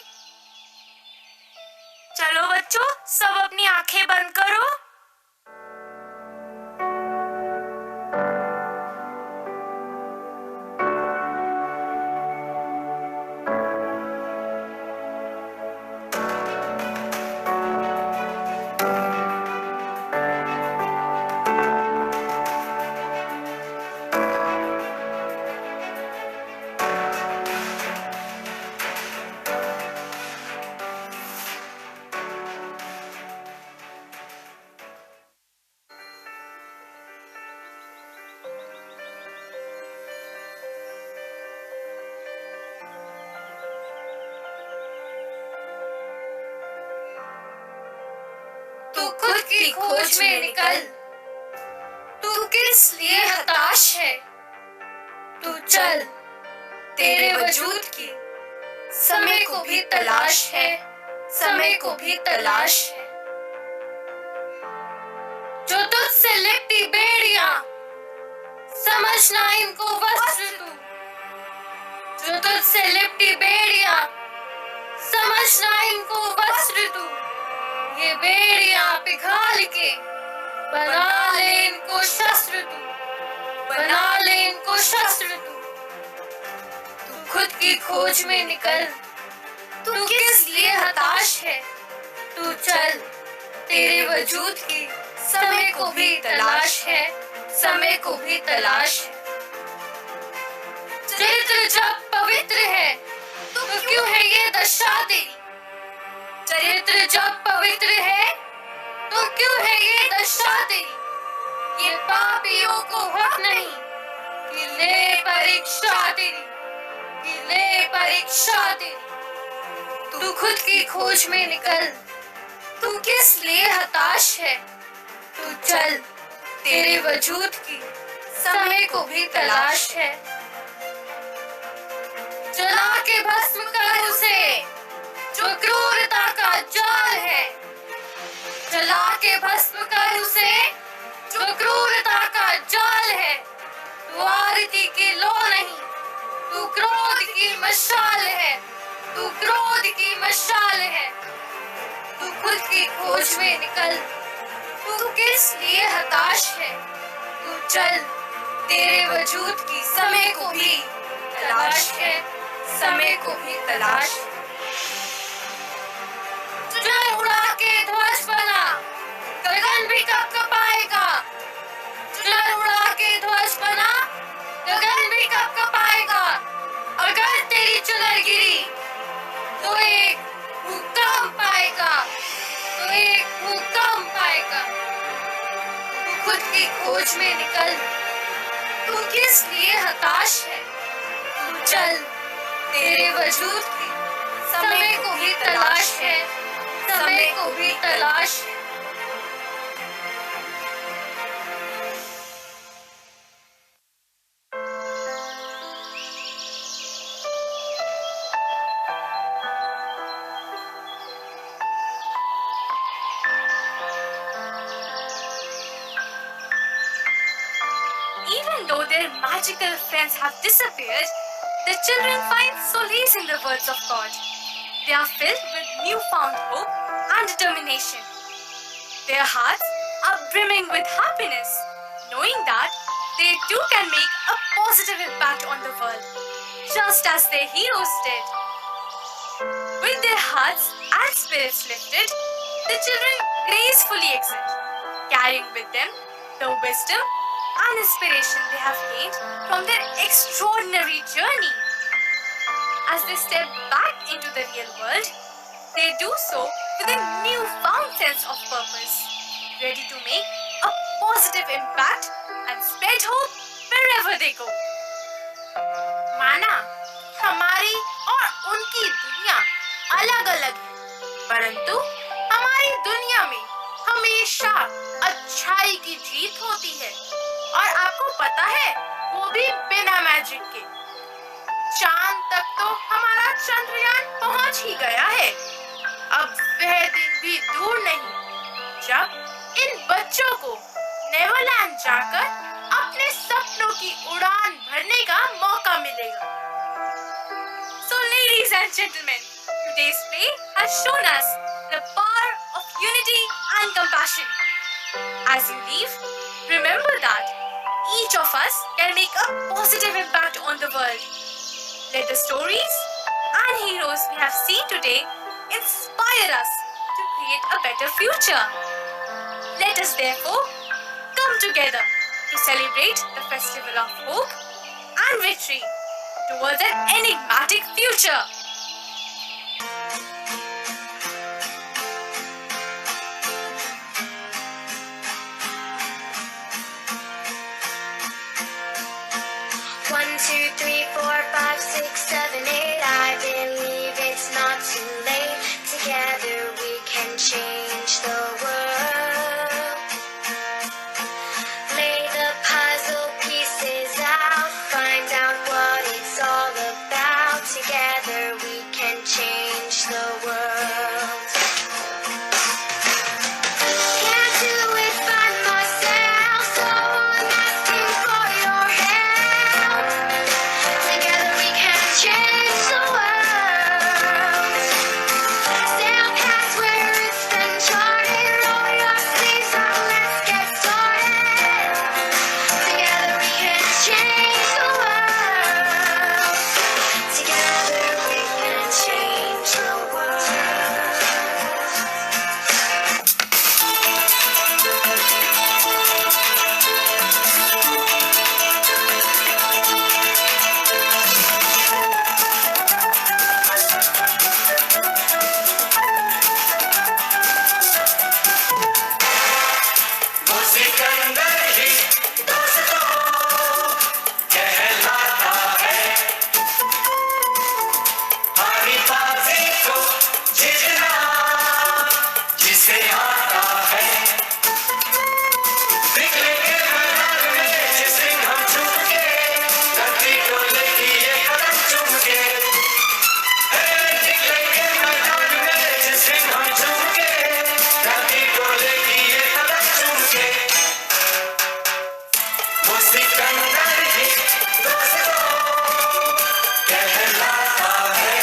Speaker 9: चलो बच्चों, सब अपनी आंखें बंद करो.
Speaker 14: की खोज में निकल। तू किस लिए हताश है? तू चल, तेरे वजूद की समय को भी तलाश है, समय को भी तलाश है। जो तुझसे लिपटी बेड़ियां, समझना इनको वस्त्र तू। जो तुझसे लिपटी बेड़ियां, समझना इनको वस्त्र तू। ये बेड़ियां पिघाल के बना ले इनको शस्त्र तू, बना ले इनको शस्त्र तू। तू खुद की खोज में निकल। तू किस लिए हताश है? तू चल, तेरे वजूद की समय को भी तलाश है, समय को भी तलाश है। चरित्र जब पवित्र है तो क्यों है ये दशा तेरी? चरित्र जब पवित्र है तो क्यों है ये दशा तेरी? ये पापियों को हक नहीं कि ले परीक्षा तेरी, कि ले परीक्षा तेरी। तू खुद की खोज में निकल। तू किस लिए हताश है? तू चल, तेरे वजूद की समय को भी तलाश है। जला के भस्म कर उसे जो क्रूरता का जाल है। जला के भस्म कर उसे जो क्रूरता का जाल है। तू आरती की लो नहीं, तू क्रोध की मशाल है, तू क्रोध की मशाल है। तू खुद की खोज में निकल। तू किस लिए हताश है? तू चल, तेरे वजूद की समय को भी तलाश है, समय को भी तलाश है। तुझे उड़ा के ध्वज बना, गगन भी कब कपाएगा। तुझे उड़ा के ध्वज बना, गगन भी कब कपाएगा। अगर तेरी चुनर गिरी तो एक भूकंप आएगा, तो एक भूकंप आएगा। तू खुद की खोज में निकल। तू किस लिए हताश है? तू चल, तेरे वजूद की समय को भी तलाश है, समय को भी तलाश है। Even though their magical friends have disappeared, the children find solace in the words of God. They are filled with newfound hope and determination. Their hearts are brimming with happiness, knowing that they too can make a positive impact on the world, just as their heroes did. With their hearts and spirits lifted, the children gracefully exit, carrying with them the wisdom and inspiration they have gained from their extraordinary journey. As they step back into the real world, they do so with a newfound sense of purpose, ready to make a positive impact and spread hope wherever they go.
Speaker 8: माना हमारी और उनकी दुनिया अलग अलग है, परंतु हमारी दुनिया में हमेशा अच्छाई की जीत होती है। और आपको पता है, वो भी बिना मैजिक के। चांद तक तो हमारा चंद्रयान पहुंच ही गया है। अब वह दिन भी दूर नहीं जब इन बच्चों को नेवरलैंड जाकर अपने सपनों की उड़ान भरने का मौका मिलेगा।
Speaker 14: So, ladies and gentlemen, today's play has shown us the power of unity and compassion. As you leave, remember that each of us can make a positive impact on the world. Let the stories and heroes we have seen today inspire us to create a better future. Let us therefore come together to celebrate the festival of hope and victory towards an enigmatic future.
Speaker 11: One, two, three, four, five, six, seven, eight. I believe it's not too late. Together we can change the world.
Speaker 10: Sikandar ही दोस्तों कहलाता है हारी बाजी को जीतना जिसे आता है निकलेंगे मैदान में जिसे हम चूम के धरती को लेगी ये कदम चूम के निकलेंगे मैदान में जिसे हम चूम के धरती को लेगी ये कदम चूम के वो सिकंदर ही दोस्तों कहलाता है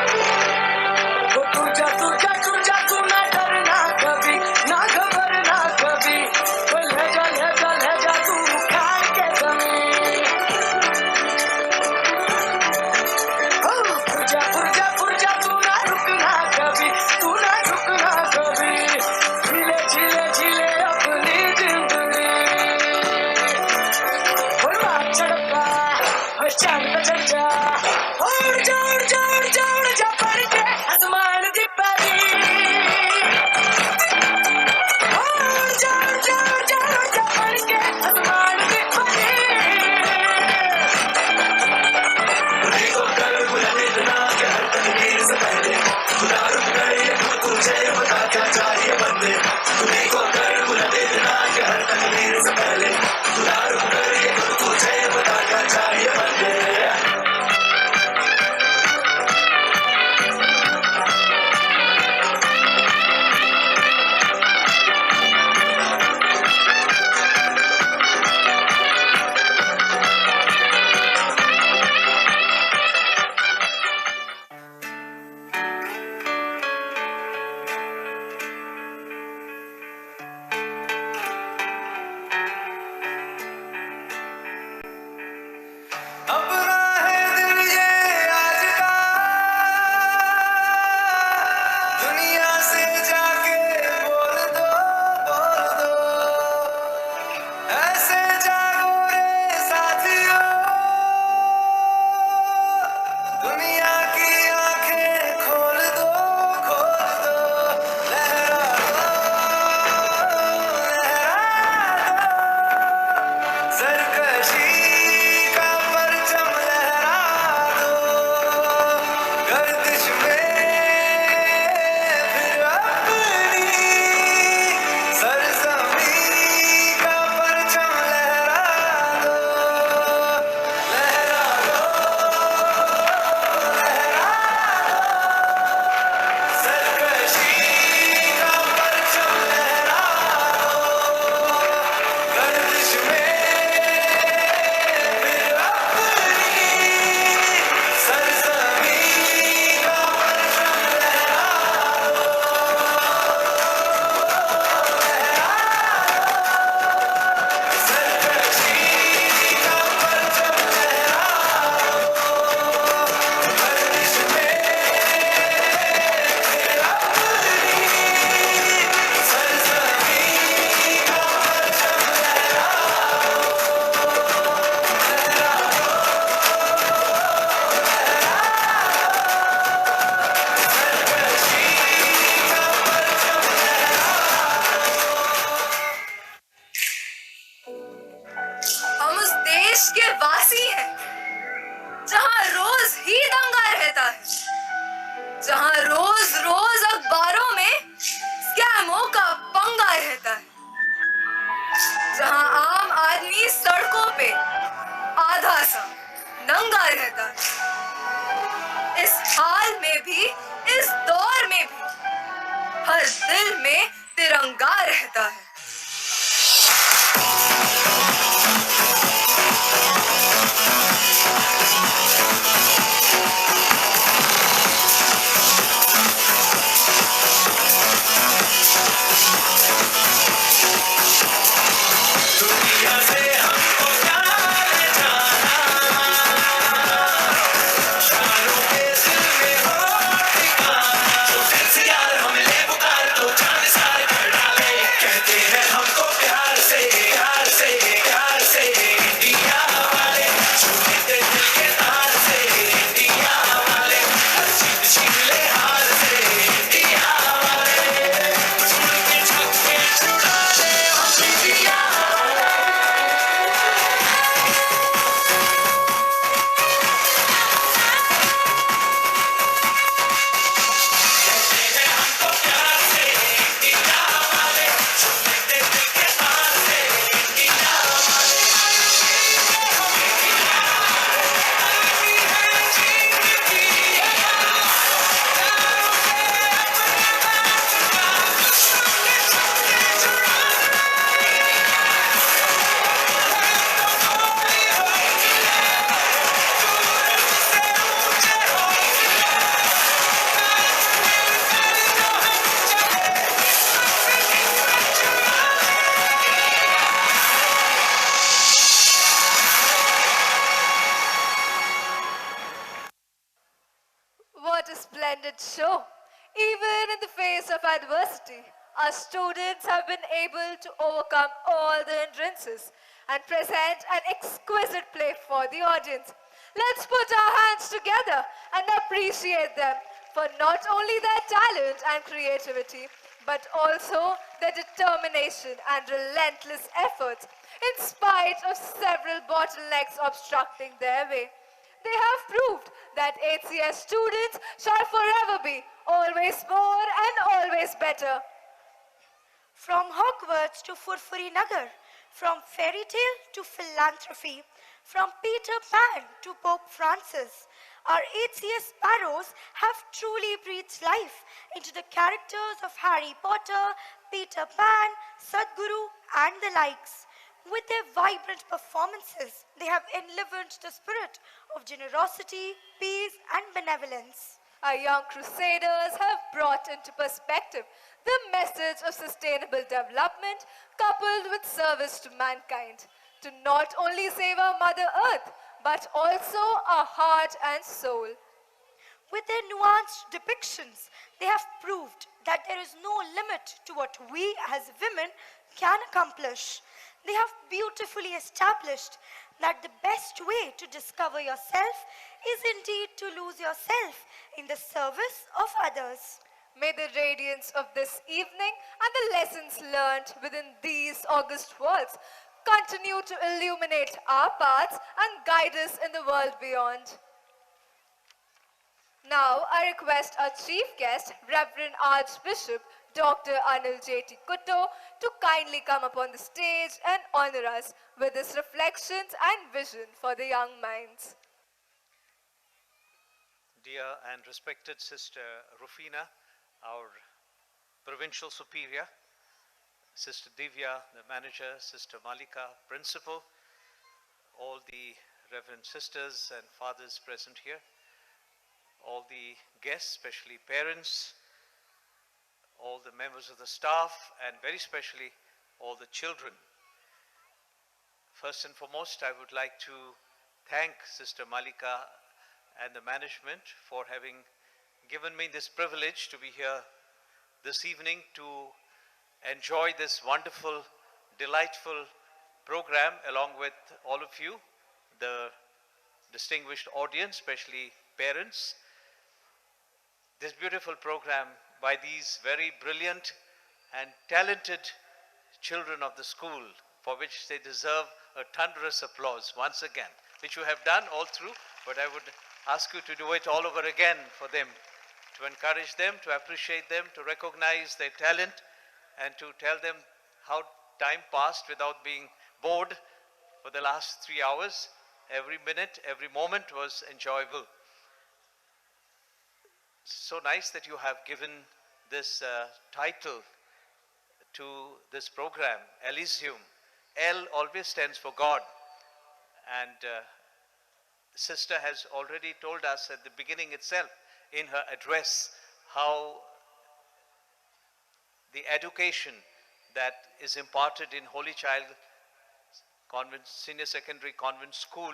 Speaker 10: वो तुझा तू ना डरना कभी ना घबरना कभी वो लहजा तू खाए के जमीन पुरजा तू ना रुकना कभी तू ना झुकना कभी झीले अपनी जिंदगी और बात चढ़ता और चांद पे चढ़ जा और जा पड़ के आसमान दी पारी और जा पड़ के आसमान दी पारी देखो कर बुलंद इतना कि हर तकदीर से पहले खुदा रुक गए तुझे बता क्या चाहिए बंदे देखो कर बुलंद इतना कि हर तकदीर से पहले खुदा रुक गए तुझे बता क्या चाहिए बंदे अपना है दिन ये आज का दुनिया से जाके बोल दो ऐसे जागो रे साथियों दुनिया की आंखें खोल दो लहरा सरकशी का परचम लहरा दो गर्दिश में फिर अपनी सरजमी का परचम लहरा दो सरकशी का परचम लहरा दो गर्दिश में
Speaker 2: हम उस देश के वासी हैं जहां रोज ही दंगा रहता है जहां रोज अखबारों में स्कैमों का पंगा रहता है जहां आम आदमी सड़कों पे आधा सा नंगा रहता है इस हाल में भी इस दौर में भी हर दिल में तिरंगा रहता है
Speaker 10: दुनिया से हमको क्या ले जाना
Speaker 2: What a splendid show! Even in the face of adversity, our students have been able to overcome all the hindrances and present an exquisite play for the audience. Let's put our hands together and appreciate them for not only their talent and creativity, but also their determination and relentless efforts in spite of several bottlenecks obstructing their way. They have proved that HCS students shall forever be always more and always better.
Speaker 4: From Hogwarts to Furfuri Nagar, from fairy tale to philanthropy, from Peter Pan to Pope Francis, our HCS sparrows have truly breathed life into the characters of Harry Potter, Peter Pan, Sadhguru, and the likes. With their vibrant performances, they have enlivened the spirit of generosity, peace, and benevolence.
Speaker 2: Our young crusaders have brought into perspective the message of sustainable development coupled with service to mankind, to not only save our Mother Earth, but also our heart and soul.
Speaker 4: With their nuanced depictions, they have proved that there is no limit to what we as women can accomplish. They have beautifully established that the best way to discover yourself is indeed to lose yourself in the service of others.
Speaker 2: May the radiance of this evening and the lessons learned within these august walls continue to illuminate our paths and guide us in the world beyond. Now, I request our chief guest, Reverend Archbishop Dr. Anil J.T. Kutto, to kindly come upon the stage and honor us with his reflections and vision for the young minds.
Speaker 20: Dear and respected Sister Rufina, our Provincial Superior, Sister Divya, the Manager, Sister Malika, Principal, all the Reverend Sisters and Fathers present here, all the guests, especially parents, all the members of the staff, and very specially all the children. First and foremost, I would like to thank Sister Malika and the management for having given me this privilege to be here this evening to enjoy this wonderful, delightful program along with all of you, the distinguished audience, especially parents. This beautiful program by these very brilliant and talented children of the school, for which they deserve a thunderous applause once again, which you have done all through, but I would ask you to do it all over again for them, to encourage them, to appreciate them, to recognize their talent, and to tell them how time passed without being bored for the last 3 hours. Every minute, every moment was enjoyable. So nice that you have given this title to this program, Elysium. L always stands for God. And Sister has already told us at the beginning itself in her address how the education that is imparted in Holy Child Convent, Senior Secondary Convent School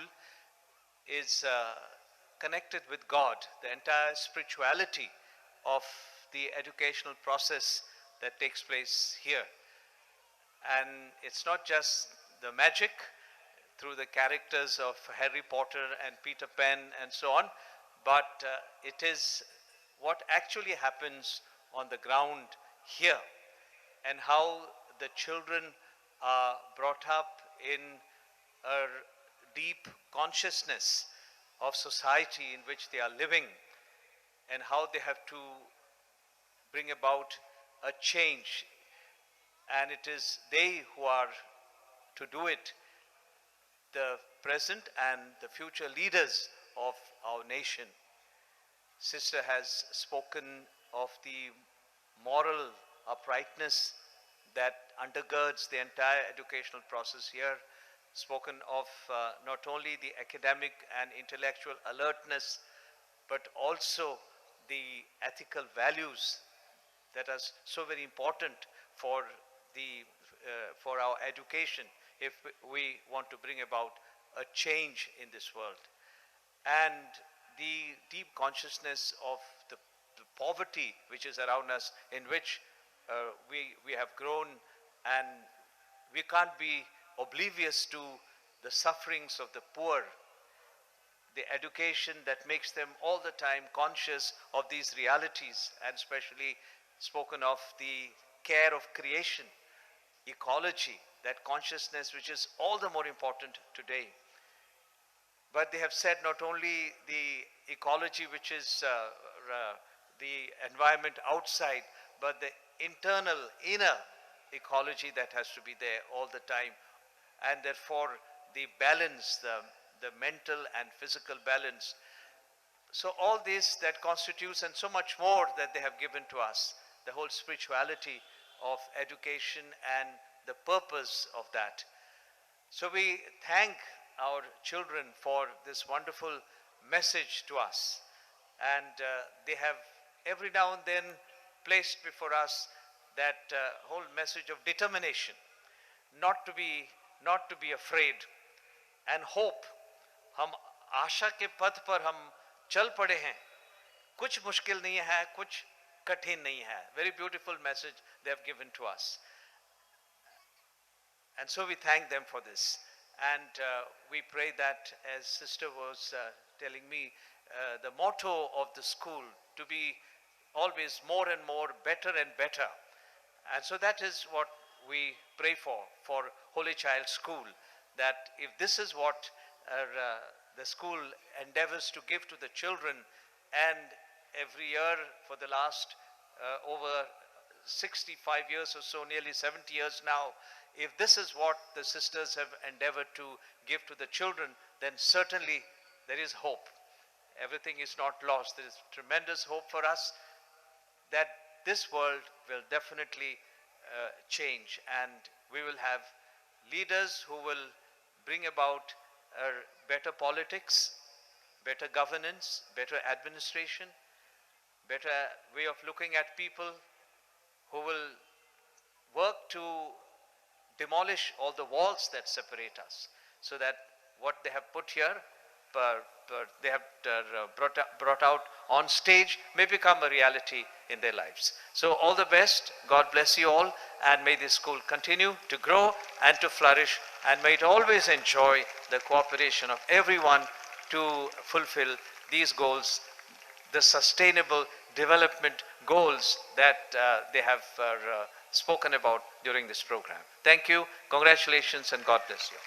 Speaker 20: is connected with God, the entire spirituality of the educational process that takes place here. And it's not just the magic through the characters of Harry Potter and Peter Pan and so on, but it is what actually happens on the ground here, and how the children are brought up in a deep consciousness of society in which they are living, and how they have to bring about a change. And it is they who are to do it, the present and the future leaders of our nation. Sister has spoken of the moral uprightness that undergirds the entire educational process here, spoken of not only the academic and intellectual alertness, but also the ethical values that are so very important for for our education if we want to bring about a change in this world. And the deep consciousness of the poverty which is around us, in which we have grown, and we can't be oblivious to the sufferings of the poor, the education that makes them all the time conscious of these realities, and especially spoken of the care of creation, ecology, that consciousness which is all the more important today. But they have said not only the ecology, which is the environment outside, but the internal, inner ecology that has to be there all the time. And therefore, the balance, the mental and physical balance. So all this that constitutes, and so much more that they have given to us, the whole spirituality of education and the purpose of that. So we thank our children for this wonderful message to us. And they have every now and then placed before us that whole message of determination, not to be afraid, and hope. हम आशा के पथ पर हम चल पड़े हैं, कुछ मुश्किल नहीं है, कुछ कठिन नहीं है. Very beautiful message they have given to us. And so we thank them for this. And we pray that, as sister was telling me, the motto of the school to be always more and more, better and better. And so that is what we pray for Holy Child School, that if this is what the school endeavors to give to the children, and every year for the last over 65 years or so, nearly 70 years now, if this is what the sisters have endeavored to give to the children, then certainly there is hope. Everything is not lost. There is tremendous hope for us that this world will definitely change, and we will have leaders who will bring about better politics, better governance, better administration, better way of looking at people, who will work to demolish all the walls that separate us, so that what they have put here, they have brought out on stage, may become a reality in their lives. So all the best. God bless you all, and may this school continue to grow and to flourish, and may it always enjoy the cooperation of everyone to fulfill these goals, the sustainable development goals that they have spoken about during this program. Thank you, congratulations, and God bless you.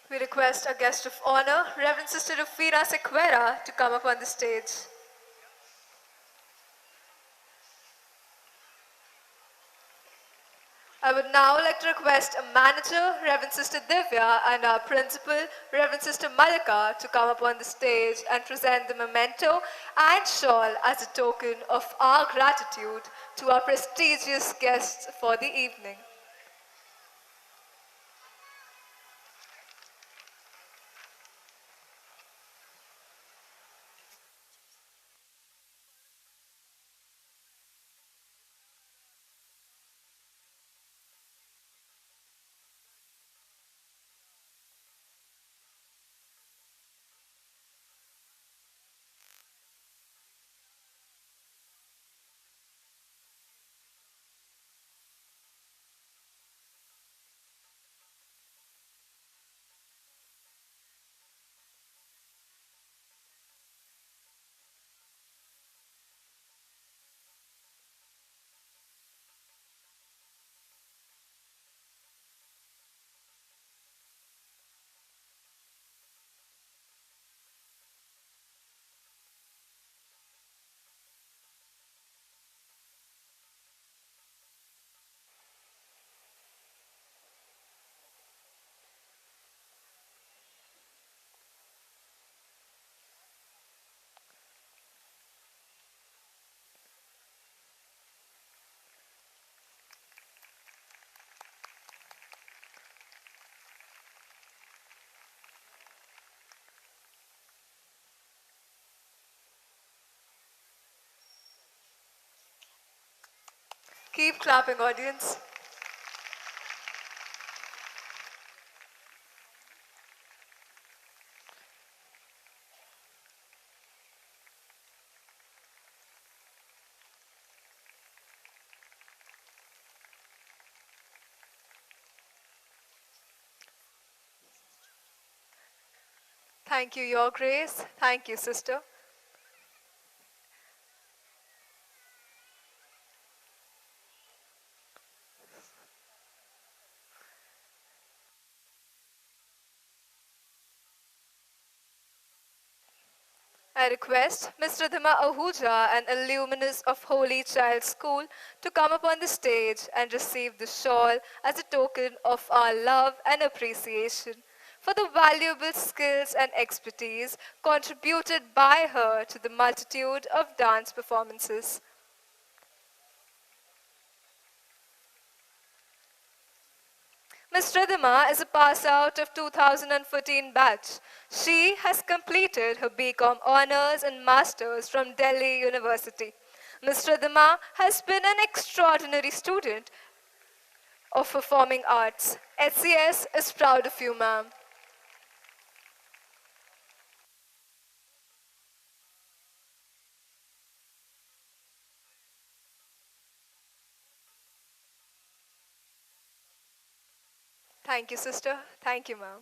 Speaker 2: We request our guest of honor, Reverend Sister Rufina Sequeira, to come up on the stage. I would now like to request a manager, Reverend Sister Divya, and our principal, Reverend Sister Malika, to come up on the stage and present the memento and shawl as a token of our gratitude to our prestigious guests for the evening. Keep clapping, audience. Thank you, Your Grace. Thank you, Sister. I request Mr. Dhima Ahuja, an alumnus of Holy Child School, to come upon the stage and receive the shawl as a token of our love and appreciation for the valuable skills and expertise contributed by her to the multitude of dance performances. Ms. Ridhima is a pass out of 2014 batch. She has completed her BCom honors and masters from Delhi University. Ms. Ridhima has been an extraordinary student of performing arts. HCS is proud of you, ma'am. Thank you, sister. Thank you, ma'am.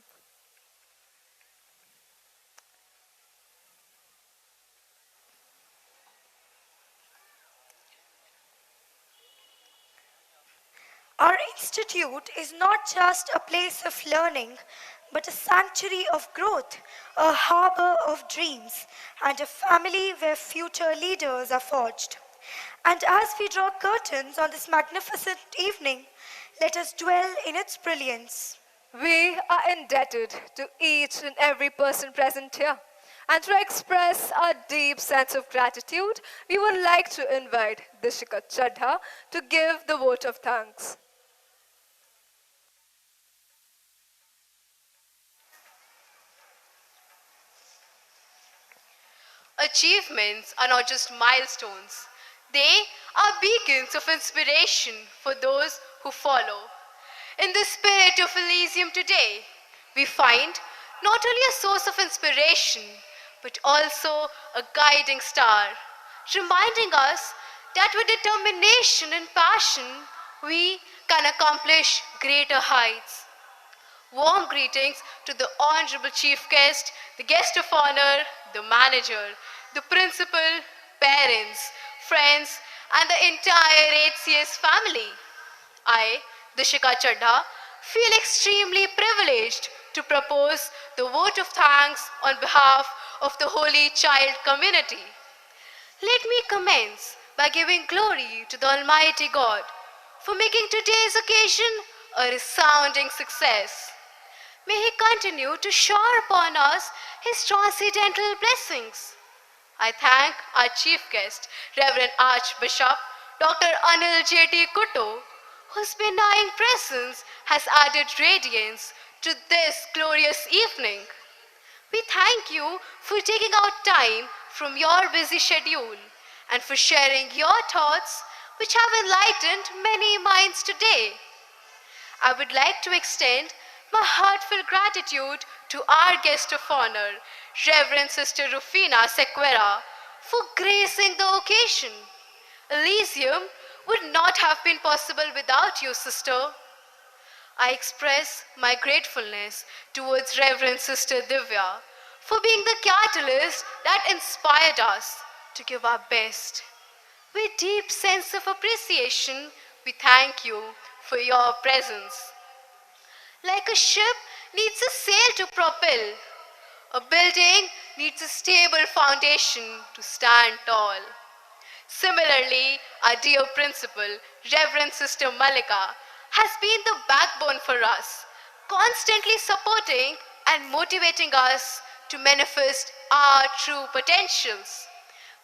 Speaker 4: Our institute is not just a place of learning, but a sanctuary of growth, a harbor of dreams, and a family where future leaders are forged. And as we draw curtains on this magnificent evening, let us dwell in its brilliance.
Speaker 2: We are indebted to each and every person present here. And to express our deep sense of gratitude, we would like to invite Dishika Chadha to give the vote of thanks.
Speaker 1: Achievements are not just milestones, they are beacons of inspiration for those who follow. In the spirit of Elysium today, we find not only a source of inspiration, but also a guiding star, reminding us that with determination and passion, we can accomplish greater heights. Warm greetings to the Honorable Chief Guest, the Guest of Honor, the Manager, the Principal, parents, friends, and the entire HCS family. I, Dishika Chadha, feel extremely privileged to propose the vote of thanks on behalf of the Holy Child community. Let me commence by giving glory to the Almighty God for making today's occasion a resounding success. May He continue to shower upon us His transcendental blessings. I thank our chief guest, Reverend Archbishop Dr. Anil J.T. Kutto, whose benign presence has added radiance to this glorious evening. We thank you for taking out time from your busy schedule and for sharing your thoughts, which have enlightened many minds today. I would like to extend my heartfelt gratitude to our guest of honor, Reverend Sister Rufina Sequera, for gracing the occasion. Elysium would not have been possible without you, sister. I express my gratefulness towards Reverend Sister Divya for being the catalyst that inspired us to give our best. With deep sense of appreciation, we thank you for your presence. Like a ship needs a sail to propel, a building needs a stable foundation to stand tall. Similarly, our dear principal, Reverend Sister Malika, has been the backbone for us, constantly supporting and motivating us to manifest our true potentials.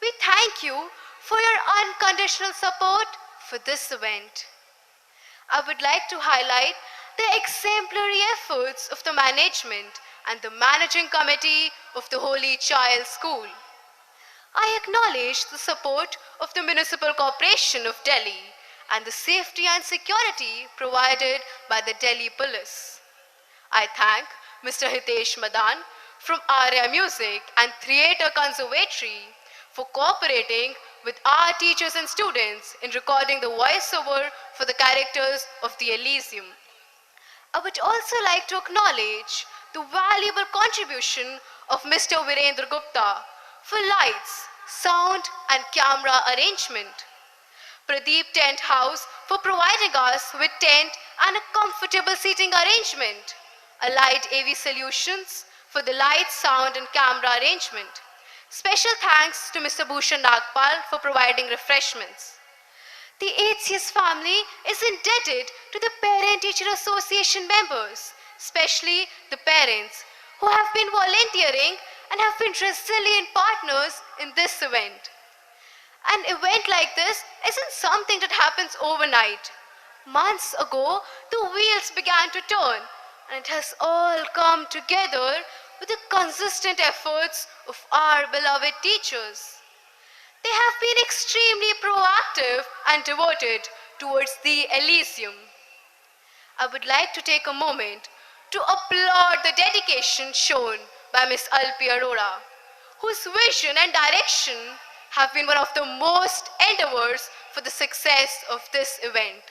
Speaker 1: We thank you for your unconditional support for this event. I would like to highlight the exemplary efforts of the management and the managing committee of the Holy Child School. I acknowledge the support of the Municipal Corporation of Delhi and the safety and security provided by the Delhi Police. I thank Mr. Hitesh Madan from Arya Music and Theatre Conservatory for cooperating with our teachers and students in recording the voiceover for the characters of the Elysium. I would also like to acknowledge the valuable contribution of Mr. Virendra Gupta for lights, sound, and camera arrangement. Pradeep Tent House for providing us with tent and a comfortable seating arrangement. Allied AV Solutions for the light, sound, and camera arrangement. Special thanks to Mr. Bhushan Nagpal for providing refreshments. The HCS family is indebted to the Parent-Teacher Association members, especially the parents, who have been volunteering and have been resilient partners in this event. An event like this isn't something that happens overnight. Months ago, the wheels began to turn, and it has all come together with the consistent efforts of our beloved teachers. They have been extremely proactive and devoted towards the Elysium. I would like to take a moment to applaud the dedication shown by Miss Alpi Arora, whose vision and direction have been one of the most endeavors for the success of this event.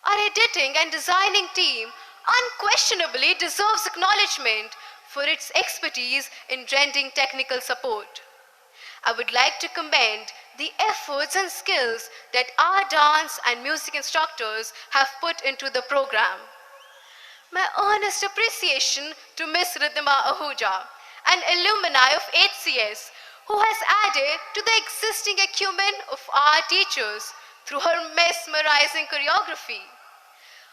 Speaker 1: Our editing and designing team unquestionably deserves acknowledgement for its expertise in rendering technical support. I would like to commend the efforts and skills that our dance and music instructors have put into the program. My earnest appreciation to Miss Ridhima Ahuja, an alumni of HCS, who has added to the existing acumen of our teachers through her mesmerizing choreography.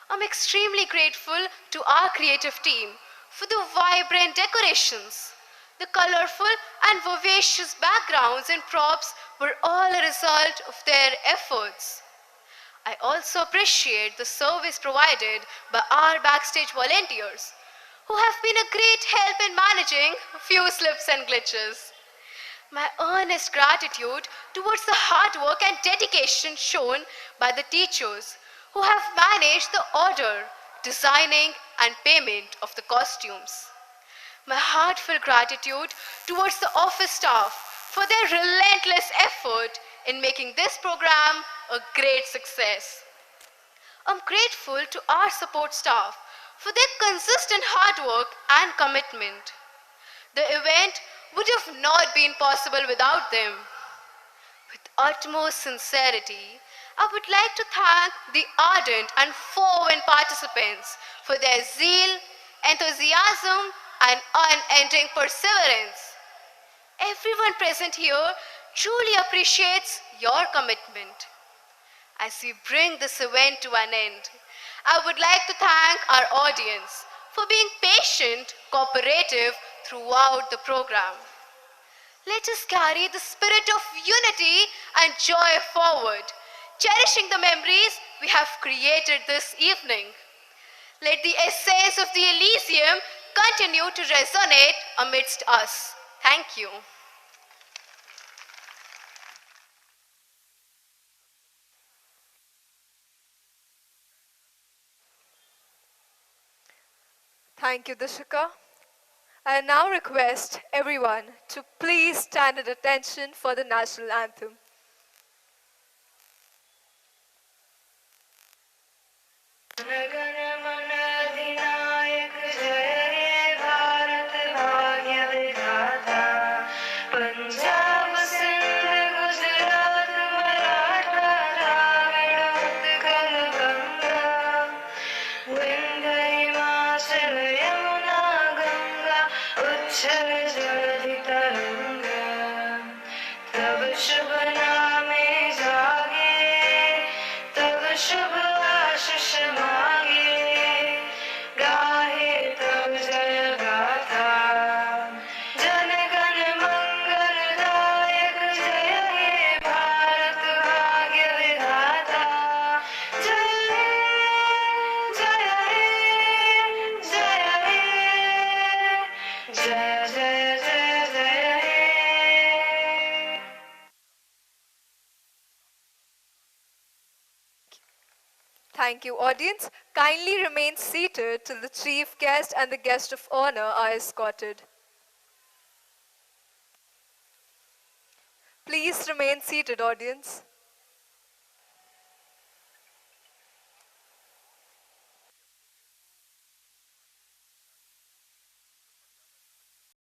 Speaker 1: I'm extremely grateful to our creative team for the vibrant decorations. The colorful and vivacious backgrounds and props were all a result of their efforts. I also appreciate the service provided by our backstage volunteers, who have been a great help in managing a few slips and glitches. My earnest gratitude towards the hard work and dedication shown by the teachers who have managed the order, designing, and payment of the costumes. My heartfelt gratitude towards the office staff for their relentless effort in making this program a great success. I'm grateful to our support staff for their consistent hard work and commitment. The event would have not been possible without them. With utmost sincerity, I would like to thank the ardent and fervent participants for their zeal, enthusiasm, and unending perseverance. Everyone present here truly appreciates your commitment. As we bring this event to an end, I would like to thank our audience for being patient, cooperative throughout the program. Let us carry the spirit of unity and joy forward, cherishing the memories we have created this evening. Let the essays of the Elysium continue to resonate amidst us. Thank you.
Speaker 2: Thank you, Dishika. I now request everyone to please stand at attention for the national anthem.
Speaker 12: Punjab Sindh Gujarat Maratha Dravida Utkal Ganga Vindhya Himachal Yamuna Ganga उच्छल जलधि तरंगा तब शुभ नामे जागे तब शुभ आशीष मांगे गाहे तब जय गाथा जन गण मंगलदायक जय हे भारत भाग्य विधाता जय हे जय हे जय हे जय जय जय जय हे
Speaker 2: Thank you, audience. Kindly remain seated till the chief guest and the guest of honor are escorted. Please remain seated, audience.